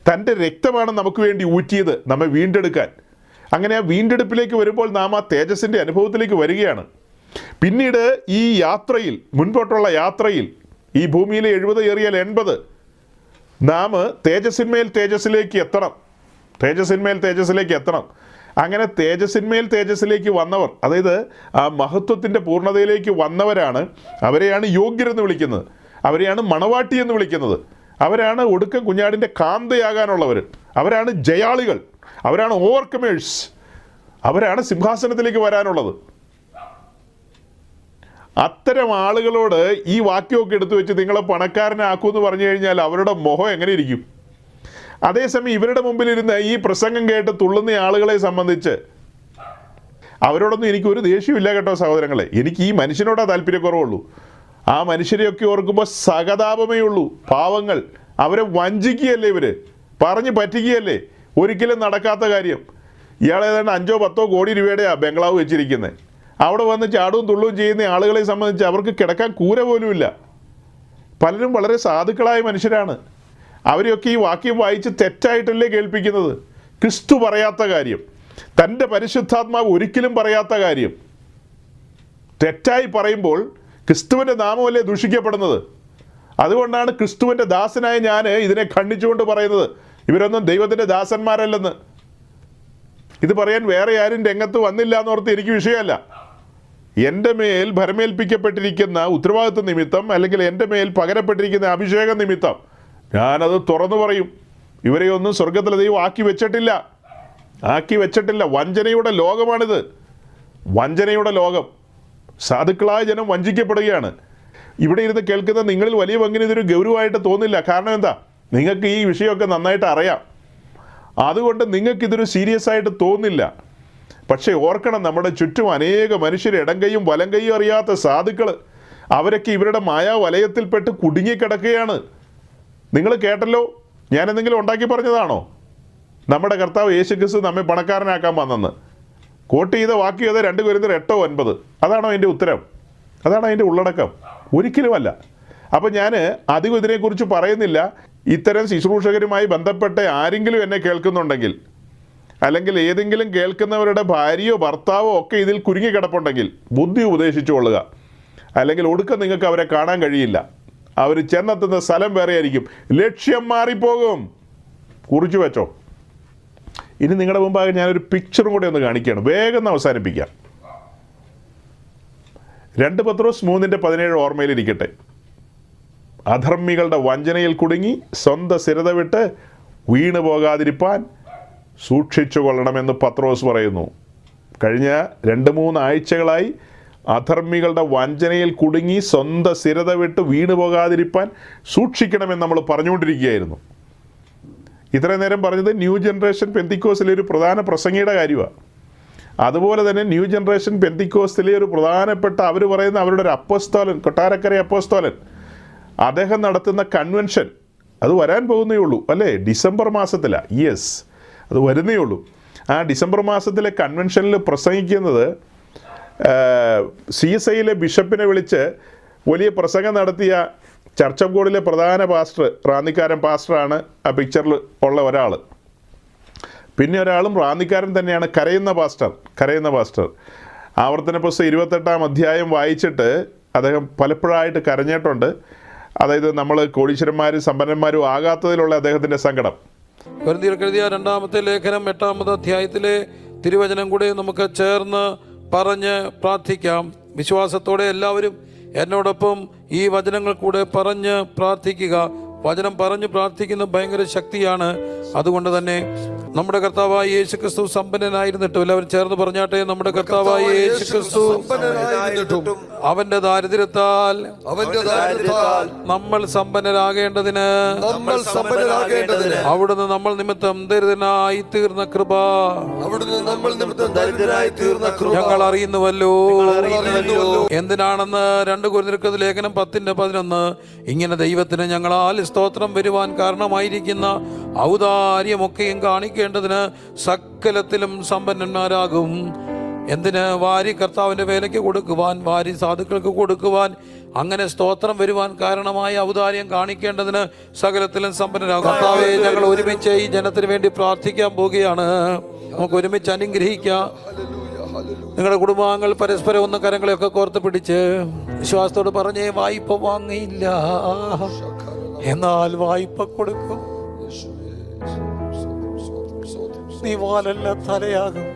തൻ്റെ രക്തമാണ് നമുക്ക് വേണ്ടി ഊറ്റിയത് നമ്മെ വീണ്ടെടുക്കാൻ. അങ്ങനെ ആ വീണ്ടെടുപ്പിലേക്ക് വരുമ്പോൾ നാം ആ തേജസ്സിൻ്റെ അനുഭവത്തിലേക്ക് വരികയാണ്. പിന്നീട് ഈ യാത്രയിൽ, മുൻപോട്ടുള്ള യാത്രയിൽ, ഈ ഭൂമിയിലെ 70 ഏറിയാൽ 80, നാം തേജസ്സിന്മേൽ തേജസ്സിലേക്ക് എത്തണം. അങ്ങനെ തേജസ്സിലേക്ക് വന്നവർ, അതായത് ആ മഹത്വത്തിൻ്റെ പൂർണ്ണതയിലേക്ക് വന്നവരാണ്, അവരെയാണ് യോഗ്യരെന്ന് വിളിക്കുന്നത്, അവരെയാണ് മണവാട്ടി എന്ന് വിളിക്കുന്നത്, അവരാണ് ഒടുക്കം കുഞ്ഞാടിൻ്റെ കാന്തയാകാനുള്ളവർ, അവരാണ് ജയാളികൾ, അവരാണ് ഓവർകമേഴ്സ്, അവരാണ് സിംഹാസനത്തിലേക്ക് വരാനുള്ളത്. അത്തരം ആളുകളോട് ഈ വാക്യമൊക്കെ എടുത്തു വെച്ച് നിങ്ങളെ പണക്കാരനാക്കുമെന്ന് പറഞ്ഞു കഴിഞ്ഞാൽ അവരുടെ മുഖം എങ്ങനെ ഇരിക്കും? അതേസമയം ഇവരുടെ മുമ്പിലിരുന്ന് ഈ പ്രസംഗം കേട്ട് തുള്ളുന്ന ആളുകളെ സംബന്ധിച്ച് അവരോടൊന്നും എനിക്കൊരു ദേഷ്യമില്ല കേട്ടോ സഹോദരങ്ങളെ. എനിക്ക് ഈ മനുഷ്യനോടാ താല്പര്യക്കുറവുള്ളൂ. ആ മനുഷ്യരെയൊക്കെ ഓർക്കുമ്പോൾ സഹതാപമേ ഉള്ളൂ. പാവങ്ങൾ, അവരെ വഞ്ചിക്കുകയല്ലേ, ഇവർ പറഞ്ഞു പറ്റിക്കുകയല്ലേ, ഒരിക്കലും നടക്കാത്ത കാര്യം. ഇയാൾ ഏതാണ്ട് 5-10 കോടി രൂപയുടെയാണ് ബംഗ്ലാവ് വെച്ചിരിക്കുന്നത്. അവിടെ വന്ന് ചാടവും തുള്ളവും ചെയ്യുന്ന ആളുകളെ സംബന്ധിച്ച് അവർക്ക് കിടക്കാൻ കൂര പോലുമില്ല. പലരും വളരെ സാധുക്കളായ മനുഷ്യരാണ്. അവരെയൊക്കെ ഈ വാക്യം വായിച്ച് തെറ്റായിട്ടല്ലേ കേൾപ്പിക്കുന്നത്. ക്രിസ്തു പറയാത്ത കാര്യം, തൻ്റെ പരിശുദ്ധാത്മാവ് ഒരിക്കലും പറയാത്ത കാര്യം തെറ്റായി പറയുമ്പോൾ ക്രിസ്തുവിൻ്റെ നാമമല്ലേ ദൂഷിക്കപ്പെടുന്നത്? അതുകൊണ്ടാണ് ക്രിസ്തുവിൻ്റെ ദാസനായ ഞാൻ ഇതിനെ ഖണ്ഡിച്ചുകൊണ്ട് പറയുന്നത്, ഇവരൊന്നും ദൈവത്തിൻ്റെ ദാസന്മാരല്ലെന്ന്. ഇത് പറയാൻ വേറെ ആരും രംഗത്ത് വന്നില്ല എന്നോർത്ത് എനിക്ക് വിഷയമല്ല. എൻ്റെ മേൽ ഭരമേൽപ്പിക്കപ്പെട്ടിരിക്കുന്ന ഉത്തരവാദിത്വ നിമിത്തം, അല്ലെങ്കിൽ എൻ്റെ മേൽ പകരപ്പെട്ടിരിക്കുന്ന അഭിഷേക നിമിത്തം ഞാനത് തുറന്നു പറയും. ഇവരെയൊന്നും സ്വർഗത്തിലെ ദൈവം ആക്കി വെച്ചിട്ടില്ല. വഞ്ചനയുടെ ലോകമാണിത്, വഞ്ചനയുടെ ലോകം. സാധുക്കളായ ജനം വഞ്ചിക്കപ്പെടുകയാണ്. ഇവിടെ ഇരുന്ന് കേൾക്കുന്ന നിങ്ങളിൽ വലിയ പങ്കിന് ഇതൊരു ഗൗരവമായിട്ട് തോന്നില്ല. കാരണം എന്താ? നിങ്ങൾക്ക് ഈ വിഷയമൊക്കെ നന്നായിട്ട് അറിയാം. അതുകൊണ്ട് നിങ്ങൾക്കിതൊരു സീരിയസ് ആയിട്ട് തോന്നില്ല. പക്ഷേ ഓർക്കണം, നമ്മുടെ ചുറ്റും അനേക മനുഷ്യർ, ഇടം കൈയും വലം കൈയും അറിയാത്ത സാധുക്കൾ, അവരൊക്കെ ഇവരുടെ മായാവലയത്തിൽപ്പെട്ട് കുടുങ്ങിക്കിടക്കുകയാണ്. നിങ്ങൾ കേട്ടല്ലോ, ഞാൻ എന്തെങ്കിലും ഉണ്ടാക്കി പറഞ്ഞതാണോ? നമ്മുടെ കർത്താവ് യേശുക്രിസ്തു നമ്മെ പണക്കാരനാക്കാൻ വന്നെന്ന് കോട്ട് ചെയ്ത വാക്ക് ചെയ്ത 2 കൊരിന്ത്യർ 8:9. അതാണോ അതിൻ്റെ ഉത്തരം? അതാണോ അതിൻ്റെ ഉള്ളടക്കം? ഒരിക്കലുമല്ല. അപ്പം ഞാൻ അധികം ഇതിനെക്കുറിച്ച് പറയുന്നില്ല. ഇത്തരം ശുശ്രൂഷകരുമായി ബന്ധപ്പെട്ട് ആരെങ്കിലും എന്നെ കേൾക്കുന്നുണ്ടെങ്കിൽ, അല്ലെങ്കിൽ ഏതെങ്കിലും കേൾക്കുന്നവരുടെ ഭാര്യയോ ഭർത്താവോ ഒക്കെ ഇതിൽ കുരുങ്ങിക്കിടപ്പുണ്ടെങ്കിൽ ബുദ്ധി ഉപദേശിച്ചു കൊള്ളുക. അല്ലെങ്കിൽ ഒടുക്കം നിങ്ങൾക്ക് അവരെ കാണാൻ കഴിയില്ല. അവർ ചെന്നെത്തുന്ന സ്ഥലം വേറെ ആയിരിക്കും. ലക്ഷ്യം മാറിപ്പോകും. കുറിച്ചു വെച്ചോ. ഇനി നിങ്ങളുടെ മുമ്പാകെ ഞാനൊരു പിക്ചറും കൂടെ ഒന്ന് കാണിക്കുകയാണ്. വേഗം അവസാനിപ്പിക്കാം. 2 പത്രോസ് 3:17 ഓർമ്മയിലിരിക്കട്ടെ. അധർമ്മികളുടെ വഞ്ചനയിൽ കുടുങ്ങി സ്വന്തം സ്ഥിരത വിട്ട് വീണു പോകാതിരിപ്പാൻ സൂക്ഷിച്ചു കൊള്ളണമെന്ന് പത്രോസ് പറയുന്നു. കഴിഞ്ഞ 2-3 ആഴ്ചകളായി അധർമ്മികളുടെ വഞ്ചനയിൽ കുടുങ്ങി സ്വന്തം സ്ഥിരത വിട്ട് വീണു പോകാതിരിപ്പാൻ സൂക്ഷിക്കണമെന്ന് നമ്മൾ പറഞ്ഞുകൊണ്ടിരിക്കുകയായിരുന്നു. ഇത്രയും നേരം പറഞ്ഞത് ന്യൂ ജനറേഷൻ പെന്തിക്കോസ്തിലെ ഒരു പ്രധാന പ്രസംഗിയുടെ കാര്യമാണ്. അതുപോലെ തന്നെ ന്യൂ ജനറേഷൻ പെന്തിക്കോസ്തിലെ ഒരു പ്രധാനപ്പെട്ട, അവർ പറയുന്ന അവരുടെ ഒരു അപ്പോസ്തോലൻ, കൊട്ടാരക്കര അപ്പോസ്തോലൻ, അദ്ദേഹം നടത്തുന്ന കൺവെൻഷൻ അത് വരാൻ പോകുന്നേ ഉള്ളൂ അല്ലേ? ഡിസംബർ മാസത്തിലാണ്. യെസ്, അത് വരുന്നേ ഉള്ളൂ. ആ ഡിസംബർ മാസത്തിലെ കൺവെൻഷനിൽ പ്രസംഗിക്കുന്നത് CSIയിലെ ബിഷപ്പിനെ വിളിച്ച് വലിയ പ്രസംഗം നടത്തിയ ചർച്ച് ഓഫ് ഗോഡിലെ പ്രധാന പാസ്റ്റർ, റാന്നിക്കാരൻ പാസ്റ്ററാണ് ആ പിക്ചറിൽ ഉള്ള ഒരാൾ. പിന്നെ ഒരാളും റാന്നിക്കാരൻ തന്നെയാണ്, കരയുന്ന പാസ്റ്റർ. ആവർത്തന പുസ്തകം 28-ാം അധ്യായം വായിച്ചിട്ട് അദ്ദേഹം പലപ്പോഴായിട്ട് കരഞ്ഞിട്ടുണ്ട്. അതായത് നമ്മൾ കോടീശ്വരന്മാരും സമ്പന്നന്മാരും ആകാത്തതിലുള്ള അദ്ദേഹത്തിൻ്റെ സങ്കടം. കൊരിന്ത്യർക്ക് എഴുതിയ 2-ാമത്തെ ലേഖനം 8-ാമത്തെ അധ്യായത്തിലെ തിരുവചനം കൂടെ നമുക്ക് ചേർന്ന് പറഞ്ഞ് പ്രാർത്ഥിക്കാം. വിശ്വാസത്തോടെ എല്ലാവരും എന്നോടൊപ്പം ഈ വചനങ്ങൾ കൂടെ പറഞ്ഞ് പ്രാർത്ഥിക്കുക. വചനം പറഞ്ഞ് പ്രാർത്ഥിക്കുന്ന ഭയങ്കര ശക്തിയാണ്. അതുകൊണ്ട് തന്നെ നമ്മുടെ കർത്താവായ യേശുക്രിസ്തു സമ്പന്നനായിരുന്നിട്ടും, എല്ലാവരും ചേർന്ന് പറഞ്ഞാട്ടെ, നമ്മുടെ കർത്താവായ യേശുക്രിസ്തു അവന്റെ ദാരിദ്ര്യത്താൽ നമ്മൾ സമ്പന്നരാകേണ്ടതിന് അവിടുന്ന് നമ്മൾ നിമിത്തം ദരിദ്രനായി തീർന്ന കൃപ ഞങ്ങൾ അറിയുന്നുവല്ലോ. എന്തിനാണെന്ന് 2 കൊരിന്ത്യർ ലേഖനം 10:11. ഇങ്ങനെ ദൈവത്തിന് ഞങ്ങളാൽ സ്തോത്രം വരുവാൻ കാരണമായിരിക്കുന്ന ഔദാര്യമൊക്കെയും കാണിക്കേണ്ടതിന് സകലത്തിലും സമ്പന്നന്മാരാകും. എന്തിന്? വാരി കർത്താവിൻ്റെ വേലയ്ക്ക് കൊടുക്കുവാൻ, വാരി സാധുക്കൾക്ക് കൊടുക്കുവാൻ, അങ്ങനെ സ്തോത്രം വരുവാൻ കാരണമായ ഔദാര്യം കാണിക്കേണ്ടതിന് സകലത്തിലും സമ്പന്നരാകും. കർത്താവേ, ഞങ്ങൾ ഒരുമിച്ച് ഈ ജനത്തിന് വേണ്ടി പ്രാർത്ഥിക്കാൻ പോവുകയാണ്. നമുക്ക് ഒരുമിച്ച് അനുഗ്രഹിക്കാം. നിങ്ങളുടെ കുടുംബാംഗങ്ങൾ പരസ്പരം ഒന്ന് കരങ്ങളെയൊക്കെ കോർത്ത് പിടിച്ച് വിശ്വാസത്തോട് പറഞ്ഞേ, വായ്പ വാങ്ങിയില്ല, എന്നാൽ വായ്പ കൊടുക്കും. നീ വാലല്ല തലയാകും.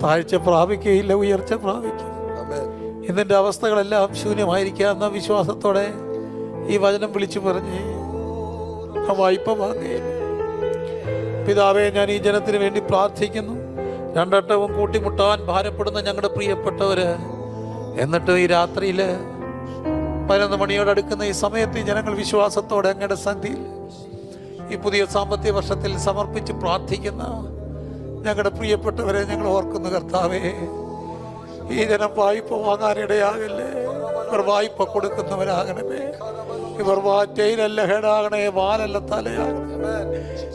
താഴ്ച പ്രാപിക്കുകയില്ല, ഉയർച്ച പ്രാപിക്കും. ഇതിൻ്റെ അവസ്ഥകളെല്ലാം ശൂന്യമായിരിക്കാവുന്ന വിശ്വാസത്തോടെ ഈ വചനം വിളിച്ചു പറഞ്ഞ് ആ വായ്പ വാങ്ങുകയില്ല. പിതാവേ, ഞാൻ ഈ ജനത്തിന് വേണ്ടി പ്രാർത്ഥിക്കുന്നു. 2 വട്ടവും കൂട്ടിമുട്ടാൻ ഭാരപ്പെടുന്ന ഞങ്ങളുടെ പ്രിയപ്പെട്ടവര്, എന്നിട്ട് ഈ രാത്രിയിൽ 11 മണിയോടടുക്കുന്ന ഈ സമയത്ത് ജനങ്ങൾ വിശ്വാസത്തോടെ അങ്ങയുടെ സന്ധിയിൽ ഈ പുതിയ സാമ്പത്തിക വർഷത്തിൽ സമർപ്പിച്ച് പ്രാർത്ഥിക്കുന്ന ഞങ്ങളുടെ പ്രിയപ്പെട്ടവരെ ഞങ്ങൾ ഓർക്കുന്നു. കർത്താവേ, ഈ ജനം വായ്പ വാങ്ങാനിടയാകല്ലേ. ഇവർ വായ്പ കൊടുക്കുന്നവരാകണമേ. ഇവർ ജയിലല്ല ഹേടാകണേ, വാലല്ല തലയാകണമേ.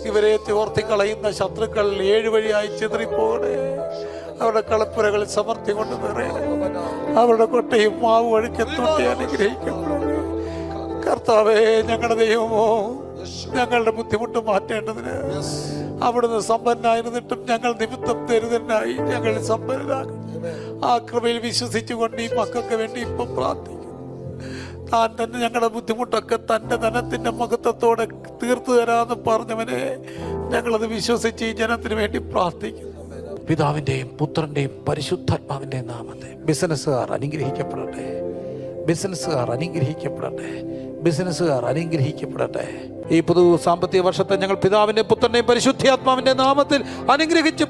ഇവരെ ചോർത്തിക്കളയുന്ന ശത്രുക്കൾ 7 വഴിയായി ചിതറിപ്പോകണേ. അവരുടെ കളപ്പുരകളിൽ സമൃദ്ധി കൊണ്ട് നിറയണേ. അവരുടെ കൊട്ടയും മാവ് ഒഴിച്ചെത്തോട്ടെ അനുഗ്രഹിക്കപ്പെടണേ. കർത്താവേ, ഞങ്ങളുടെ ദൈവമോ, ഞങ്ങളുടെ ബുദ്ധിമുട്ട് മാറ്റേണ്ടതിന് അവിടുന്ന് സമ്പന്നായിരുന്നിട്ടും ഞങ്ങൾ നിമിത്തം ദരിദ്രനായി ഞങ്ങൾ സമ്പന്നരാകും. ആ കൃപയിൽ വിശ്വസിച്ചുകൊണ്ട് ഈ മക്കൾക്ക് വേണ്ടി ഇപ്പം പ്രാർത്ഥിക്കും. താൻ തന്നെ ഞങ്ങളുടെ ബുദ്ധിമുട്ടൊക്കെ തൻ്റെ ധനത്തിൻ്റെ മഹത്വത്തോടെ തീർത്തു തരാമെന്ന് പറഞ്ഞവനെ ഞങ്ങളത് വിശ്വസിച്ച് ഈ ജനത്തിന് വേണ്ടി പ്രാർത്ഥിക്കുന്നു. പിതാവിൻ്റെയും പുത്രൻ്റെയും പരിശുദ്ധാത്മാവിൻ്റെയും നാമത്തെ ബിസിനസ്സുകാർ അനുഗ്രഹിക്കപ്പെടട്ടെ, ബിസിനസ്സുകാർ അനുഗ്രഹിക്കപ്പെടട്ടെ, ബിസിനസ്സുകാർ അനുഗ്രഹിക്കപ്പെടട്ടെ. ഈ പുതു സാമ്പത്തിക വർഷത്തെ ഞങ്ങൾ പിതാവിൻ്റെയും പുത്രൻ്റെയും പരിശുദ്ധാത്മാവിൻ്റെ നാമത്തിൽ അനുഗ്രഹിച്ച്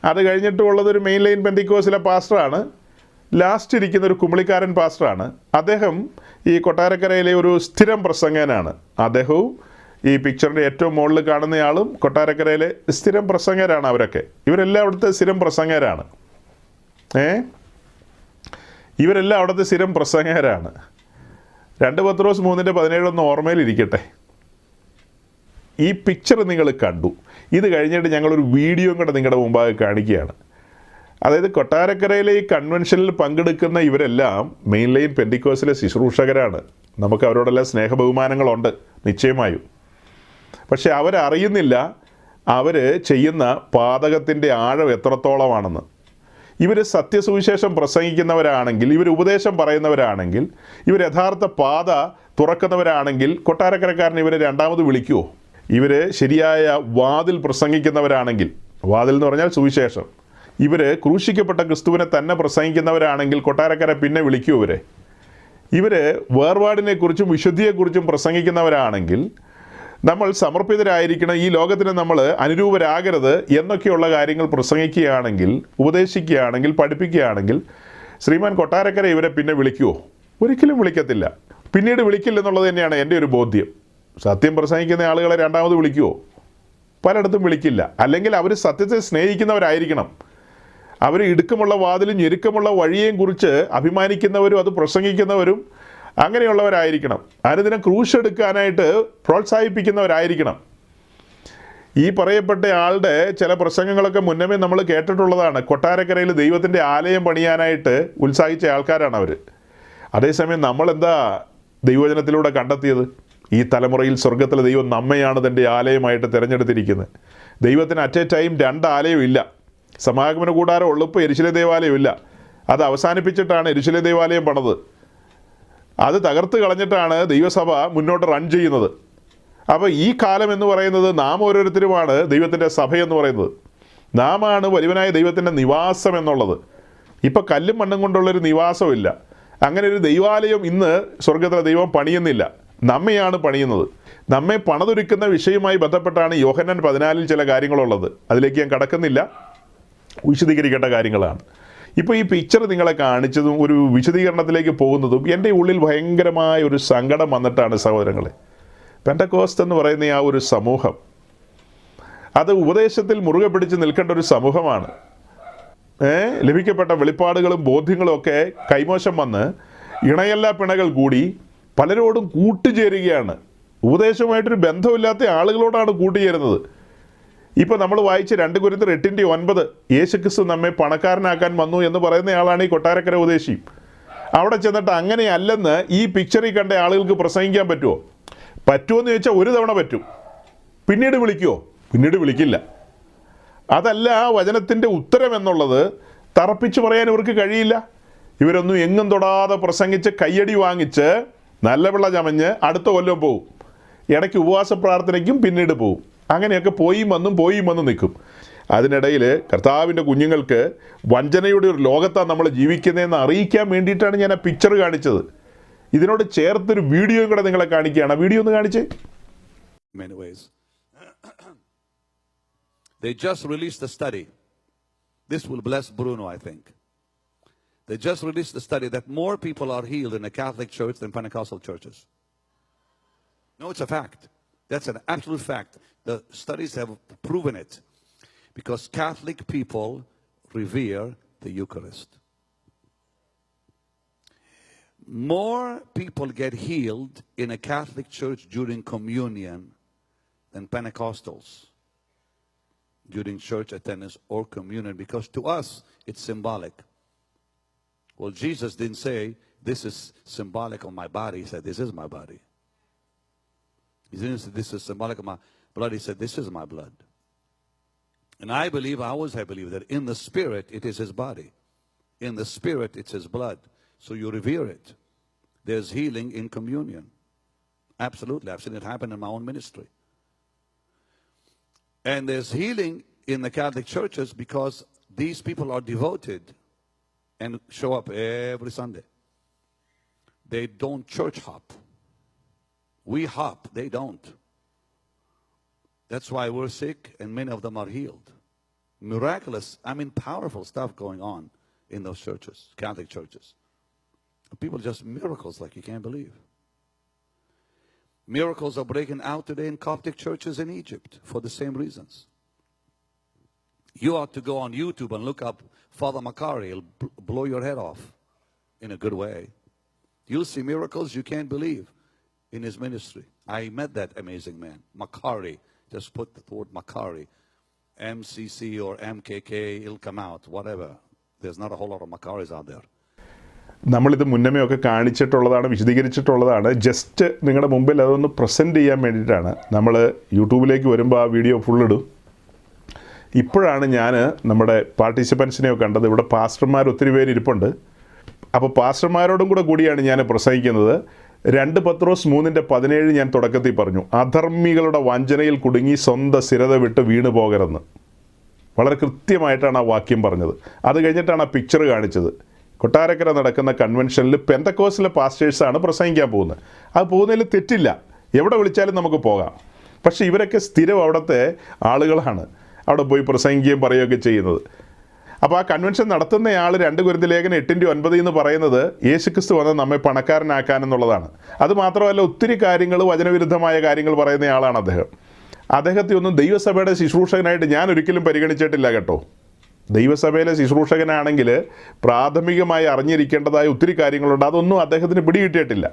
അത് കഴിഞ്ഞിട്ടുള്ളത് ഒരു മെയിൻ ലൈൻ പെന്തിക്കോസിലെ പാസ്റ്ററാണ്. ലാസ്റ്റ് ഇരിക്കുന്ന ഒരു കുമളിക്കാരൻ പാസ്റ്ററാണ്. അദ്ദേഹം ഈ കൊട്ടാരക്കരയിലെ ഒരു സ്ഥിരം പ്രസംഗനാണ്. അദ്ദേഹവും ഈ പിക്ചറിൻ്റെ ഏറ്റവും മുകളിൽ കാണുന്നയാളും കൊട്ടാരക്കരയിലെ സ്ഥിരം പ്രസംഗരാണ്. അവരൊക്കെ ഇവരെല്ലാം അവിടുത്തെ സ്ഥിരം പ്രസംഗരാണ്. ഇവരെല്ലാം അവിടുത്തെ സ്ഥിരം പ്രസംഗരാണ്. 2 പത്രോസ് 3:17 ഓർമ്മയിലിരിക്കട്ടെ. ഈ പിക്ചർ നിങ്ങൾ കണ്ടു. ഇത് കഴിഞ്ഞിട്ട് ഞങ്ങളൊരു വീഡിയോയും കൂടെ നിങ്ങളുടെ മുമ്പാകെ കാണിക്കുകയാണ്. അതായത് കൊട്ടാരക്കരയിലെ ഈ കൺവെൻഷനിൽ പങ്കെടുക്കുന്ന ഇവരെല്ലാം മെയിൻ ലൈൻ പെന്തിക്കോസിലെ ശുശ്രൂഷകരാണ്. നമുക്ക് അവരോടെല്ലാം സ്നേഹബഹുമാനങ്ങളുണ്ട് നിശ്ചയമായും. പക്ഷെ അവരറിയുന്നില്ല അവർ ചെയ്യുന്ന പാതകത്തിൻ്റെ ആഴം എത്രത്തോളമാണെന്ന്. ഇവർ സത്യസുവിശേഷം പ്രസംഗിക്കുന്നവരാണെങ്കിൽ, ഇവർ ഉപദേശം പറയുന്നവരാണെങ്കിൽ, ഇവർ യഥാർത്ഥ പാത തുറക്കുന്നവരാണെങ്കിൽ കൊട്ടാരക്കരക്കാരൻ ഇവരെ രണ്ടാമത് വിളിക്കുമോ? ഇവർ ശരിയായ വാതിൽ പ്രസംഗിക്കുന്നവരാണെങ്കിൽ, വാതിൽ എന്ന് പറഞ്ഞാൽ സുവിശേഷം, ഇവർ ക്രൂശിക്കപ്പെട്ട ക്രിസ്തുവിനെ തന്നെ പ്രസംഗിക്കുന്നവരാണെങ്കിൽ കൊട്ടാരക്കര പിന്നെ വിളിക്കൂ ഇവരെ? ഇവർ വേർപാടിനെക്കുറിച്ചും വിശുദ്ധിയെക്കുറിച്ചും പ്രസംഗിക്കുന്നവരാണെങ്കിൽ നമ്മൾ സമർപ്പിതരായിരിക്കണം, ഈ ലോകത്തിന് നമ്മൾ അനുരൂപരാകരുത് എന്നൊക്കെയുള്ള കാര്യങ്ങൾ പ്രസംഗിക്കുകയാണെങ്കിൽ, ഉപദേശിക്കുകയാണെങ്കിൽ, പഠിപ്പിക്കുകയാണെങ്കിൽ ശ്രീമാൻ കൊട്ടാരക്കര ഇവരെ പിന്നെ വിളിക്കുമോ? ഒരിക്കലും വിളിക്കത്തില്ല. പിന്നീട് വിളിക്കില്ലെന്നുള്ളത് തന്നെയാണ് എൻ്റെ ഒരു ബോധ്യം. സത്യം പ്രസംഗിക്കുന്ന ആളുകളെ രണ്ടാമത് വിളിക്കുമോ? പലയിടത്തും വിളിക്കില്ല. അല്ലെങ്കിൽ അവർ സത്യത്തെ സ്നേഹിക്കുന്നവരായിരിക്കണം. അവർ ഇടുക്കമുള്ള വാതിലും ഞെരുക്കമുള്ള വഴിയേയും കുറിച്ച് അഭിമാനിക്കുന്നവരും അത് പ്രസംഗിക്കുന്നവരും അങ്ങനെയുള്ളവരായിരിക്കണം. അനുദിനം ക്രൂശ് എടുക്കാനായിട്ട് പ്രോത്സാഹിപ്പിക്കുന്നവരായിരിക്കണം. ഈ പറയപ്പെട്ട ആളുടെ ചില പ്രസംഗങ്ങളൊക്കെ മുന്നമേ നമ്മൾ കേട്ടിട്ടുള്ളതാണ്. കൊട്ടാരക്കരയിൽ ദൈവത്തിൻ്റെ ആലയം പണിയാനായിട്ട് ഉത്സാഹിച്ച ആൾക്കാരാണ് അവർ. അതേസമയം നമ്മളെന്താ ദൈവവചനത്തിലൂടെ കണ്ടെത്തിയത്? ഈ തലമുറയിൽ സ്വർഗത്തിലെ ദൈവം നമ്മയാണ് തൻ്റെ ആലയമായിട്ട് തിരഞ്ഞെടുത്തിരിക്കുന്നത്. ദൈവത്തിന് അറ്റ് എ ടൈം 2 ആലയം ഇല്ല. സമാഗമന കൂടാരം ഉള്ളപ്പോൾ യെരുശലേം ദേവാലയം ഇല്ല. അത് അവസാനിപ്പിച്ചിട്ടാണ് യെരുശലേം ദേവാലയം പണിത്. അത് തകർത്ത് കളഞ്ഞിട്ടാണ് ദൈവസഭ മുന്നോട്ട് റൺ ചെയ്യുന്നത്. അപ്പോൾ ഈ കാലം എന്ന് പറയുന്നത് നാം ഓരോരുത്തരുമാണ് ദൈവത്തിൻ്റെ സഭയെന്ന് പറയുന്നത്. നാമാണ് വലിയവനായ ദൈവത്തിൻ്റെ നിവാസം എന്നുള്ളത്. ഇപ്പോൾ കല്ലും മണ്ണും കൊണ്ടുള്ളൊരു നിവാസമില്ല. അങ്ങനെ ഒരു ദൈവാലയം ഇന്ന് സ്വർഗത്തിലെ ദൈവം പണിയുന്നില്ല, നമ്മയാണ് പണിയുന്നത്. നമ്മെ പണിതൊരുക്കുന്ന വിഷയവുമായി ബന്ധപ്പെട്ടാണ് യോഹന്നാൻ 14 ചില കാര്യങ്ങളുള്ളത്. അതിലേക്ക് ഞാൻ കടക്കുന്നില്ല, വിശദീകരിക്കേണ്ട കാര്യങ്ങളാണ്. ഇപ്പോൾ ഈ പിക്ചർ നിങ്ങളെ കാണിച്ചതും ഒരു വിശദീകരണത്തിലേക്ക് പോകുന്നതും എൻ്റെ ഉള്ളിൽ ഭയങ്കരമായ ഒരു സങ്കടം വന്നിട്ടാണ് സഹോദരങ്ങളെ. പെന്തക്കോസ്ത് എന്ന് പറയുന്ന ആ ഒരു സമൂഹം, അത് ഉപദേശത്തിൽ മുറുകെ പിടിച്ച് നിൽക്കേണ്ട ഒരു സമൂഹമാണ്. ലഭിക്കപ്പെട്ട വെളിപ്പാടുകളും ബോധ്യങ്ങളും ഒക്കെ കൈമോശം വന്ന് ഇണയല്ലാ പിണകൾ കൂടി പലരോടും കൂട്ടുചേരുകയാണ്. ഉപദേശവുമായിട്ടൊരു ബന്ധമില്ലാത്ത ആളുകളോടാണ് കൂട്ടുചേരുന്നത്. ഇപ്പോൾ നമ്മൾ വായിച്ച് 2 കൊരിന്ത്യർ 8:9 യേശുക്രിസ്തു നമ്മെ പണക്കാരനാക്കാൻ വന്നു എന്ന് പറയുന്നയാളാണ് ഈ കൊട്ടാരക്കര ഉപദേശി. അവിടെ ചെന്നിട്ട് അങ്ങനെയല്ലെന്ന് ഈ പിക്ചറിൽ കണ്ട ആളുകൾക്ക് പ്രസംഗിക്കാൻ പറ്റുമോ? പറ്റുമെന്ന് ചോദിച്ചാൽ ഒരു തവണ പറ്റും. പിന്നീട് വിളിക്കുമോ? പിന്നീട് വിളിക്കില്ല. അതല്ല ആ വചനത്തിൻ്റെ ഉത്തരം എന്നുള്ളത് തറപ്പിച്ച് പറയാൻ ഇവർക്ക് കഴിയില്ല. ഇവരൊന്നും എങ്ങും തൊടാതെ പ്രസംഗിച്ച് കയ്യടി വാങ്ങിച്ച് നല്ല പിള്ള ചമഞ്ഞ് അടുത്ത കൊല്ലം പോവും. ഇടയ്ക്ക് ഉപവാസ പ്രാർത്ഥനയ്ക്കും പിന്നീട് പോവും. അങ്ങനെയൊക്കെ പോയി വന്നും നിൽക്കും. അതിനിടയിൽ കർത്താവിൻ്റെ കുഞ്ഞുങ്ങൾക്ക് വഞ്ചനയുടെ ഒരു ലോകത്താണ് നമ്മൾ ജീവിക്കുന്നതെന്ന് അറിയിക്കാൻ വേണ്ടിയിട്ടാണ് ഞാൻ ആ പിക്ചർ കാണിച്ചത്. ഇതിനോട് ചേർത്തൊരു വീഡിയോയും കൂടെ നിങ്ങളെ കാണിക്കുകയാണ്. ആ വീഡിയോ ഒന്ന് കാണിച്ചേ. They just released a study. This will bless Bruno, I think. They just released a study that more people are healed in a Catholic church than Pentecostal churches. No, it's a fact. That's an absolute fact. The studies have proven it. Because Catholic people revere the Eucharist. More people get healed in a Catholic church during communion than Pentecostals during church attendance or communion, because to us it's symbolic. Well, Jesus didn't say this is symbolic of my body. He said this is my body. He didn't say this is symbolic of my blood. He said this is my blood. And I believe that in the spirit it is his body. In the spirit it's his blood. So you revere it. There's healing in communion. Absolutely. I've seen it happen in my own ministry. And there's healing in the Catholic churches because these people are devoted and show up every Sunday. They don't church hop. We hop, they don't. That's why we're sick and many of them are healed. Miraculous, powerful stuff going on in those churches, Catholic churches. People just miracles like you can't believe. Miracles are breaking out today in Coptic churches in Egypt for the same reasons. You ought to go on YouTube and look up Father Makari. He'll blow your head off in a good way. You'll see miracles you can't believe in his ministry. I met that amazing man, Makari. Just put the word Makari. MCC or MKK, it'll come out, whatever. There's not a whole lot of Makaris out there. നമ്മളിത് മുന്നമേ കാണിച്ചിട്ടുള്ളതാണ്, വിശദീകരിച്ചിട്ടുള്ളതാണ്. Just നിങ്ങളുടെ മുമ്പിൽ അതൊന്ന് present ചെയ്യാൻ വേണ്ടിയിട്ടാണ്. നമ്മൾ യൂട്യൂബിലേക്ക് വരുമ്പോൾ ആ വീഡിയോ ഫുള്ളിടും. ഇപ്പോഴാണ് ഞാൻ നമ്മുടെ പാർട്ടിസിപ്പൻസിനെയൊക്കെ കണ്ടത്. ഇവിടെ പാസ്റ്റർമാർ ഒത്തിരി പേര് ഇരിപ്പുണ്ട്. അപ്പോൾ പാസ്റ്റർമാരോടും കൂടിയാണ് ഞാൻ പ്രസംഗിക്കുന്നത്. 2 പത്രോസ് 3:17 ഞാൻ തുടക്കത്തിൽ പറഞ്ഞു, അധർമ്മികളുടെ വഞ്ചനയിൽ കുടുങ്ങി സ്വന്തം സ്ഥിരത വിട്ട് വീണു പോകരുതെന്ന്. വളരെ കൃത്യമായിട്ടാണ് ആ വാക്യം പറഞ്ഞത്. അത് കഴിഞ്ഞിട്ടാണ് ആ പിക്ചർ കാണിച്ചത്. കൊട്ടാരക്കര നടക്കുന്ന കൺവെൻഷനിൽ പെന്തക്കോസ്റ്റിലെ പാസ്റ്റേഴ്സാണ് പ്രസംഗിക്കാൻ പോകുന്നത്. അത് പോകുന്നതിൽ തെറ്റില്ല, എവിടെ വിളിച്ചാലും നമുക്ക് പോകാം. പക്ഷേ ഇവരൊക്കെ സ്ഥിരം അവിടുത്തെ ആളുകളാണ്, അവിടെ പോയി പ്രസംഗിക്കുകയും പറയുകയൊക്കെ ചെയ്യുന്നത്. അപ്പോൾ ആ കൺവെൻഷൻ നടത്തുന്നയാൾ 2 കൊരിന്ത്യർ ലേഖനം 8:9 എന്ന് പറയുന്നത് യേശുക്രിസ്തു വന്ന് നമ്മെ പണക്കാരനാക്കാനെന്നുള്ളതാണ്. അത് മാത്രമല്ല, ഒത്തിരി കാര്യങ്ങൾ, വചനവിരുദ്ധമായ കാര്യങ്ങൾ പറയുന്നയാളാണ് അദ്ദേഹം. അദ്ദേഹത്തെ ഒന്നും ദൈവസഭയുടെ ശുശ്രൂഷകനായിട്ട് ഞാൻ ഒരിക്കലും പരിഗണിച്ചിട്ടില്ല കേട്ടോ. ദൈവസഭയിലെ ശുശ്രൂഷകനാണെങ്കിൽ പ്രാഥമികമായി അറിഞ്ഞിരിക്കേണ്ടതായ ഒത്തിരി കാര്യങ്ങളുണ്ട്. അതൊന്നും അദ്ദേഹത്തിന് പിടികിട്ടിയിട്ടില്ല.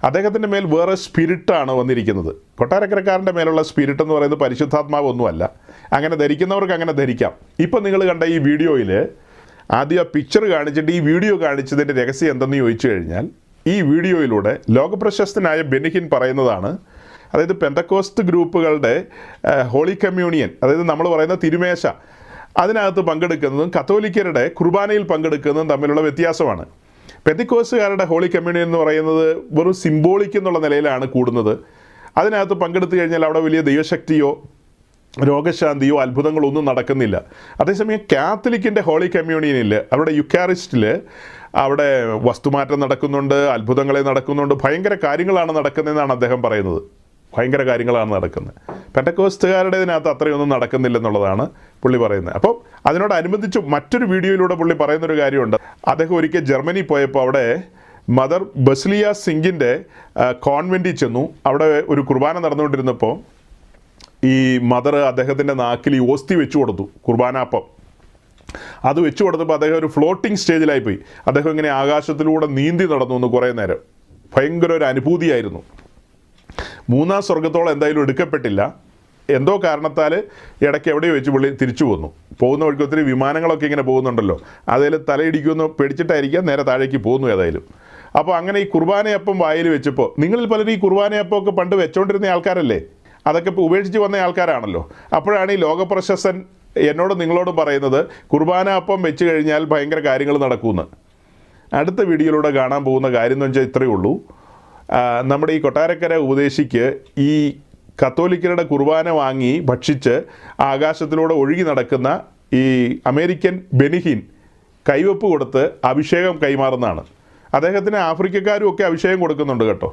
അദ്ദേഹത്തിൻ്റെ മേൽ വേറെ സ്പിരിറ്റാണ് വന്നിരിക്കുന്നത്. കൊട്ടാരക്കരക്കാരൻ്റെ മേലുള്ള സ്പിരിറ്റ് എന്ന് പറയുന്നത് പരിശുദ്ധാത്മാവൊന്നുമല്ല. അങ്ങനെ ധരിക്കുന്നവർക്ക് അങ്ങനെ ധരിക്കാം. ഇപ്പം നിങ്ങൾ കണ്ട ഈ വീഡിയോയിൽ ആദ്യം ആ പിക്ചർ കാണിച്ചിട്ട് ഈ വീഡിയോ കാണിച്ചതിൻ്റെ രഹസ്യം എന്തെന്ന് ചോദിച്ചു കഴിഞ്ഞാൽ, ഈ വീഡിയോയിലൂടെ ലോകപ്രശസ്തനായ ബെനിഹിൻ പറയുന്നതാണ്, അതായത് പെന്തക്കോസ്റ്റ് ഗ്രൂപ്പുകളുടെ ഹോളി കമ്മ്യൂണിയൻ, അതായത് നമ്മൾ പറയുന്ന തിരുമേശ, അതിനകത്ത് പങ്കെടുക്കുന്നതും കത്തോലിക്കരുടെ കുർബാനയിൽ പങ്കെടുക്കുന്നതും തമ്മിലുള്ള വ്യത്യാസമാണ്. പെന്തക്കോസ്റ്റുകാരുടെ ഹോളി കമ്മ്യൂണിയൻ എന്ന് പറയുന്നത് വെറും സിംബോളിക് എന്നുള്ള നിലയിലാണ് കൂടുന്നത്. അതിനകത്ത് പങ്കെടുത്തു കഴിഞ്ഞാൽ അവിടെ വലിയ ദൈവശക്തിയോ രോഗശാന്തിയോ അത്ഭുതങ്ങളോ ഒന്നും നടക്കുന്നില്ല. അതേസമയം കാത്തലിക്കിൻ്റെ ഹോളി കമ്മ്യൂണിയനിൽ, അവിടെ യുക്കാരിസ്റ്റിൽ അവിടെ വസ്തുമാറ്റം നടക്കുന്നുണ്ട്, അത്ഭുതങ്ങളെ നടക്കുന്നുണ്ട്, ഭയങ്കര കാര്യങ്ങളാണ് നടക്കുന്നതെന്നാണ് അദ്ദേഹം പറയുന്നത്. ഭയങ്കര കാര്യങ്ങളാണ് നടക്കുന്നത്. പെന്തക്കോസ്റ്റുകാരുടേതിനകത്ത് അത്രയൊന്നും നടക്കുന്നില്ലെന്നുള്ളതാണ് പുള്ളി പറയുന്നത്. അപ്പോൾ അതിനോടനുബന്ധിച്ച് മറ്റൊരു വീഡിയോയിലൂടെ പുള്ളി പറയുന്നൊരു കാര്യമുണ്ട്. അദ്ദേഹം ഒരിക്കൽ ജർമ്മനി പോയപ്പോൾ അവിടെ മദർ ബസ്ലിയ സിംഗിൻ്റെ കോൺവെൻറ്റിൽ ചെന്നു. അവിടെ ഒരു കുർബാന നടന്നുകൊണ്ടിരുന്നപ്പോൾ ഈ മദർ അദ്ദേഹത്തിൻ്റെ നാക്കിൽ ഈ ഓസ്തി വെച്ചു കൊടുത്തു, കുർബാനാപ്പം. അത് വെച്ചു കൊടുത്തപ്പോൾ അദ്ദേഹം ഒരു ഫ്ലോട്ടിംഗ് സ്റ്റേജിലായിപ്പോയി. അദ്ദേഹം ഇങ്ങനെ ആകാശത്തിലൂടെ നീന്തി നടന്നു കുറേ നേരം. ഭയങ്കര ഒരു അനുഭൂതിയായിരുന്നു. 3-ാം സ്വർഗത്തോളം എന്തായാലും എടുക്കപ്പെട്ടില്ല. എന്തോ കാരണത്താൽ ഇടയ്ക്ക് എവിടെയോ വെച്ച് പുള്ളി തിരിച്ചു പോന്നു. പോകുന്ന വഴിക്ക് ഒത്തിരി വിമാനങ്ങളൊക്കെ ഇങ്ങനെ പോകുന്നുണ്ടല്ലോ, അതിൽ തലയിടിക്കുമെന്ന് പേടിച്ചിട്ടായിരിക്കാം നേരെ താഴേക്ക് പോകുന്നു ഏതായാലും. അപ്പോൾ അങ്ങനെ ഈ കുർബാനയപ്പം വായിൽ വെച്ചപ്പോൾ, നിങ്ങളിൽ പലരും ഈ കുർബാനയപ്പമൊക്കെ പണ്ട് വെച്ചുകൊണ്ടിരുന്ന ആൾക്കാരല്ലേ, അതൊക്കെ ഇപ്പോൾ ഉപേക്ഷിച്ച് വന്ന ആൾക്കാരാണല്ലോ. അപ്പോഴാണ് ഈ ലോകപ്രശസ്തൻ എന്നോടും നിങ്ങളോടും പറയുന്നത് കുർബാന അപ്പം വെച്ച് കഴിഞ്ഞാൽ ഭയങ്കര കാര്യങ്ങൾ നടക്കുമെന്ന്. അടുത്ത വീഡിയോയിലൂടെ കാണാൻ പോകുന്ന കാര്യം എന്ന് വെച്ചാൽ ഇത്രയേ ഉള്ളൂ. നമ്മുടെ ഈ കൊട്ടാരക്കര ഉപദേശിക്ക് ഈ കത്തോലിക്കരുടെ കുർബാന വാങ്ങി ഭക്ഷിച്ച് ആകാശത്തിലൂടെ ഒഴുകി നടക്കുന്ന ഈ അമേരിക്കൻ ബെനിഹിൻ കൈവപ്പ് കൊടുത്ത് അഭിഷേകം കൈമാറുന്നതാണ്. അദ്ദേഹത്തിന് ആഫ്രിക്കക്കാരും ഒക്കെ അഭിഷേകം കൊടുക്കുന്നുണ്ട് കേട്ടോ.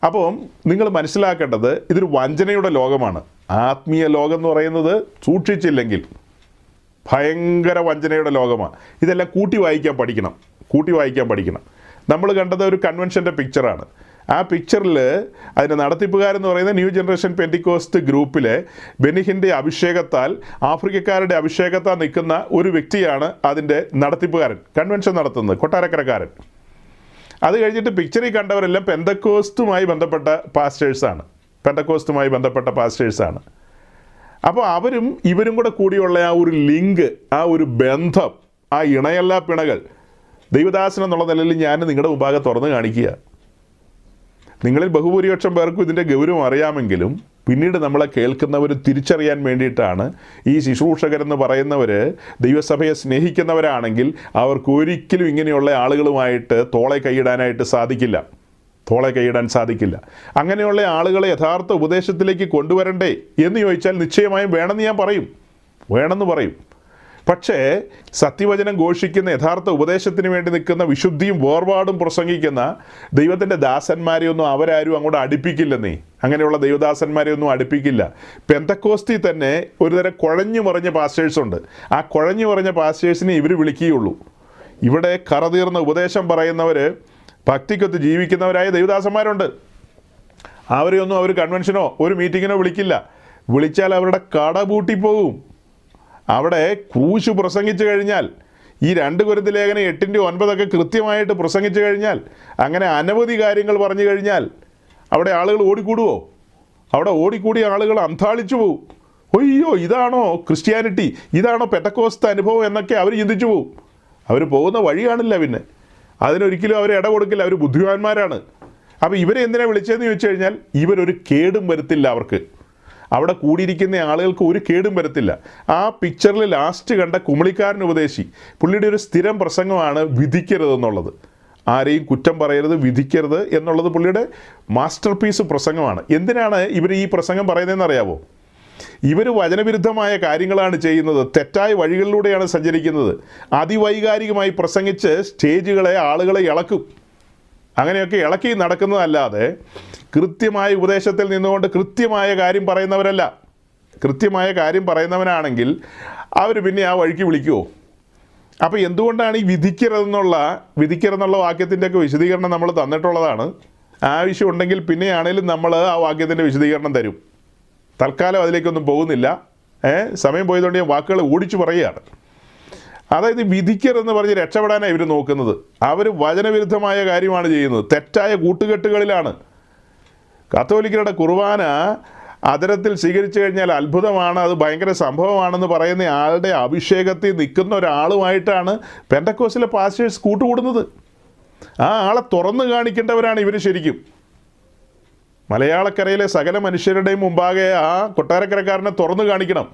അപ്പം നിങ്ങൾ മനസ്സിലാക്കേണ്ടത്, ഇതൊരു വഞ്ചനയുടെ ലോകമാണ്. ആത്മീയ ലോകം എന്ന് പറയുന്നത് സൂക്ഷിച്ചില്ലെങ്കിൽ ഭയങ്കര വഞ്ചനയുടെ ലോകമാണ്. ഇതെല്ലാം കൂട്ടി വായിക്കാൻ പഠിക്കണം. നമ്മൾ കണ്ടത് ഒരു കൺവെൻഷൻ്റെ പിക്ചറാണ്. ആ പിക്ചറിൽ അതിൻ്റെ നടത്തിപ്പുകാരെന്ന് പറയുന്ന ന്യൂ ജനറേഷൻ പെന്തിക്കോസ്റ്റ് ഗ്രൂപ്പിലെ ബെനിഹിൻ്റെ അഭിഷേകത്താൽ, ആഫ്രിക്കക്കാരുടെ അഭിഷേകത്താൽ നിൽക്കുന്ന ഒരു വ്യക്തിയാണ് അതിൻ്റെ നടത്തിപ്പുകാരൻ, കൺവെൻഷൻ നടത്തുന്നത് കൊട്ടാരക്കരക്കാരൻ. അത് കഴിഞ്ഞിട്ട് പിക്ചറിൽ കണ്ടവരെല്ലാം പെന്തക്കോസ്റ്റുമായി ബന്ധപ്പെട്ട പാസ്റ്റേഴ്സാണ്. അപ്പോൾ അവരും ഇവരും കൂടിയുള്ള ആ ഒരു ലിങ്ക്, ആ ഒരു ബന്ധം, ആ ഇണയല്ലാ പിണകൾ ദൈവദാസൻ എന്നുള്ള നിലയിൽ ഞാൻ നിങ്ങളുടെ മുമ്പാകെ തുറന്ന് കാണിക്കുക. നിങ്ങളിൽ ബഹുഭൂരിപക്ഷം പേർക്കും ഇതിൻ്റെ ഗൗരവം അറിയാമെങ്കിലും പിന്നീട് നമ്മളെ കേൾക്കുന്നവർ തിരിച്ചറിയാൻ വേണ്ടിയിട്ടാണ് ഈ ശുശ്രൂഷകരെന്ന് പറയുന്നവർ ദൈവസഭയെ സ്നേഹിക്കുന്നവരാണെങ്കിൽ അവർക്ക് ഒരിക്കലും ഇങ്ങനെയുള്ള ആളുകളുമായിട്ട് തോളെ കൈയിടാനായിട്ട് സാധിക്കില്ല. തോളെ കൈയിടാൻ സാധിക്കില്ല. അങ്ങനെയുള്ള ആളുകളെ യഥാർത്ഥ ഉപദേശത്തിലേക്ക് കൊണ്ടുവരണ്ടേ എന്ന് ചോദിച്ചാൽ നിശ്ചയമായും വേണമെന്ന് പറയും. പക്ഷേ സത്യവചനം ഘോഷിക്കുന്ന യഥാർത്ഥ ഉപദേശത്തിന് വേണ്ടി നിൽക്കുന്ന വിശുദ്ധിയും വേർപാടും പ്രസംഗിക്കുന്ന ദൈവത്തിൻ്റെ ദാസന്മാരെയൊന്നും അവരാരും അങ്ങോട്ട് അടുപ്പിക്കില്ലെന്നേ. അങ്ങനെയുള്ള ദൈവദാസന്മാരെയൊന്നും അടുപ്പിക്കില്ല. പെന്തക്കോസ്തി തന്നെ ഒരുതരം കുഴഞ്ഞു മറിഞ്ഞ പാസ്റ്റേഴ്സുണ്ട്. ആ കുഴഞ്ഞു മറിഞ്ഞ പാസ്റ്റേഴ്സിനെ ഇവർ വിളിക്കുകയുള്ളൂ. ഇവിടെ കറതീർന്ന ഉപദേശം പറയുന്നവർ, ഭക്തിക്കൊത്ത് ജീവിക്കുന്നവരായ ദൈവദാസന്മാരുണ്ട്. അവരെയൊന്നും അവർ കൺവെൻഷനോ ഒരു മീറ്റിങ്ങിനോ വിളിക്കില്ല. വിളിച്ചാൽ അവരുടെ കട പൂട്ടിപ്പോകും. അവിടെ ക്രൂശ് പ്രസംഗിച്ചു കഴിഞ്ഞാൽ, ഈ 2 കൊരിന്ത്യർ ലേഖനം 8-9 കൃത്യമായിട്ട് പ്രസംഗിച്ചു കഴിഞ്ഞാൽ, അങ്ങനെ അനവധി കാര്യങ്ങൾ പറഞ്ഞു കഴിഞ്ഞാൽ അവിടെ ആളുകൾ ഓടിക്കൂടുവോ? അവിടെ ഓടിക്കൂടിയ ആളുകൾ അന്താളിച്ചു പോവും. ഒയ്യോ, ഇതാണോ ക്രിസ്ത്യാനിറ്റി, ഇതാണോ പെന്തക്കോസ്ത് അനുഭവം എന്നൊക്കെ അവർ ചിന്തിച്ചു പോവും. അവർ പോകുന്ന വഴി കാണില്ല. പിന്നെ അതിനൊരിക്കലും അവർ ഇട കൊടുക്കില്ല. അവർ ബുദ്ധിമാന്മാരാണ്. അപ്പോൾ ഇവരെ എന്തിനാണ് വിളിച്ചതെന്ന് ചോദിച്ചു കഴിഞ്ഞാൽ, ഇവരൊരു കേടും വരുത്തില്ല. അവർക്ക് അവിടെ കൂടിയിരിക്കുന്ന ആളുകൾക്ക് ഒരു കേടും വരത്തില്ല. ആ പിക്ചറിൽ ലാസ്റ്റ് കണ്ട കുമളിക്കാരൻ ഉപദേശി, പുള്ളിയുടെ ഒരു സ്ഥിരം പ്രസംഗമാണ് വിധിക്കരുതെന്നുള്ളത്. ആരെയും കുറ്റം പറയരുത്, വിധിക്കരുത് എന്നുള്ളത് പുള്ളിയുടെ മാസ്റ്റർ പീസ് പ്രസംഗമാണ്. എന്തിനാണ് ഇവർ ഈ പ്രസംഗം പറയുന്നതെന്ന് അറിയാമോ? ഇവർ വചനവിരുദ്ധമായ കാര്യങ്ങളാണ് ചെയ്യുന്നത്, തെറ്റായ വഴികളിലൂടെയാണ് സഞ്ചരിക്കുന്നത്. അതിവൈകാരികമായി പ്രസംഗിച്ച് സ്റ്റേജുകളെ, ആളുകളെ ഇളക്കും. അങ്ങനെയൊക്കെ ഇളക്കി നടക്കുന്നതല്ലാതെ കൃത്യമായ ഉപദേശത്തിൽ നിന്നുകൊണ്ട് കൃത്യമായ കാര്യം പറയുന്നവരല്ല. കൃത്യമായ കാര്യം പറയുന്നവനാണെങ്കിൽ അവർ പിന്നെ ആ വഴിക്ക് വിളിക്കുമോ? അപ്പോൾ എന്തുകൊണ്ടാണ് ഈ വിധിക്കരുതെന്നുള്ള വാക്യത്തിൻ്റെയൊക്കെ വിശദീകരണം നമ്മൾ തന്നിട്ടുള്ളതാണ്. ആവശ്യമുണ്ടെങ്കിൽ പിന്നെയാണേലും നമ്മൾ ആ വാക്യത്തിൻ്റെ വിശദീകരണം തരും. തൽക്കാലം അതിലേക്കൊന്നും പോകുന്നില്ല. സമയം പോയതുകൊണ്ട് ഞാൻ വാക്കുകൾ ഓടിച്ചു പറയുകയാണ്. അതായത് വിധിക്കരുതെന്ന് പറഞ്ഞ് രക്ഷപ്പെടാനാണ് ഇവർ നോക്കുന്നത്. അവർ വചനവിരുദ്ധമായ കാര്യമാണ് ചെയ്യുന്നത്, തെറ്റായ കൂട്ടുകെട്ടുകളിലാണ്. കത്തോലിക്കരുടെ കുർബാന അതരത്തിൽ സ്വീകരിച്ചു കഴിഞ്ഞാൽ അത്ഭുതമാണ്, അത് ഭയങ്കര സംഭവമാണെന്ന് പറയുന്ന ആളുടെ അഭിഷേകത്തിൽ നിൽക്കുന്ന ഒരാളുമായിട്ടാണ് പെന്തക്കോസ്തിലെ പാസ്റ്റേഴ്സ് കൂട്ടുകൂടുന്നത്. ആ ആളെ തുറന്നു കാണിക്കേണ്ടവരാണ് ഇവർ ശരിക്കും. മലയാളക്കരയിലെ സകല മനുഷ്യരുടെയും മുമ്പാകെ ആ കൊട്ടാരക്കരക്കാരനെ തുറന്നു കാണിക്കണം.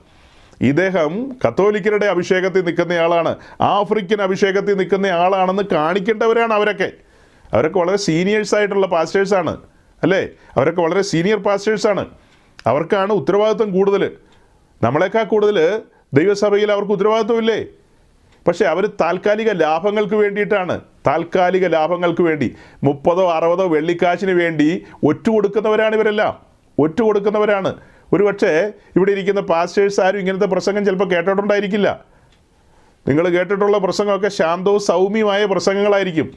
ഇദ്ദേഹം കത്തോലിക്കരുടെ അഭിഷേകത്തിൽ നിൽക്കുന്നയാളാണ്, ആഫ്രിക്കൻ അഭിഷേകത്തിൽ നിൽക്കുന്ന ആളാണെന്ന് കാണിക്കേണ്ടവരാണ് അവരൊക്കെ വളരെ സീനിയേഴ്സായിട്ടുള്ള പാസ്റ്റേഴ്സാണ്, അല്ലേ? അവരൊക്കെ വളരെ സീനിയർ പാസ്റ്റേഴ്സാണ്. അവർക്കാണ് ഉത്തരവാദിത്വം കൂടുതൽ. നമ്മളെക്കാൾ കൂടുതൽ ദൈവസഭയിൽ അവർക്ക് ഉത്തരവാദിത്വമില്ലേ? പക്ഷേ അവർ താൽക്കാലിക ലാഭങ്ങൾക്ക് വേണ്ടിയിട്ടാണ്, താൽക്കാലിക ലാഭങ്ങൾക്ക് വേണ്ടി 30-60 വെള്ളിക്കാശിന് വേണ്ടി ഒറ്റുകൊടുക്കുന്നവരാണ് ഇവരെല്ലാം. ഒറ്റുകൊടുക്കുന്നവരാണ്. ഒരുപക്ഷെ ഇവിടെ ഇരിക്കുന്ന പാസ്റ്റേഴ്സ് ആരും ഇങ്ങനത്തെ പ്രസംഗം ചിലപ്പോൾ കേട്ടിട്ടുണ്ടായിരിക്കില്ല. നിങ്ങൾ കേട്ടിട്ടുള്ള പ്രസംഗമൊക്കെ ശാന്തവും സൗമ്യമായ പ്രസംഗങ്ങളായിരിക്കും.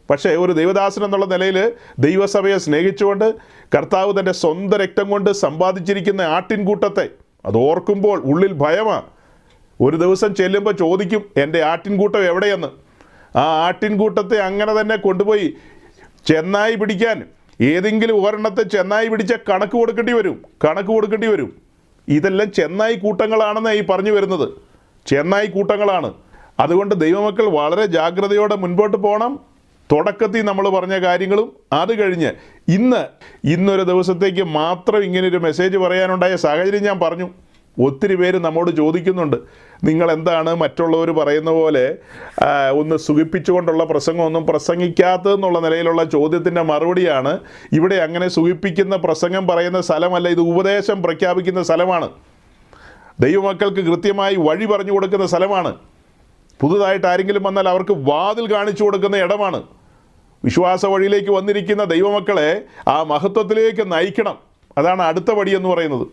പക്ഷേ ഒരു ദൈവദാസൻ എന്നുള്ള നിലയിൽ ദൈവസഭയെ സ്നേഹിച്ചുകൊണ്ട് കർത്താവ് തൻ്റെ സ്വന്തം രക്തം കൊണ്ട് സമ്പാദിച്ചിരിക്കുന്ന ആട്ടിൻകൂട്ടത്തെ അത് ഓർക്കുമ്പോൾ ഉള്ളിൽ ഭയമാണ്. ഒരു ദിവസം ചെല്ലുമ്പോൾ ചോദിക്കും, എൻ്റെ ആട്ടിൻകൂട്ടം എവിടെയെന്ന്. ആ ആട്ടിൻകൂട്ടത്തെ അങ്ങനെ തന്നെ കൊണ്ടുപോയി ചെന്നായി പിടിക്കാൻ, ഏതെങ്കിലും ഒരെണ്ണത്തെ ചെന്നായി പിടിച്ച കണക്ക് കൊടുക്കേണ്ടി വരും. ഇതെല്ലാം ചെന്നായി കൂട്ടങ്ങളാണെന്ന് ഈ പറഞ്ഞു വരുന്നത്. ചെന്നായി കൂട്ടങ്ങളാണ്. അതുകൊണ്ട് ദൈവമക്കൾ വളരെ ജാഗ്രതയോടെ മുൻപോട്ട് പോകണം. തുടക്കത്തിൽ നമ്മൾ പറഞ്ഞ കാര്യങ്ങളും അത് കഴിഞ്ഞ് ഇന്നൊരു ദിവസത്തേക്ക് മാത്രം ഇങ്ങനൊരു മെസ്സേജ് പറയാനുണ്ടായ സാഹചര്യം ഞാൻ പറഞ്ഞു. ഒത്തിരി പേര് നമ്മോട് ചോദിക്കുന്നുണ്ട്, നിങ്ങൾ എന്താണ് മറ്റുള്ളവർ പറയുന്ന പോലെ ഒന്ന് സുഖിപ്പിച്ചുകൊണ്ടുള്ള പ്രസംഗമൊന്നും പ്രസംഗിക്കാത്തതെന്നുള്ള നിലയിലുള്ള ചോദ്യത്തിൻ്റെ മറുപടിയാണ്, ഇവിടെ അങ്ങനെ സുഖിപ്പിക്കുന്ന പ്രസംഗം പറയുന്ന സ്ഥലമല്ല, ഇത് ഉപദേശം പ്രഖ്യാപിക്കുന്ന സ്ഥലമാണ്. ദൈവമക്കൾക്ക് കൃത്യമായി വഴി പറഞ്ഞു കൊടുക്കുന്ന സ്ഥലമാണ്. പുതുതായിട്ട് ആരെങ്കിലും വന്നാൽ അവർക്ക് വാതിൽ കാണിച്ചു കൊടുക്കുന്ന ഇടമാണ്. വിശ്വാസ വഴിയിലേക്ക് വന്നിരിക്കുന്ന ദൈവമക്കളെ ആ മഹത്വത്തിലേക്ക് നയിക്കണം. അതാണ് അടുത്ത പടി എന്ന് പറയുന്നത്.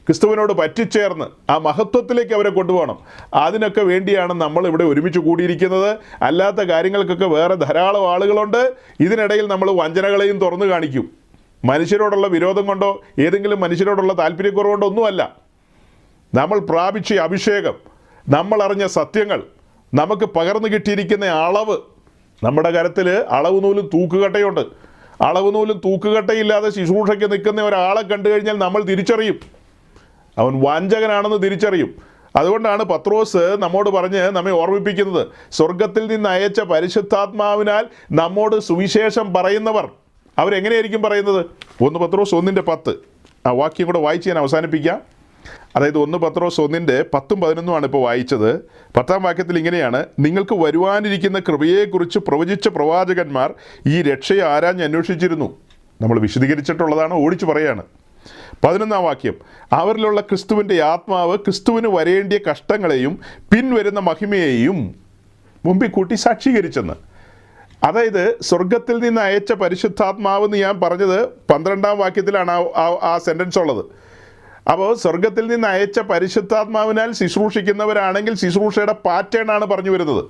ക്രിസ്തുവിനോട് പറ്റിച്ചേർന്ന് ആ മഹത്വത്തിലേക്ക് അവരെ കൊണ്ടുപോകണം. അതിനൊക്കെ വേണ്ടിയാണ് നമ്മൾ ഇവിടെ ഒരുമിച്ച് കൂടിയിരിക്കുന്നത്. അല്ലാത്ത കാര്യങ്ങൾക്കൊക്കെ വേറെ ധാരാളം ആളുകളുണ്ട്. ഇതിനിടയിൽ നമ്മൾ വഞ്ചനകളെയും തുറന്നു കാണിക്കും. മനുഷ്യരോടുള്ള വിരോധം കൊണ്ടോ ഏതെങ്കിലും മനുഷ്യരോടുള്ള താല്പര്യക്കുറവുകൊണ്ടോ ഒന്നുമല്ല. നമ്മൾ പ്രാപിച്ച അഭിഷേകം, നമ്മൾ അറിഞ്ഞ സത്യങ്ങൾ, നമുക്ക് പകർന്നു കിട്ടിയിരിക്കുന്ന അളവ്, നമ്മുടെ കരത്തിൽ അളവ് നൂലും തൂക്കുകട്ടയുണ്ട്. അളവ് നൂലും തൂക്കുകട്ടയില്ലാതെ ശുശ്രൂഷയ്ക്ക് നിൽക്കുന്ന ഒരാളെ കണ്ടു കഴിഞ്ഞാൽ നമ്മൾ തിരിച്ചറിയും, അവൻ വഞ്ചകനാണെന്ന് തിരിച്ചറിയും. അതുകൊണ്ടാണ് പത്രോസ് നമ്മോട് പറഞ്ഞ് നമ്മെ ഓർമ്മിപ്പിക്കുന്നത്, സ്വർഗത്തിൽ നിന്ന് അയച്ച പരിശുദ്ധാത്മാവിനാൽ നമ്മോട് സുവിശേഷം പറയുന്നവർ അവരെങ്ങനെയായിരിക്കും പറയുന്നത്? 1 പത്രോസ് 1:10 ആ വാക്യം കൂടെ വായിച്ച് ഞാൻ അവസാനിപ്പിക്കാം. അതായത് 1 പത്രോസ് 1:10-11 ഇപ്പോൾ വായിച്ചത്. 10-ാം വാക്യത്തിൽ ഇങ്ങനെയാണ്: നിങ്ങൾക്ക് വരുവാനിരിക്കുന്ന കൃപയെക്കുറിച്ച് പ്രവചിച്ച പ്രവാചകന്മാർ ഈ രക്ഷയെ ആരാഞ്ഞ് അന്വേഷിച്ചിരുന്നു. നമ്മൾ വിശദീകരിച്ചിട്ടുള്ളതാണ്, ഓടിച്ചു പറയാണ്. 11-ാം വാക്യം: അവരിലുള്ള ക്രിസ്തുവിൻ്റെ ആത്മാവ് ക്രിസ്തുവിന് വരേണ്ടിയ കഷ്ടങ്ങളെയും പിൻവരുന്ന മഹിമയെയും മുമ്പിൽ കൂട്ടി സാക്ഷീകരിച്ചെന്ന്. അതായത് സ്വർഗത്തിൽ നിന്ന് അയച്ച പരിശുദ്ധാത്മാവെന്ന് ഞാൻ പറഞ്ഞത് 12-ാം വാക്യത്തിലാണ് ആ സെൻറ്റൻസ് ഉള്ളത്. അപ്പോൾ സ്വർഗത്തിൽ നിന്ന് അയച്ച പരിശുദ്ധാത്മാവിനാൽ ശുശ്രൂഷിക്കുന്നവരാണെങ്കിൽ ശുശ്രൂഷയുടെ പാറ്റേൺ ആണ് പറഞ്ഞു വരുന്നത്.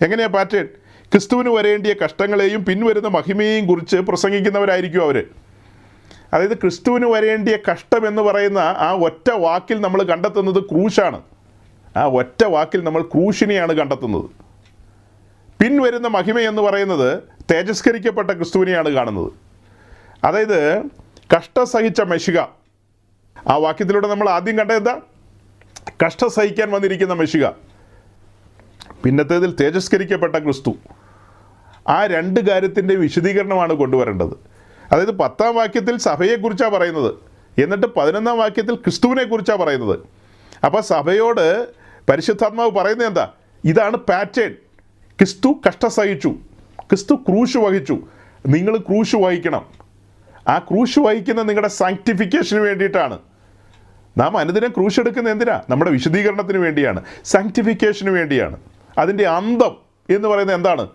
എങ്ങനെയാ പാറ്റേൺ? ക്രിസ്തുവിന് വരേണ്ടിയ കഷ്ടങ്ങളെയും പിൻവരുന്ന മഹിമയെയും കുറിച്ച് പ്രസംഗിക്കുന്നവരായിരിക്കും അവർ. അതായത് ക്രിസ്തുവിന് വരേണ്ടിയ കഷ്ടം എന്ന് പറയുന്ന ആ ഒറ്റ വാക്കിൽ നമ്മൾ കണ്ടെത്തുന്നത് ക്രൂശാണ്. ആ ഒറ്റ വാക്കിൽ നമ്മൾ ക്രൂശിനെയാണ് കണ്ടെത്തുന്നത്. പിൻവരുന്ന മഹിമ എന്ന് പറയുന്നത് തേജസ്കരിക്കപ്പെട്ട ക്രിസ്തുവിനെയാണ് കാണുന്നത്. അതായത് കഷ്ടം സഹിച്ച മെശിഹ, ആ വാക്യത്തിലൂടെ നമ്മൾ ആദ്യം കണ്ടത് എന്താ? കഷ്ടം സഹിക്കാൻ വന്നിരിക്കുന്ന മെശിഹ. പിന്നത്തേതിൽ തേജസ്കരിക്കപ്പെട്ട ക്രിസ്തു. ആ രണ്ട് കാര്യത്തിൻ്റെ വിശദീകരണമാണ് കൊണ്ടുവരേണ്ടത്. അതായത് 10-ാം വാക്യത്തിൽ സഭയെക്കുറിച്ചാണ് പറയുന്നത്, എന്നിട്ട് 11-ാം വാക്യത്തിൽ ക്രിസ്തുവിനെ കുറിച്ചാണ് പറയുന്നത്. അപ്പോൾ സഭയോട് പരിശുദ്ധാത്മാവ് പറയുന്നത് എന്താ? ഇതാണ് പാറ്റേൺ. ക്രിസ്തു കഷ്ടം സഹിച്ചു, ക്രിസ്തു ക്രൂശ് വഹിച്ചു, നിങ്ങൾ ക്രൂശ് വഹിക്കണം. ആ ക്രൂശ് വഹിക്കുന്ന നിങ്ങളുടെ സാങ്ക്ടിഫിക്കേഷന് വേണ്ടിയിട്ടാണ്. നാം അനുദിനം ക്രൂശ് എടുക്കുന്ന എന്തിനാ? നമ്മുടെ വിശുദ്ധീകരണത്തിന് വേണ്ടിയാണ്, സാങ്ക്ടിഫിക്കേഷന് വേണ്ടിയാണ്. അതിൻ്റെ അന്തം എന്ന് പറയുന്നത് എന്താണ്?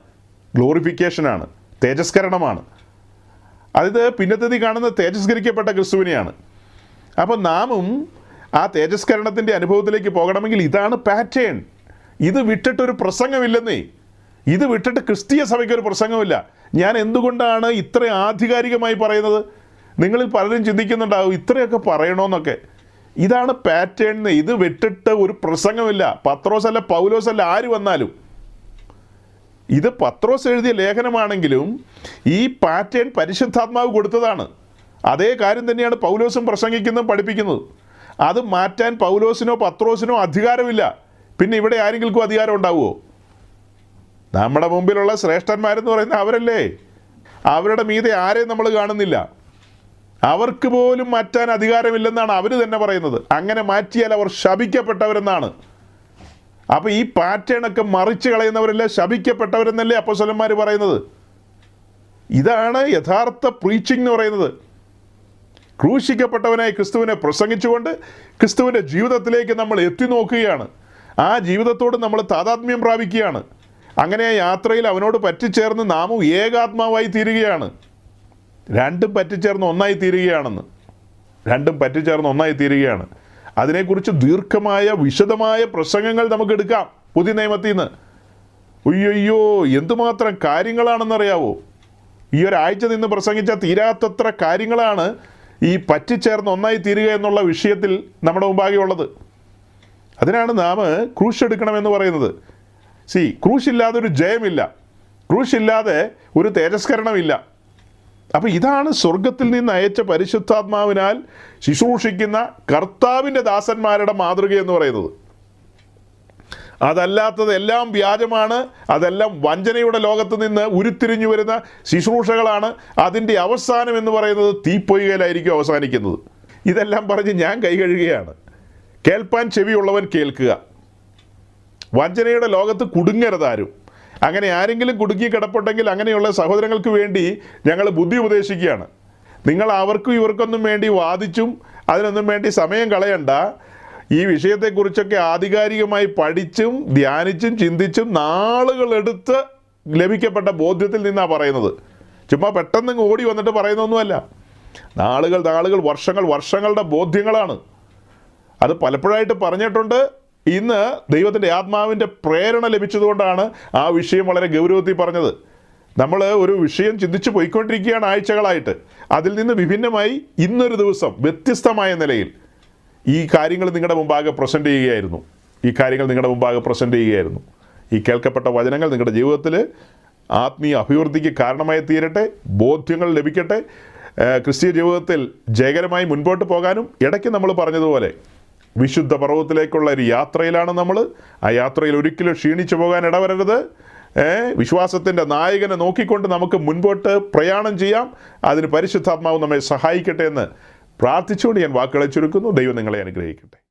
ഗ്ലോറിഫിക്കേഷനാണ്, തേജസ്കരണമാണ്. അതായത് പിന്നത്തേതി കാണുന്ന തേജസ്കരിക്കപ്പെട്ട ക്രിസ്തുവിനെയാണ്. അപ്പോൾ നാമും ആ തേജസ്കരണത്തിൻ്റെ അനുഭവത്തിലേക്ക് പോകണമെങ്കിൽ ഇതാണ് പാറ്റേൺ. ഇത് വിട്ടിട്ടൊരു പ്രസംഗമില്ലെന്നേ. ഇത് വിട്ടിട്ട് ക്രിസ്തീയ സഭയ്ക്കൊരു പ്രസംഗമില്ല. ഞാൻ എന്തുകൊണ്ടാണ് ഇത്ര ആധികാരികമായി പറയുന്നത്? നിങ്ങളിൽ പലരും ചിന്തിക്കുന്നുണ്ടാവും ഇത്രയൊക്കെ പറയണമെന്നൊക്കെ. ഇതാണ് പാറ്റേൺ. ഇത് വിട്ടിട്ട് ഒരു പ്രസംഗമില്ല. പത്രോസല്ല, പൗലോസല്ല, ആര് വന്നാലും. ഇത് പത്രോസ് എഴുതിയ ലേഖനമാണെങ്കിലും ഈ പാറ്റേൺ പരിശുദ്ധാത്മാവ് കൊടുത്തതാണ്. അതേ കാര്യം തന്നെയാണ് പൗലോസും പ്രസംഗിക്കുന്നതും പഠിപ്പിക്കുന്നത്. അത് മാറ്റാൻ പൗലോസിനോ പത്രോസിനോ അധികാരമില്ല. പിന്നെ ഇവിടെ ആരെങ്കിലും അധികാരം ഉണ്ടാവുമോ? നമ്മുടെ മുമ്പിലുള്ള ശ്രേഷ്ഠന്മാരെന്ന് പറയുന്നത് അവരല്ലേ. അവരുടെ മീതെ ആരെയും നമ്മൾ കാണുന്നില്ല. അവർക്ക് പോലും മാറ്റാൻ അധികാരമില്ലെന്നാണ് അവർ തന്നെ പറയുന്നത്. അങ്ങനെ മാറ്റിയാൽ അവർ ശപിക്കപ്പെട്ടവരെന്നാണ്. അപ്പോൾ ഈ പാറ്റേണൊക്കെ മറിച്ച് കളയുന്നവരല്ലേ ശപിക്കപ്പെട്ടവരെന്നല്ലേ അപ്പോസ്തലന്മാർ പറയുന്നത്. ഇതാണ് യഥാർത്ഥ പ്രീച്ചിങ് എന്ന് പറയുന്നത്. ക്രൂശിക്കപ്പെട്ടവനായി ക്രിസ്തുവിനെ പ്രസംഗിച്ചുകൊണ്ട് ക്രിസ്തുവിൻ്റെ ജീവിതത്തിലേക്ക് നമ്മൾ എത്തി നോക്കുകയാണ്. ആ ജീവിതത്തോട് നമ്മൾ താതാത്മ്യം പ്രാപിക്കുകയാണ്. അങ്ങനെ ആ യാത്രയിൽ അവനോട് പറ്റിച്ചേർന്ന് നാമും ഏകാത്മാവായി തീരുകയാണ്. രണ്ടും പറ്റിച്ചേർന്ന് ഒന്നായി തീരുകയാണെന്ന്. രണ്ടും പറ്റിച്ചേർന്ന് ഒന്നായി തീരുകയാണ്. അതിനെക്കുറിച്ച് ദീർഘമായ വിശദമായ പ്രസംഗങ്ങൾ നമുക്ക് എടുക്കാം പുതിയ നിയമത്തിൽ നിന്ന്. അയ്യോ എന്തുമാത്രം കാര്യങ്ങളാണെന്നറിയാവോ? ഈ ഒരാഴ്ച നിന്ന് പ്രസംഗിച്ച തീരാത്തത്ര കാര്യങ്ങളാണ് ഈ പറ്റിച്ചേർന്ന് ഒന്നായി തീരുക എന്നുള്ള വിഷയത്തിൽ നമ്മുടെ മുമ്പാകെ ഉള്ളത്. അതിനാണ് നാം ക്രൂശ് എടുക്കണമെന്ന് പറയുന്നത്. ക്രൂശില്ലാതെ ഒരു ജയമില്ല, ക്രൂശില്ലാതെ ഒരു തേജസ്കരണമില്ല. അപ്പോൾ ഇതാണ് സ്വർഗത്തിൽ നിന്ന് അയച്ച പരിശുദ്ധാത്മാവിനാൽ ശുശ്രൂഷിക്കുന്ന കർത്താവിൻ്റെ ദാസന്മാരുടെ മാതൃക എന്ന് പറയുന്നത്. അതല്ലാത്തതെല്ലാം വ്യാജമാണ്. അതെല്ലാം വഞ്ചനയുടെ ലോകത്ത് നിന്ന് ഉരുത്തിരിഞ്ഞു വരുന്ന ശുശ്രൂഷകളാണ്. അതിൻ്റെ അവസാനം എന്ന് പറയുന്നത് തീപ്പൊയ്കയിലായിരിക്കും അവസാനിക്കുന്നത്. ഇതെല്ലാം പറഞ്ഞ് ഞാൻ കൈ കഴുകുകയാണ്. കേൾപ്പാൻ ചെവിയുള്ളവൻ കേൾക്കുക. വഞ്ചനയുടെ ലോകത്ത് കുടുങ്ങരുതാരും. അങ്ങനെ ആരെങ്കിലും കുടുങ്ങി കിടപ്പുണ്ടെങ്കിൽ അങ്ങനെയുള്ള സഹോദരങ്ങൾക്ക് വേണ്ടി ഞങ്ങൾ ബുദ്ധി ഉപദേശിക്കുകയാണ്. നിങ്ങൾ അവർക്കും ഇവർക്കൊന്നും വേണ്ടി വാദിച്ചും അതിനൊന്നും വേണ്ടി സമയം കളയണ്ട. ഈ വിഷയത്തെക്കുറിച്ചൊക്കെ ആധികാരികമായി പഠിച്ചും ധ്യാനിച്ചും ചിന്തിച്ചും നാളുകളെടുത്ത് ലഭിക്കപ്പെട്ട ബോധ്യത്തിൽ നിന്നാണ് പറയുന്നത്. ചുമ്മാ പെട്ടെന്ന് ഓടി വന്നിട്ട് പറയുന്നൊന്നുമല്ല. നാളുകൾ വർഷങ്ങളുടെ ബോധ്യങ്ങളാണ്. അത് പലപ്പോഴായിട്ട് പറഞ്ഞിട്ടുണ്ട്. ഇന്ന് ദൈവത്തിൻ്റെ ആത്മാവിൻ്റെ പ്രേരണ ലഭിച്ചതുകൊണ്ടാണ് ആ വിഷയം വളരെ ഗൗരവത്തിൽ പറഞ്ഞത്. നമ്മൾ ഒരു വിഷയം ചിന്തിച്ച് പോയിക്കൊണ്ടിരിക്കുകയാണ് ആഴ്ചകളായിട്ട്. അതിൽ നിന്ന് വിഭിന്നമായി ഇന്നൊരു ദിവസം വ്യത്യസ്തമായ നിലയിൽ ഈ കാര്യങ്ങൾ നിങ്ങളുടെ മുമ്പാകെ പ്രസൻറ്റ് ചെയ്യുകയായിരുന്നു. ഈ കേൾക്കപ്പെട്ട വചനങ്ങൾ നിങ്ങളുടെ ജീവിതത്തിൽ ആത്മീയ അഭിവൃദ്ധിക്ക് കാരണമായി തീരട്ടെ, ബോധ്യങ്ങൾ ലഭിക്കട്ടെ. ക്രിസ്തീയ ജീവിതത്തിൽ ജയകരമായി മുൻപോട്ട് പോകാനും, ഇടയ്ക്ക് നമ്മൾ പറഞ്ഞതുപോലെ വിശുദ്ധ പർവ്വതത്തിലേക്കുള്ള ഒരു യാത്രയിലാണ് നമ്മൾ. ആ യാത്രയിൽ ഒരിക്കലും ക്ഷീണിച്ചു പോകാൻ ഇടവരരുത്. വിശ്വാസത്തിൻ്റെ നായകനെ നോക്കിക്കൊണ്ട് നമുക്ക് മുൻപോട്ട് പ്രയാണം ചെയ്യാം. അതിന് പരിശുദ്ധാത്മാവ് നമ്മെ സഹായിക്കട്ടെ എന്ന് പ്രാർത്ഥിച്ചുകൊണ്ട് ഞാൻ വാക്കുകളെ ചുരുക്കുന്നു. ദൈവം നിങ്ങളെ അനുഗ്രഹിക്കട്ടെ.